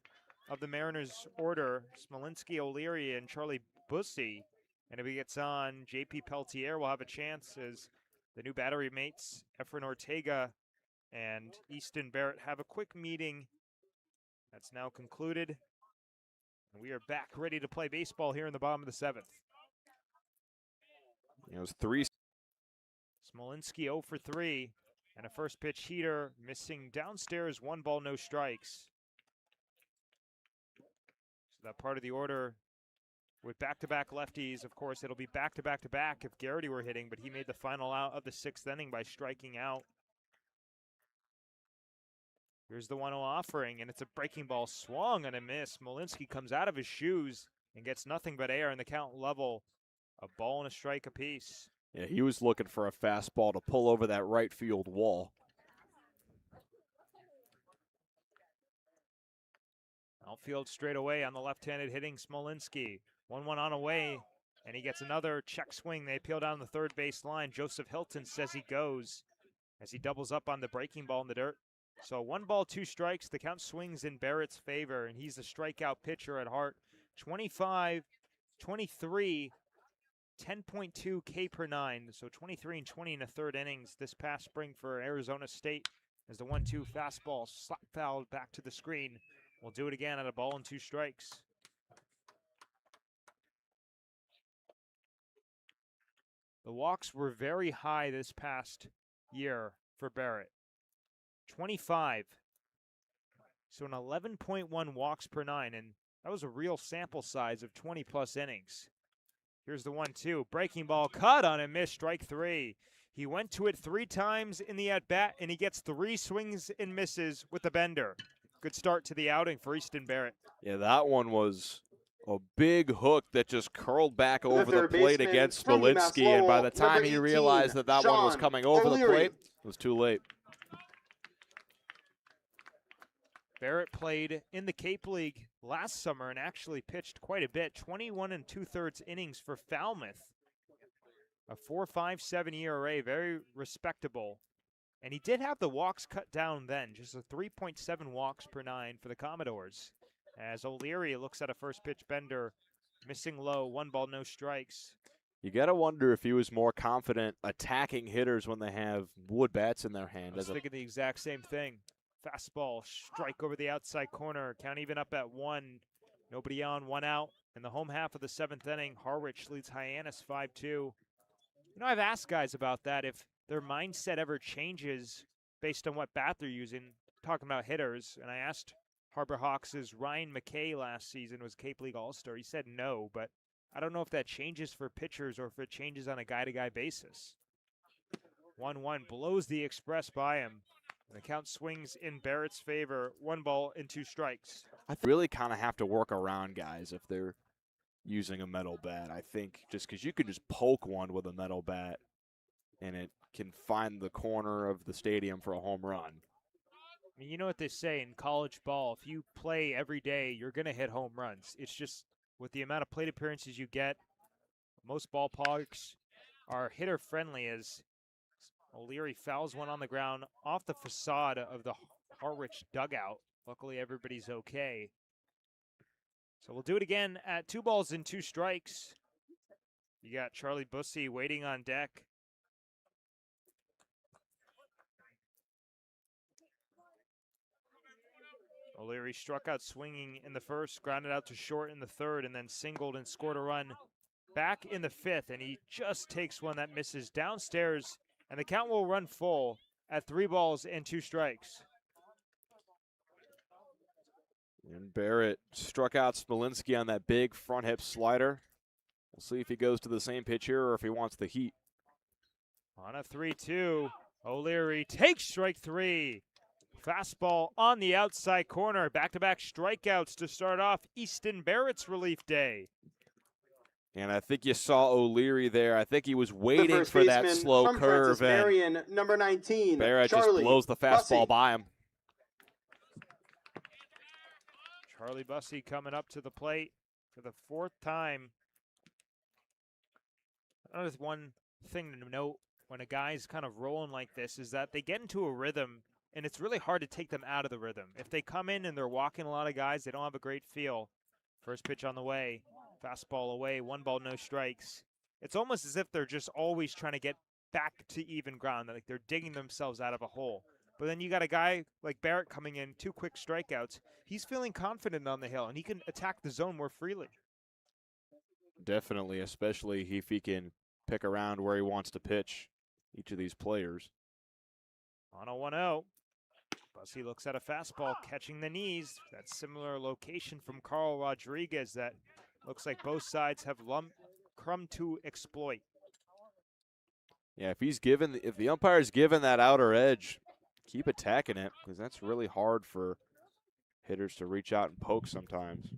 of the Mariners order. Smolinski, O'Leary, and Charlie Bussey. And if he gets on, J.P. Peltier will have a chance as the new battery mates, Efren Ortega and Easton Barrett, have a quick meeting. That's now concluded. And we are back ready to play baseball here in the bottom of the 7th. It was 3. Smolinski 0 for 3. And a first pitch heater missing downstairs, 1 ball, no strikes. So that part of the order with back-to-back lefties, of course, it'll be back-to-back-to-back if Garrity were hitting, but he made the final out of the 6th inning by striking out. Here's the 1-0 offering, and it's a breaking ball swung and a miss. Smolinski comes out of his shoes and gets nothing but air, and the count level, a ball and a strike apiece. Yeah, he was looking for a fastball to pull over that right field wall. Outfield straight away on the left-handed hitting Smolinski. 1-1 on away, and he gets another check swing. They appeal down the 3rd base line. Joseph Hilton says he goes as he doubles up on the breaking ball in the dirt. So 1 ball, 2 strikes. The count swings in Barrett's favor, and he's the strikeout pitcher at heart. 25, 23, 10.2 K per 9, so 23 and 20 in the 3rd innings this past spring for Arizona State as the 1-2 fastball slap fouled back to the screen. We'll do it again at a ball and 2 strikes. The walks were very high this past year for Barrett. 25. So an 11.1 walks per 9, and that was a real sample size of 20-plus innings. Here's the 1-2. Breaking ball cut on and missed. Strike 3. He went to it 3 times in the at-bat, and he gets 3 swings and misses with the bender. Good start to the outing for Easton Barrett. Yeah, that one was a big hook that just curled back over the plate against Smolinski, and by the time he realized that that one was coming over the plate, it was too late. Barrett played in the Cape League last summer and actually pitched quite a bit, 21 2/3 innings for Falmouth. A 4.57 ERA, very respectable. And he did have the walks cut down then, just a 3.7 walks per 9 for the Commodores. As O'Leary looks at a first pitch bender, missing low, 1 ball, no strikes. You got to wonder if he was more confident attacking hitters when they have wood bats in their hand. I was thinking the exact same thing. Fastball, strike over the outside corner. Count even up at 1. Nobody on, 1 out. In the home half of the 7th inning, Harwich leads Hyannis 5-2. You know, I've asked guys about that, if their mindset ever changes based on what bat they're using, talking about hitters. And I asked Harbor Hawks' Ryan McKay last season was Cape League All-Star. He said no, but I don't know if that changes for pitchers or if it changes on a guy-to-guy basis. 1-1 blows the express by him. And the count swings in Barrett's favor. 1 ball and 2 strikes. I really kind of have to work around guys if they're using a metal bat. I think just because you can just poke one with a metal bat and it can find the corner of the stadium for a home run. I mean, you know what they say in college ball, if you play every day, you're going to hit home runs. It's just with the amount of plate appearances you get, most ballparks are hitter-friendly as O'Leary fouls one on the ground off the facade of the Harwich dugout. Luckily, everybody's okay. So we'll do it again at 2 balls and 2 strikes. You got Charlie Bussey waiting on deck. O'Leary struck out swinging in the first, grounded out to short in the third, and then singled and scored a run back in the 5th. And he just takes one that misses downstairs, and the count will run full at 3 balls and 2 strikes. And Barrett struck out Smolinski on that big front hip slider. We'll see if he goes to the same pitch here or if he wants the heat. On a 3-2, O'Leary takes strike 3. Fastball on the outside corner. Back-to-back strikeouts to start off Easton Barrett's relief day. And I think you saw O'Leary there. I think he was waiting for that slow curve. Marion, number 19, Barrett Charlie just blows the fastball Bussey. by him. Charlie Bussey coming up to the plate for the 4th time. There's one thing to note when a guy's kind of rolling like this is that they get into a rhythm, and it's really hard to take them out of the rhythm. If they come in and they're walking a lot of guys, they don't have a great feel. First pitch on the way, fastball away, 1 ball, no strikes. It's almost as if they're just always trying to get back to even ground, like they're digging themselves out of a hole. But then you got a guy like Barrett coming in, 2 quick strikeouts. He's feeling confident on the hill, and he can attack the zone more freely. Definitely, especially if he can pick around where he wants to pitch each of these players. On a 1-0. Bussey looks at a fastball, catching the knees. That similar location from Carl Rodriguez that looks like both sides have come to exploit. Yeah, if the umpire's given that outer edge, keep attacking it because that's really hard for hitters to reach out and poke sometimes.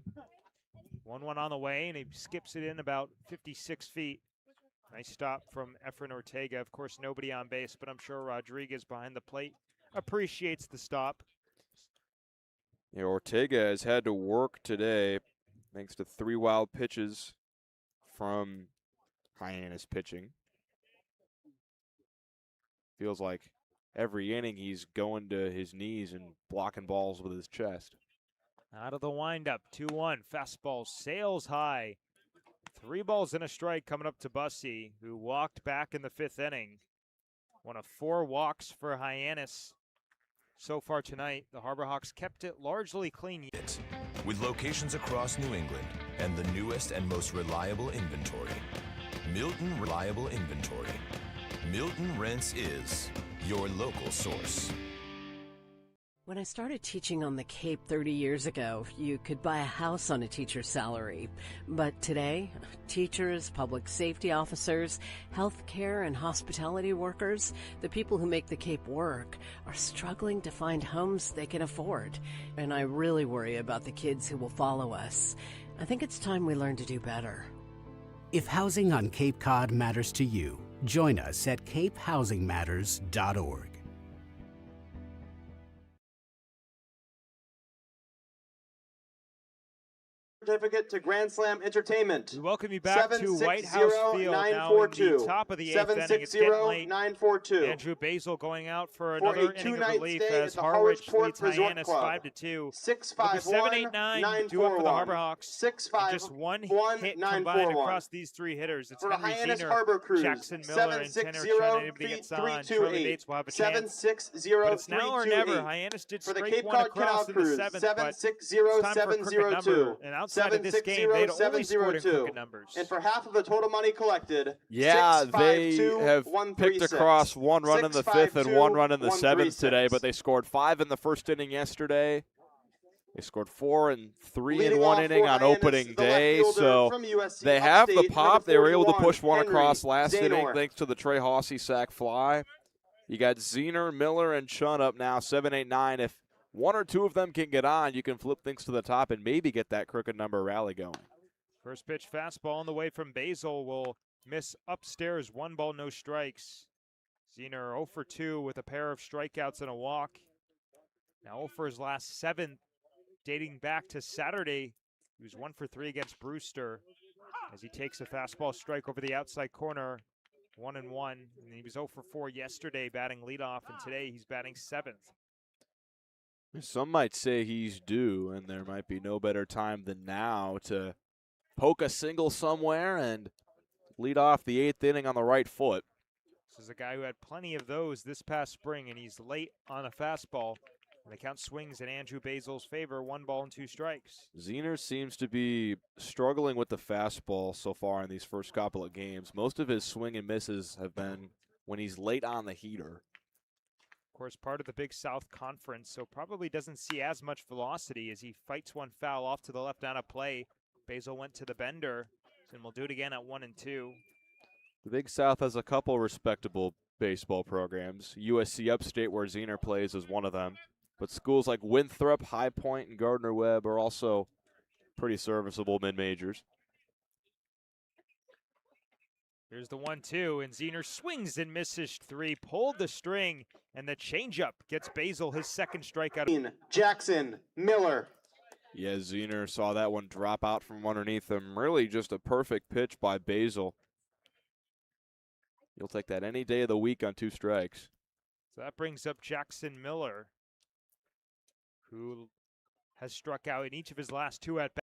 1-1 on the way, and he skips it in about 56 feet. Nice stop from Efren Ortega. Of course, nobody on base, but I'm sure Rodriguez behind the plate appreciates the stop. Yeah, Ortega has had to work today thanks to 3 wild pitches from Hyannis pitching. Feels like every inning he's going to his knees and blocking balls with his chest. Out of the windup, 2-1. Fastball sails high. 3 balls and a strike coming up to Bussey, who walked back in the 5th inning. One of 4 walks for Hyannis. So far tonight, the Harbor Hawks kept it largely clean. With locations across New England and the newest and most reliable inventory. Milton Reliable Inventory. Milton Rents is your local source. When I started teaching on the Cape 30 years ago, you could buy a house on a teacher's salary. But today, teachers, public safety officers, healthcare and hospitality workers, the people who make the Cape work, are struggling to find homes they can afford. And I really worry about the kids who will follow us. I think it's time we learn to do better. If housing on Cape Cod matters to you, join us at capehousingmatters.org. Certificate to Grand Slam Entertainment. We welcome you back to White House Field now in the top of the 8th inning. It's getting late. 760-942. Andrew Basil going out for another inning of relief as the Harwich Harwich leads Hyannis 5-2. 7-8-9 due up for the Harbor Hawks. And just one hit combined across these 3 hitters. It's for the Henry Hyannis Zener, Harbor Crews. Jackson Miller, and Tanner Chen. Anybody gets on, Charlie Bates will have a chance. 760-328. But it's now or never. Hyannis did for the scrape Cape one Cod across Canal in the Crews. 7th, but it's time for a crooked number. And outside of this game, they'd only scored in crooked numbers. And for half of the total money collected, yeah, 6, 5, they 2, have 1, picked 3, 6. across 1 run in the 5th and 1 run in the 1, 3, 7th today, 6. but they scored 5 in the first inning yesterday. They scored 4 and 3 Leading in one off inning for on Hyannis, opening the left day, fielder so from USC they have the Upstate, pop. number They were able to 41, push one Henry across last inning Zaynor. thanks to the Trey Hossey sac fly. You got Zener, Miller, and Chun up now, 7, 8, 9. If one or two of them can get on, you can flip things to the top and maybe get that crooked number rally going. First pitch fastball on the way from Basil will miss upstairs. 1 ball, no strikes. Zener 0 for 2 with a pair of strikeouts and a walk. Now 0 for his last 7, dating back to Saturday. He was 1 for 3 against Brewster as he takes a fastball strike over the outside corner. 1-1, and he was 0 for 4 yesterday batting leadoff, and today he's batting 7th. Some might say he's due, and there might be no better time than now to poke a single somewhere and lead off the 8th inning on the right foot. This is a guy who had plenty of those this past spring, and he's late on a fastball. And the count swings in Andrew Basil's favor, 1 ball and 2 strikes. Zener seems to be struggling with the fastball so far in these first couple of games. Most of his swing and misses have been when he's late on the heater. Of course, part of the Big South Conference, so probably doesn't see as much velocity as he fights one foul off to the left out of play. Basil went to the bender, and will do it again at 1-2. The Big South has a couple respectable baseball programs. USC Upstate, where Zener plays, is one of them. But schools like Winthrop, High Point, and Gardner-Webb are also pretty serviceable mid-majors. Here's the 1-2, and Zener swings and misses 3, pulled the string, and the changeup gets Basil his 2nd strikeout. Jackson, Miller. Yeah, Zener saw that one drop out from underneath him. Really just a perfect pitch by Basil. You'll take that any day of the week on 2 strikes. So that brings up Jackson Miller, who has struck out in each of his last 2 at-bats.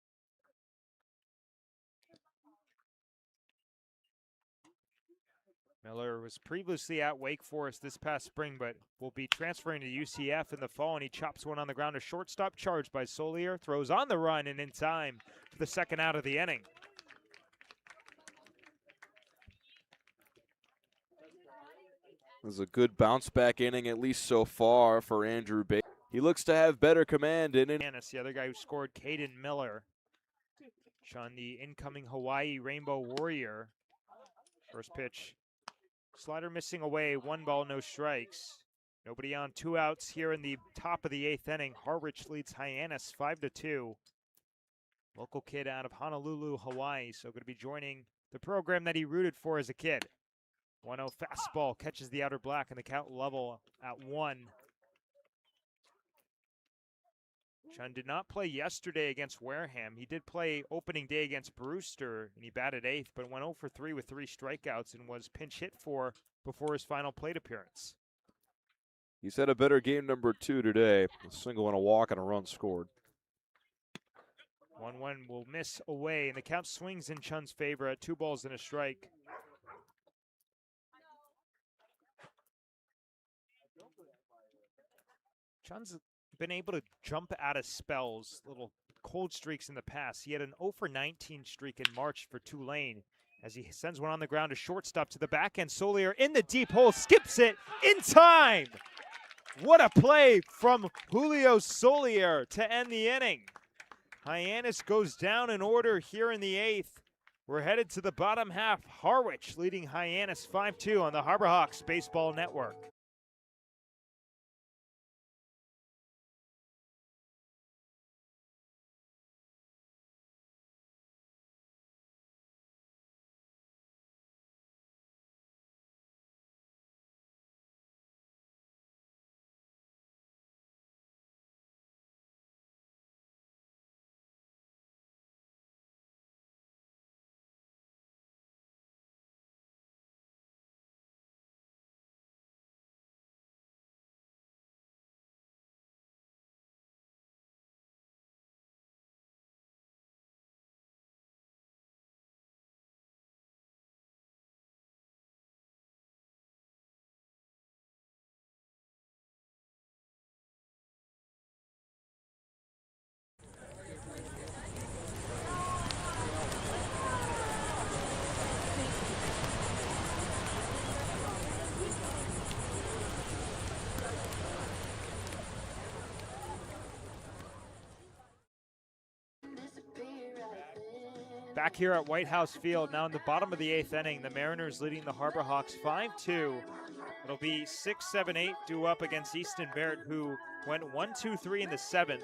Miller was previously at Wake Forest this past spring, but will be transferring to UCF in the fall, and he chops one on the ground to shortstop, charged by Solier, throws on the run, and in time for the 2nd out of the inning. This is a good bounce-back inning, at least so far, for Andrew Basil. He looks to have better command in it. Hyannis, the other guy who scored, Caden Miller. Sean, the incoming Hawaii Rainbow Warrior. First pitch. Slider missing away, 1 ball, no strikes. Nobody on, 2 outs here in the top of the 8th inning. Harwich leads Hyannis 5-2. Local kid out of Honolulu, Hawaii, so going to be joining the program that he rooted for as a kid. 1-0 fastball catches the outer black, and the count level at 1. Chun did not play yesterday against Wareham. He did play opening day against Brewster, and he batted 8th, but went 0 for 3 with 3 strikeouts and was pinch hit for before his final plate appearance. He's had a better game number 2 today. A single and a walk and a run scored. 1-1 will miss away, and the count swings in Chun's favor at 2 balls and a strike. Chun's been able to jump out of spells, little cold streaks in the past. He had an 0 for 19 streak in March for Tulane as he sends one on the ground to shortstop to the back end. Solier in the deep hole, skips it in time. What a play from Julio Solier to end the inning. Hyannis goes down in order here in the 8th. We're headed to the bottom half. Harwich leading Hyannis 5-2 on the Harbor Hawks Baseball Network. Back here at White House Field, now in the bottom of the 8th inning, the Mariners leading the Harbor Hawks 5-2. It'll be 6, 7, 8 due up against Easton Barrett, who went 1-2-3 in the 7th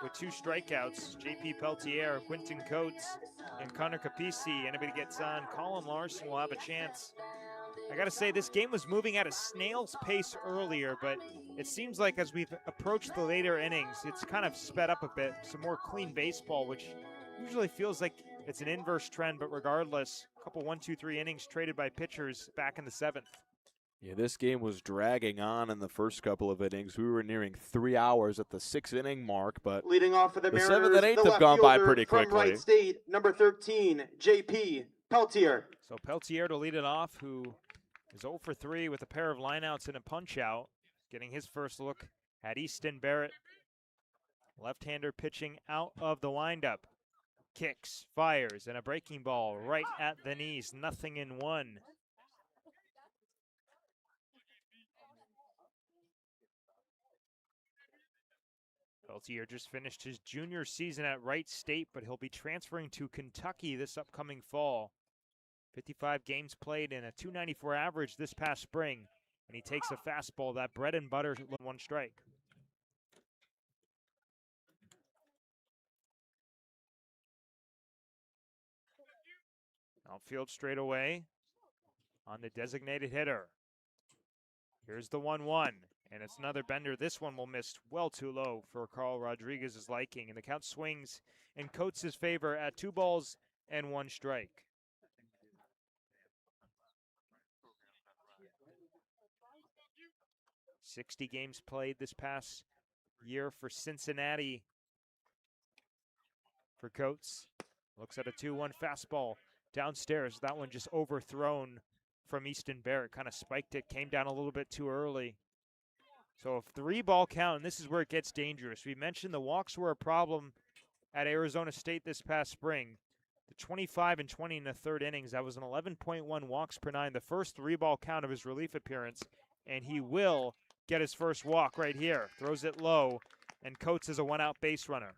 with 2 strikeouts. J.P. Peltier, Quentin Coates, and Connor Capisi. Anybody gets on, Colin Larson will have a chance. I got to say, this game was moving at a snail's pace earlier, but it seems like as we've approached the later innings, it's kind of sped up a bit. Some more clean baseball, which usually feels like it's an inverse trend, but regardless, a couple 1, 2, 3 innings traded by pitchers back in the 7th. Yeah, this game was dragging on in the first couple of innings. We were nearing 3 hours at the 6th inning mark, but leading off for the Mariners, 7th and 8th the have gone by pretty from quickly. Wright State, number 13, J.P. Peltier. So Peltier to lead it off, who is 0 for 3 with a pair of lineouts and a punch-out, getting his first look at Easton Barrett. Left-hander pitching out of the windup. Kicks, fires, and a breaking ball right at the knees. Nothing in 1. Peltier just finished his junior season at Wright State, but he'll be transferring to Kentucky this upcoming fall. 55 games played and a .294 average this past spring, and he takes a fastball, that bread and butter, 1 strike. Outfield straight away on the designated hitter. Here's the 1-1, and it's another bender. This one will miss well too low for Carl Rodriguez's liking, and the count swings in Coates' favor at 2 balls and 1 strike. .60 games played this past year for Cincinnati. For Coates, looks at a 2-1 fastball downstairs. That one just overthrown from Easton Barrett. Kind of spiked it, came down a little bit too early. So a 3-ball count, and this is where it gets dangerous. We mentioned the walks were a problem at Arizona State this past spring. The 25 and 20 in the 3rd innings, that was an 11.1 walks per 9, the first 3-ball count of his relief appearance, and he will get his first walk right here. Throws it low, and Coates is a 1-out base runner.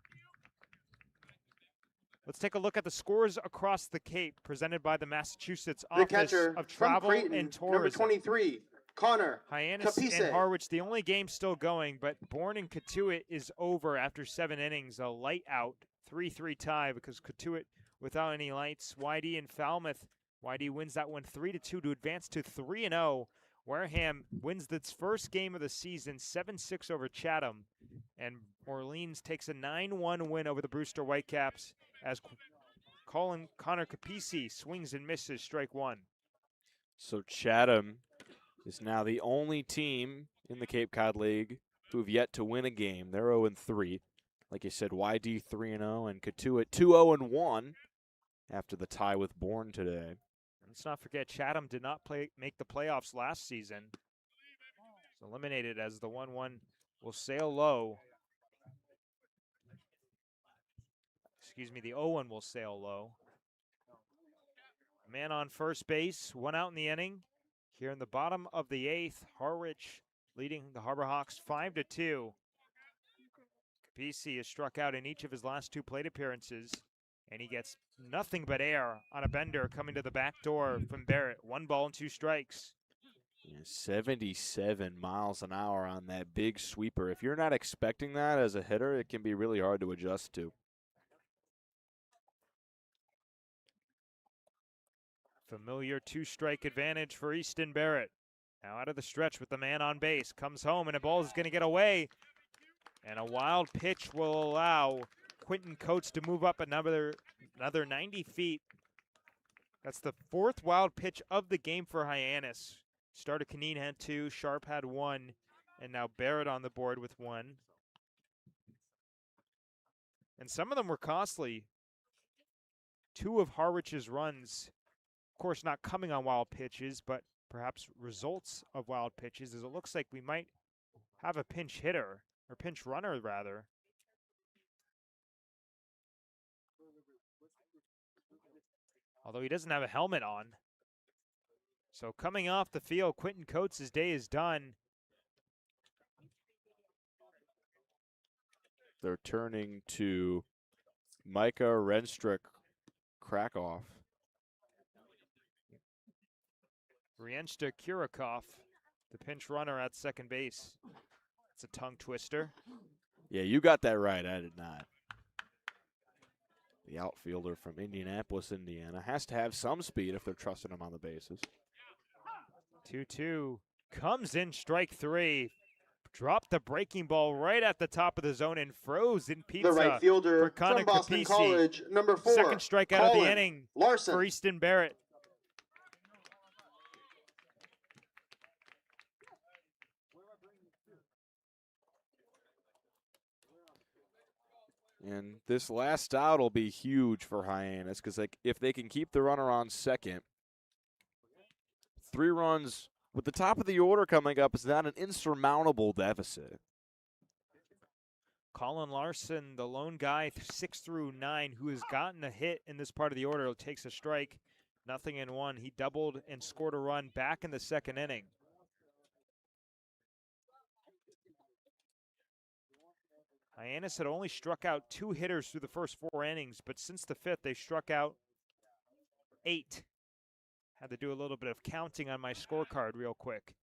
Let's take a look at the scores across the Cape, presented by the Massachusetts Office of Travel and Tourism. Number 23, Connor Hyannis Capise. and Harwich, the only game still going, but Bourne and Cotuit is over after 7 innings. A light out, 3-3 tie because Cotuit without any lights. YD and Falmouth. YD wins that one 3-2 to advance to 3-0. Wareham wins its first game of the season, 7-6 over Chatham. And Orleans takes a 9-1 win over the Brewster Whitecaps as Connor Capisi swings and misses, strike 1. So Chatham is now the only team in the Cape Cod League who've yet to win a game. They're 0-3. Like you said, YD 3-0 and Cotuit 2-0-1 after the tie with Bourne today. Let's not forget, Chatham did not make the playoffs last season. It's eliminated as the 1-1 will sail low. Excuse me, the 0-1 will sail low. Man on first base, 1 out in the inning. Here in the bottom of the 8th, Harwich leading the Harbor Hawks 5-2. Capisi has struck out in each of his last 2 plate appearances, and he gets nothing but air on a bender coming to the back door from Barrett. 1 ball and 2 strikes. Yeah, 77 miles an hour on that big sweeper. If you're not expecting that as a hitter, it can be really hard to adjust to. Familiar 2-strike advantage for Easton Barrett. Now out of the stretch with the man on base. Comes home and a ball is going to get away. And a wild pitch will allow Quentin Coates to move up another 90 feet. That's the 4th wild pitch of the game for Hyannis. Starter Canine had 2, Sharp had 1, and now Barrett on the board with 1. And some of them were costly. 2 of Harwich's runs, of course, not coming on wild pitches, but perhaps results of wild pitches, as it looks like we might have a pinch hitter, or pinch runner, rather. Although he doesn't have a helmet on. So coming off the field, Quentin Coates' day is done. They're turning to Micah Renstrick Krakow. Riensta Kurakov, the pinch runner at second base. It's a tongue twister. Yeah, you got that right. I did not. The outfielder from Indianapolis, Indiana, has to have some speed if they're trusting him on the bases. 2-2 comes in, strike three. Dropped the breaking ball right at the top of the zone and frozen pizza. The right fielder for Connor from Boston Capisi. College, number 4. Second strikeout of the inning Larson. for Easton Barrett. And this last out will be huge for Hyannis because if they can keep the runner on second, 3 runs with the top of the order coming up is not an insurmountable deficit. Colin Larson, the lone guy, 6 through 9, who has gotten a hit in this part of the order, takes a strike. 0-1. He doubled and scored a run back in the second inning. Hyannis had only struck out 2 hitters through the first 4 innings, but since the 5th, they struck out 8. Had to do a little bit of counting on my scorecard real quick.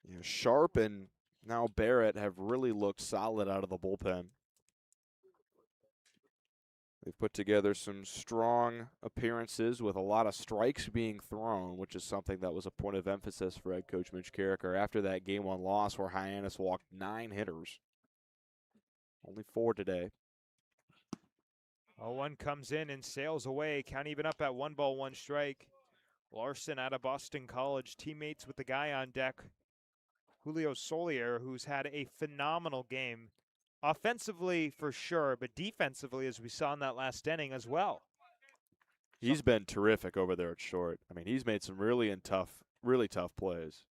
Yeah, Sharp and now Barrett have really looked solid out of the bullpen. They've put together some strong appearances with a lot of strikes being thrown, which is something that was a point of emphasis for head coach Mitch Carricker after that Game 1 loss where Hyannis walked 9 hitters. Only 4 today. 0-1 comes in and sails away. Count even up at 1-1 strike. Larson out of Boston College, teammates with the guy on deck, Julio Solier, who's had a phenomenal game. Offensively for sure, but defensively, as we saw in that last inning as well. He's been terrific over there at short. I mean, he's made some really tough plays.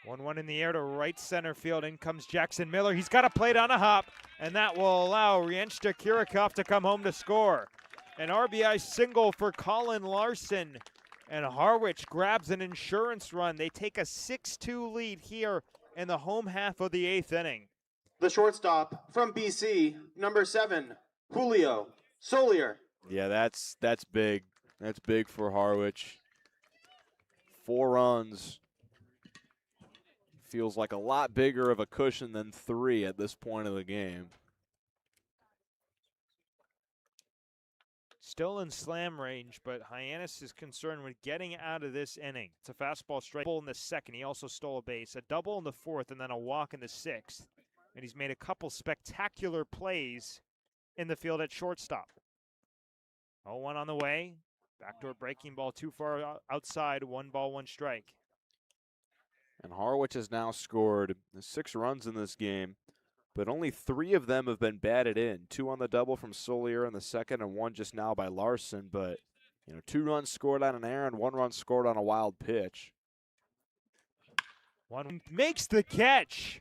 1-1 in the air to right center field. In comes Jackson Miller. He's got a plate on a hop, and that will allow Riensta Kurakov to come home to score. An RBI single for Colin Larson, and Harwich grabs an insurance run. They take a 6-2 lead here in the home half of the 8th inning. The shortstop from BC, number 7, Julio Solier. Yeah, that's big. That's big for Harwich. 4 runs. Feels like a lot bigger of a cushion than 3 at this point of the game. Still in slam range, but Hyannis is concerned with getting out of this inning. It's a fastball strike in the 2nd. He also stole a base, a double in the 4th, and then a walk in the 6th. And he's made a couple spectacular plays in the field at shortstop. 0-1 on the way. Backdoor breaking ball too far outside. 1-1 strike. And Harwich has now scored 6 runs in this game, but only 3 of them have been batted in. 2 on the double from Solier in the 2nd, and 1 just now by Larson. But 2 runs scored on an error and 1 run scored on a wild pitch. 1 makes the catch.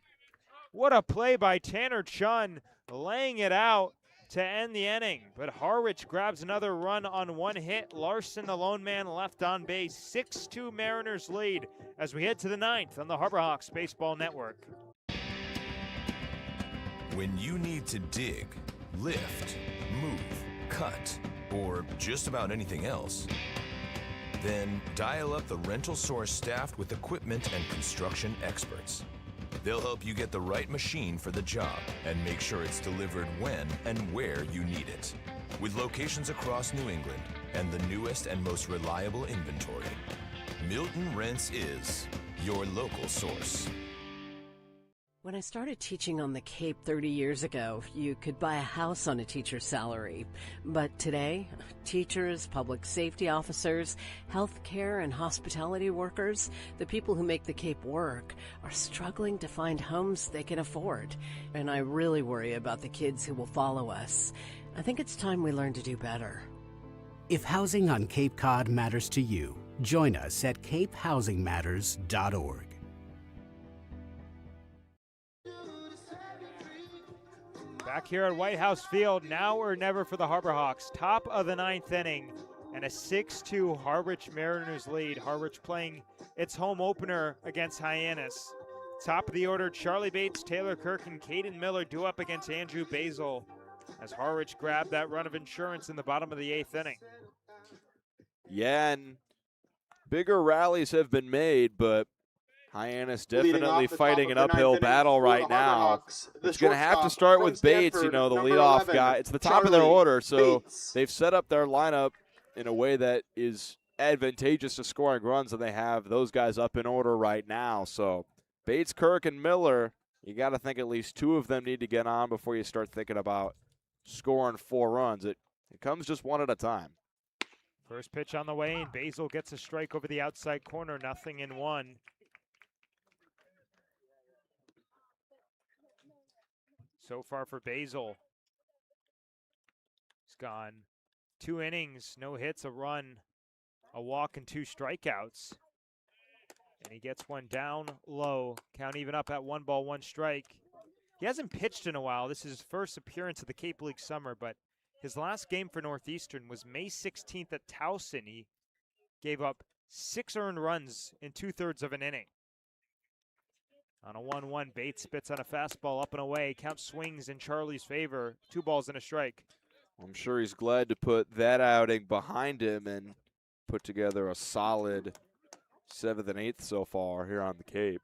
What a play by Tanner Chun, laying it out to end the inning. But Harwich grabs another run on 1 hit. Larson, the lone man, left on base. 6-2 Mariners lead as we head to the 9th on the Harbor Hawks Baseball Network. When you need to dig, lift, move, cut, or just about anything else, then dial up the rental source staffed with equipment and construction experts. They'll help you get the right machine for the job and make sure it's delivered when and where you need it. With locations across New England and the newest and most reliable inventory, Milton Rents is your local source. When I started teaching on the Cape 30 years ago, you could buy a house on a teacher's salary. But today, teachers, public safety officers, healthcare and hospitality workers, the people who make the Cape work, are struggling to find homes they can afford. And I really worry about the kids who will follow us. I think it's time we learn to do better. If housing on Cape Cod matters to you, join us at capehousingmatters.org. Back here at White House Field, now or never for the Harbor Hawks. Top of the 9th inning and a 6-2 Harwich Mariners lead. Harwich playing its home opener against Hyannis. Top of the order, Charlie Bates, Taylor Kirk, and Caden Miller do up against Andrew Basil. as Harwich grabbed that run of insurance in the bottom of the 8th inning. Yeah, and bigger rallies have been made, but Hyannis definitely fighting an uphill battle right now. It's going to have to start with Bates, you know, the leadoff guy. It's the top of their order, so they've set up their lineup in a way that is advantageous to scoring runs, and they have those guys up in order right now. So Bates, Kirk, and Miller, you got to think at least 2 of them need to get on before you start thinking about scoring 4 runs. It comes just one at a time. First pitch on the way, and Basil gets a strike over the outside corner, 0-1. So far for Basil, he's gone 2 innings, no hits, a run, a walk, and 2 strikeouts. And he gets one down low, count even up at 1 ball, 1 strike. He hasn't pitched in a while. This is his first appearance of the Cape League summer, but his last game for Northeastern was May 16th at Towson. He gave up 6 earned runs in 2/3 of an inning. On a 1-1, Bates spits on a fastball up and away. Count swings in Charlie's favor. 2 balls and a strike. I'm sure he's glad to put that outing behind him and put together a solid 7th and 8th so far here on the Cape.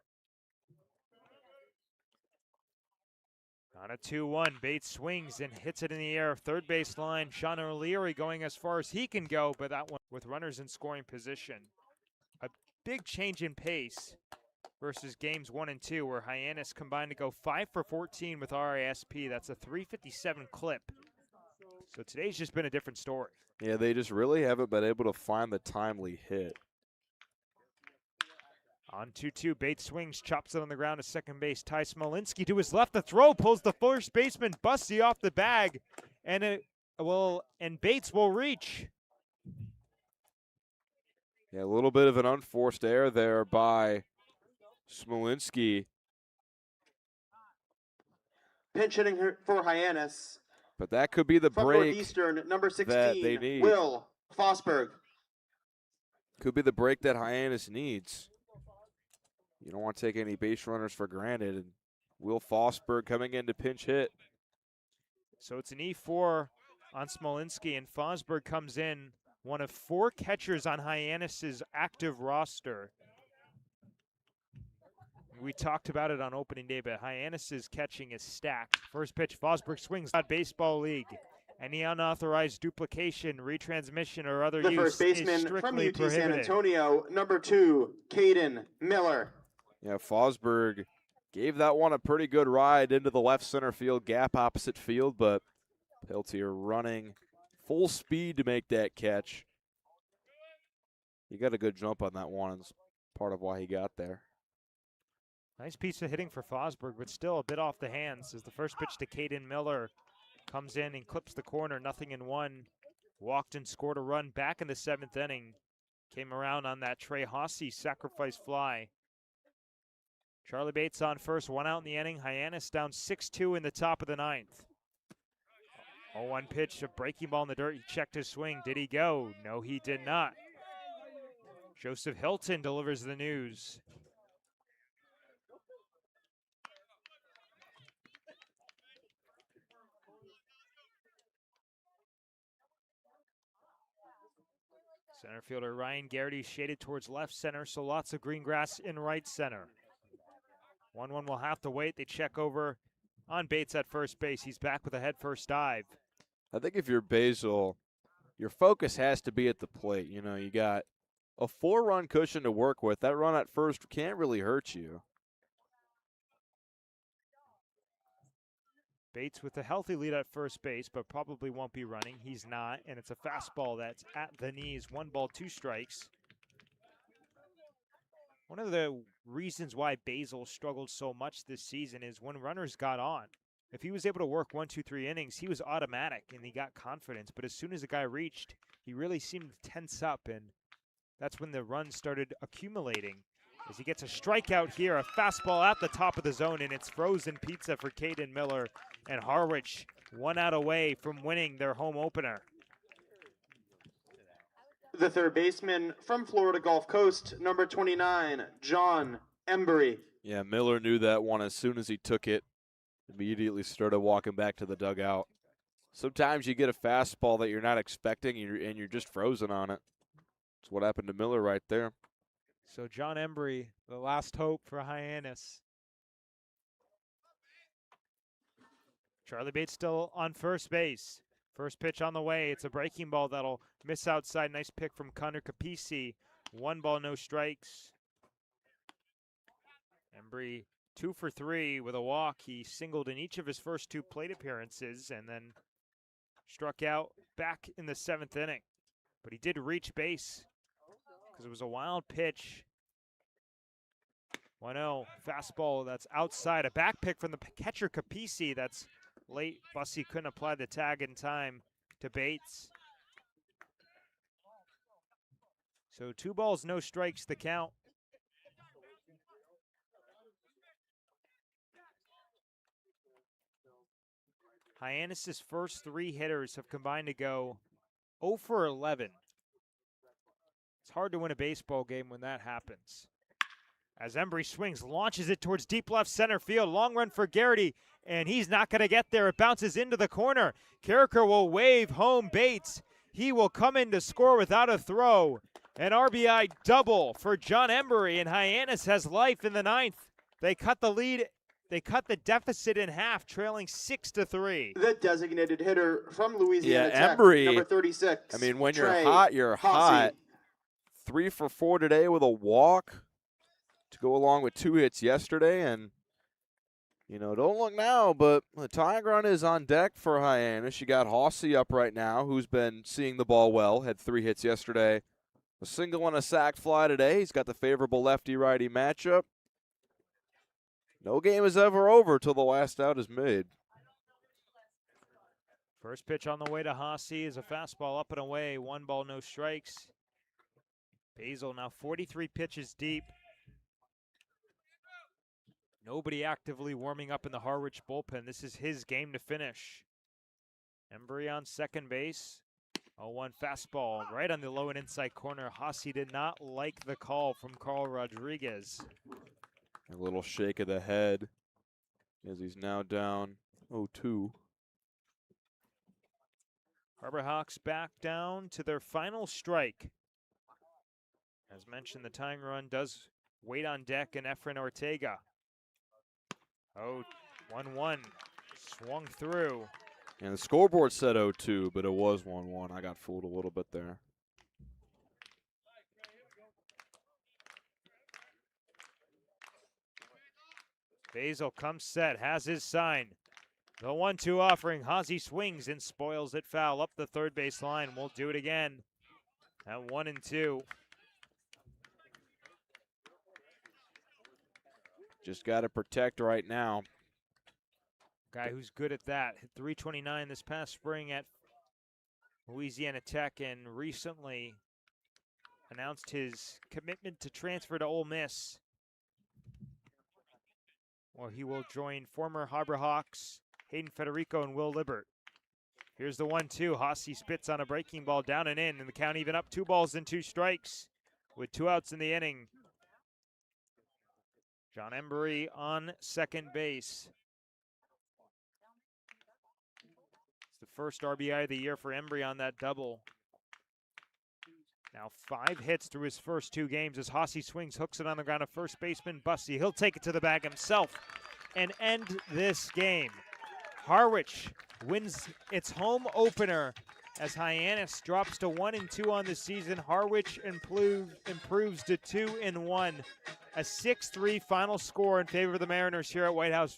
On a 2-1, Bates swings and hits it in the air. Third base line, Sean O'Leary going as far as he can go, but that one with runners in scoring position. A big change in pace versus games 1 and 2, where Hyannis combined to go 5 for 14 with RISP. That's a 357 clip. So today's just been a different story. Yeah, they just really haven't been able to find the timely hit. On 2-2, Bates swings, chops it on the ground to second base. Ty Smolinski to his left. The throw pulls the first baseman Busty off the bag, and Bates will reach. Yeah, a little bit of an unforced error there by Smolinski. Pinch hitting for Hyannis. But that could be the From break Northeastern, number 16, that they need. Will Fosberg. Could be the break that Hyannis needs. You don't want to take any base runners for granted. And Will Fosberg coming in to pinch hit. So it's an E4 on Smolinski, and Fosberg comes in, one of 4 catchers on Hyannis's active roster. We talked about it on opening day, but Hyannis's catching is stacked. First pitch, Fosberg swings. Baseball League. Any unauthorized duplication, retransmission, or other The use first baseman is strictly from UT prohibited. San Antonio, number 2, Caden Miller. Yeah, Fosberg gave that one a pretty good ride into the left center field gap opposite field, but Peltier running full speed to make that catch. He got a good jump on that one. It's part of why he got there. Nice piece of hitting for Fosberg, but still a bit off the hands as the first pitch to Caden Miller comes in and clips the corner, 0-1. Walked and scored a run back in the 7th inning. Came around on that Trey Hossey sacrifice fly. Charlie Bates on first, 1 out in the inning. Hyannis down 6-2 in the top of the 9th. 0-1 pitch, a breaking ball in the dirt. He checked his swing. Did he go? No, he did not. Joseph Hilton delivers the news. Center fielder Ryan Garrity shaded towards left center, so lots of green grass in right center. 1-1 will have to wait. They check over on Bates at first base. He's back with a head-first dive. I think if you're Basil, your focus has to be at the plate. You know, you got a 4-run cushion to work with. That run at first can't really hurt you. Bates with a healthy lead at first base, but probably won't be running. He's not, and it's a fastball that's at the knees. 1 ball, 2 strikes. One of the reasons why Basil struggled so much this season is when runners got on. If he was able to work 1, 2, 3 innings, he was automatic and he got confidence. But as soon as the guy reached, he really seemed to tense up, and that's when the runs started accumulating. As he gets a strikeout here, a fastball at the top of the zone, and it's frozen pizza for Caden Miller. And Harwich 1 out away from winning their home opener. The third baseman from Florida Gulf Coast, number 29, John Embury. Yeah, Miller knew that one as soon as he took it. Immediately started walking back to the dugout. Sometimes you get a fastball that you're not expecting, and you're just frozen on it. That's what happened to Miller right there. So John Embry, the last hope for Hyannis. Charlie Bates still on first base. First pitch on the way. It's a breaking ball that'll miss outside. Nice pick from Connor Capisi. 1 ball, no strikes. Embry 2 for 3 with a walk. He singled in each of his first 2 plate appearances and then struck out back in the 7th inning. But he did reach base because it was a wild pitch. 1-0 fastball that's outside. A back pick from the catcher Capisi that's late. Bussey couldn't apply the tag in time to Bates. So 2 balls, no strikes, the count. Hyannis' first 3 hitters have combined to go 0 for 11. It's hard to win a baseball game when that happens. As Embry swings, launches it towards deep left center field. Long run for Garrity, and he's not going to get there. It bounces into the corner. Carricker will wave home Bates. He will come in to score without a throw. An RBI double for John Embry, and Hyannis has life in the 9th. They cut the lead. They cut the deficit in half, trailing 6-3. The designated hitter from Louisiana Tech, Embry, number 36. I mean, when Trey you're hot, you're hot. 3 for 4 today with a walk to go along with 2 hits yesterday. And, you know, don't look now, but the tying run is on deck for Hyannis. You got Hossey up right now, who's been seeing the ball well, had 3 hits yesterday. A single and a sac fly today. He's got the favorable lefty-righty matchup. No game is ever over till the last out is made. First pitch on the way to Hossey is a fastball up and away. 1 ball, no strikes. Basil now 43 pitches deep. Nobody actively warming up in the Harwich bullpen. This is his game to finish. Embry on second base. 0-1 fastball right on the low and inside corner. Hossey did not like the call from Carl Rodriguez. A little shake of the head as he's now down 0-2. Harbor Hawks back down to their final strike. As mentioned, the tying run does wait on deck in Efren Ortega. 1-1. Swung through. And the scoreboard said 0-2, but it was 1-1. I got fooled a little bit there. Basil comes set, has his sign. The 1-2 offering. Hossey swings and spoils it foul up the third base line. We'll do it again at 1-2. Just got to protect right now. Guy who's good at that. Hit .329 this past spring at Louisiana Tech and recently announced his commitment to transfer to Ole Miss, where he will join former Harbor Hawks Hayden Federico and Will Libbert. Here's the 1-2. Hossey spits on a breaking ball down and in, and the count even up 2 balls and 2 strikes with 2 outs in the inning. John Embry on second base. It's the first RBI of the year for Embry on that double. Now 5 hits through his first 2 games as Hossey swings, hooks it on the ground of first baseman Bussey. He'll take it to the bag himself and end this game. Harwich wins its home opener as Hyannis drops to 1-2 on the season. Harwich improves to 2-1. A 6-3 final score in favor of the Mariners here at White House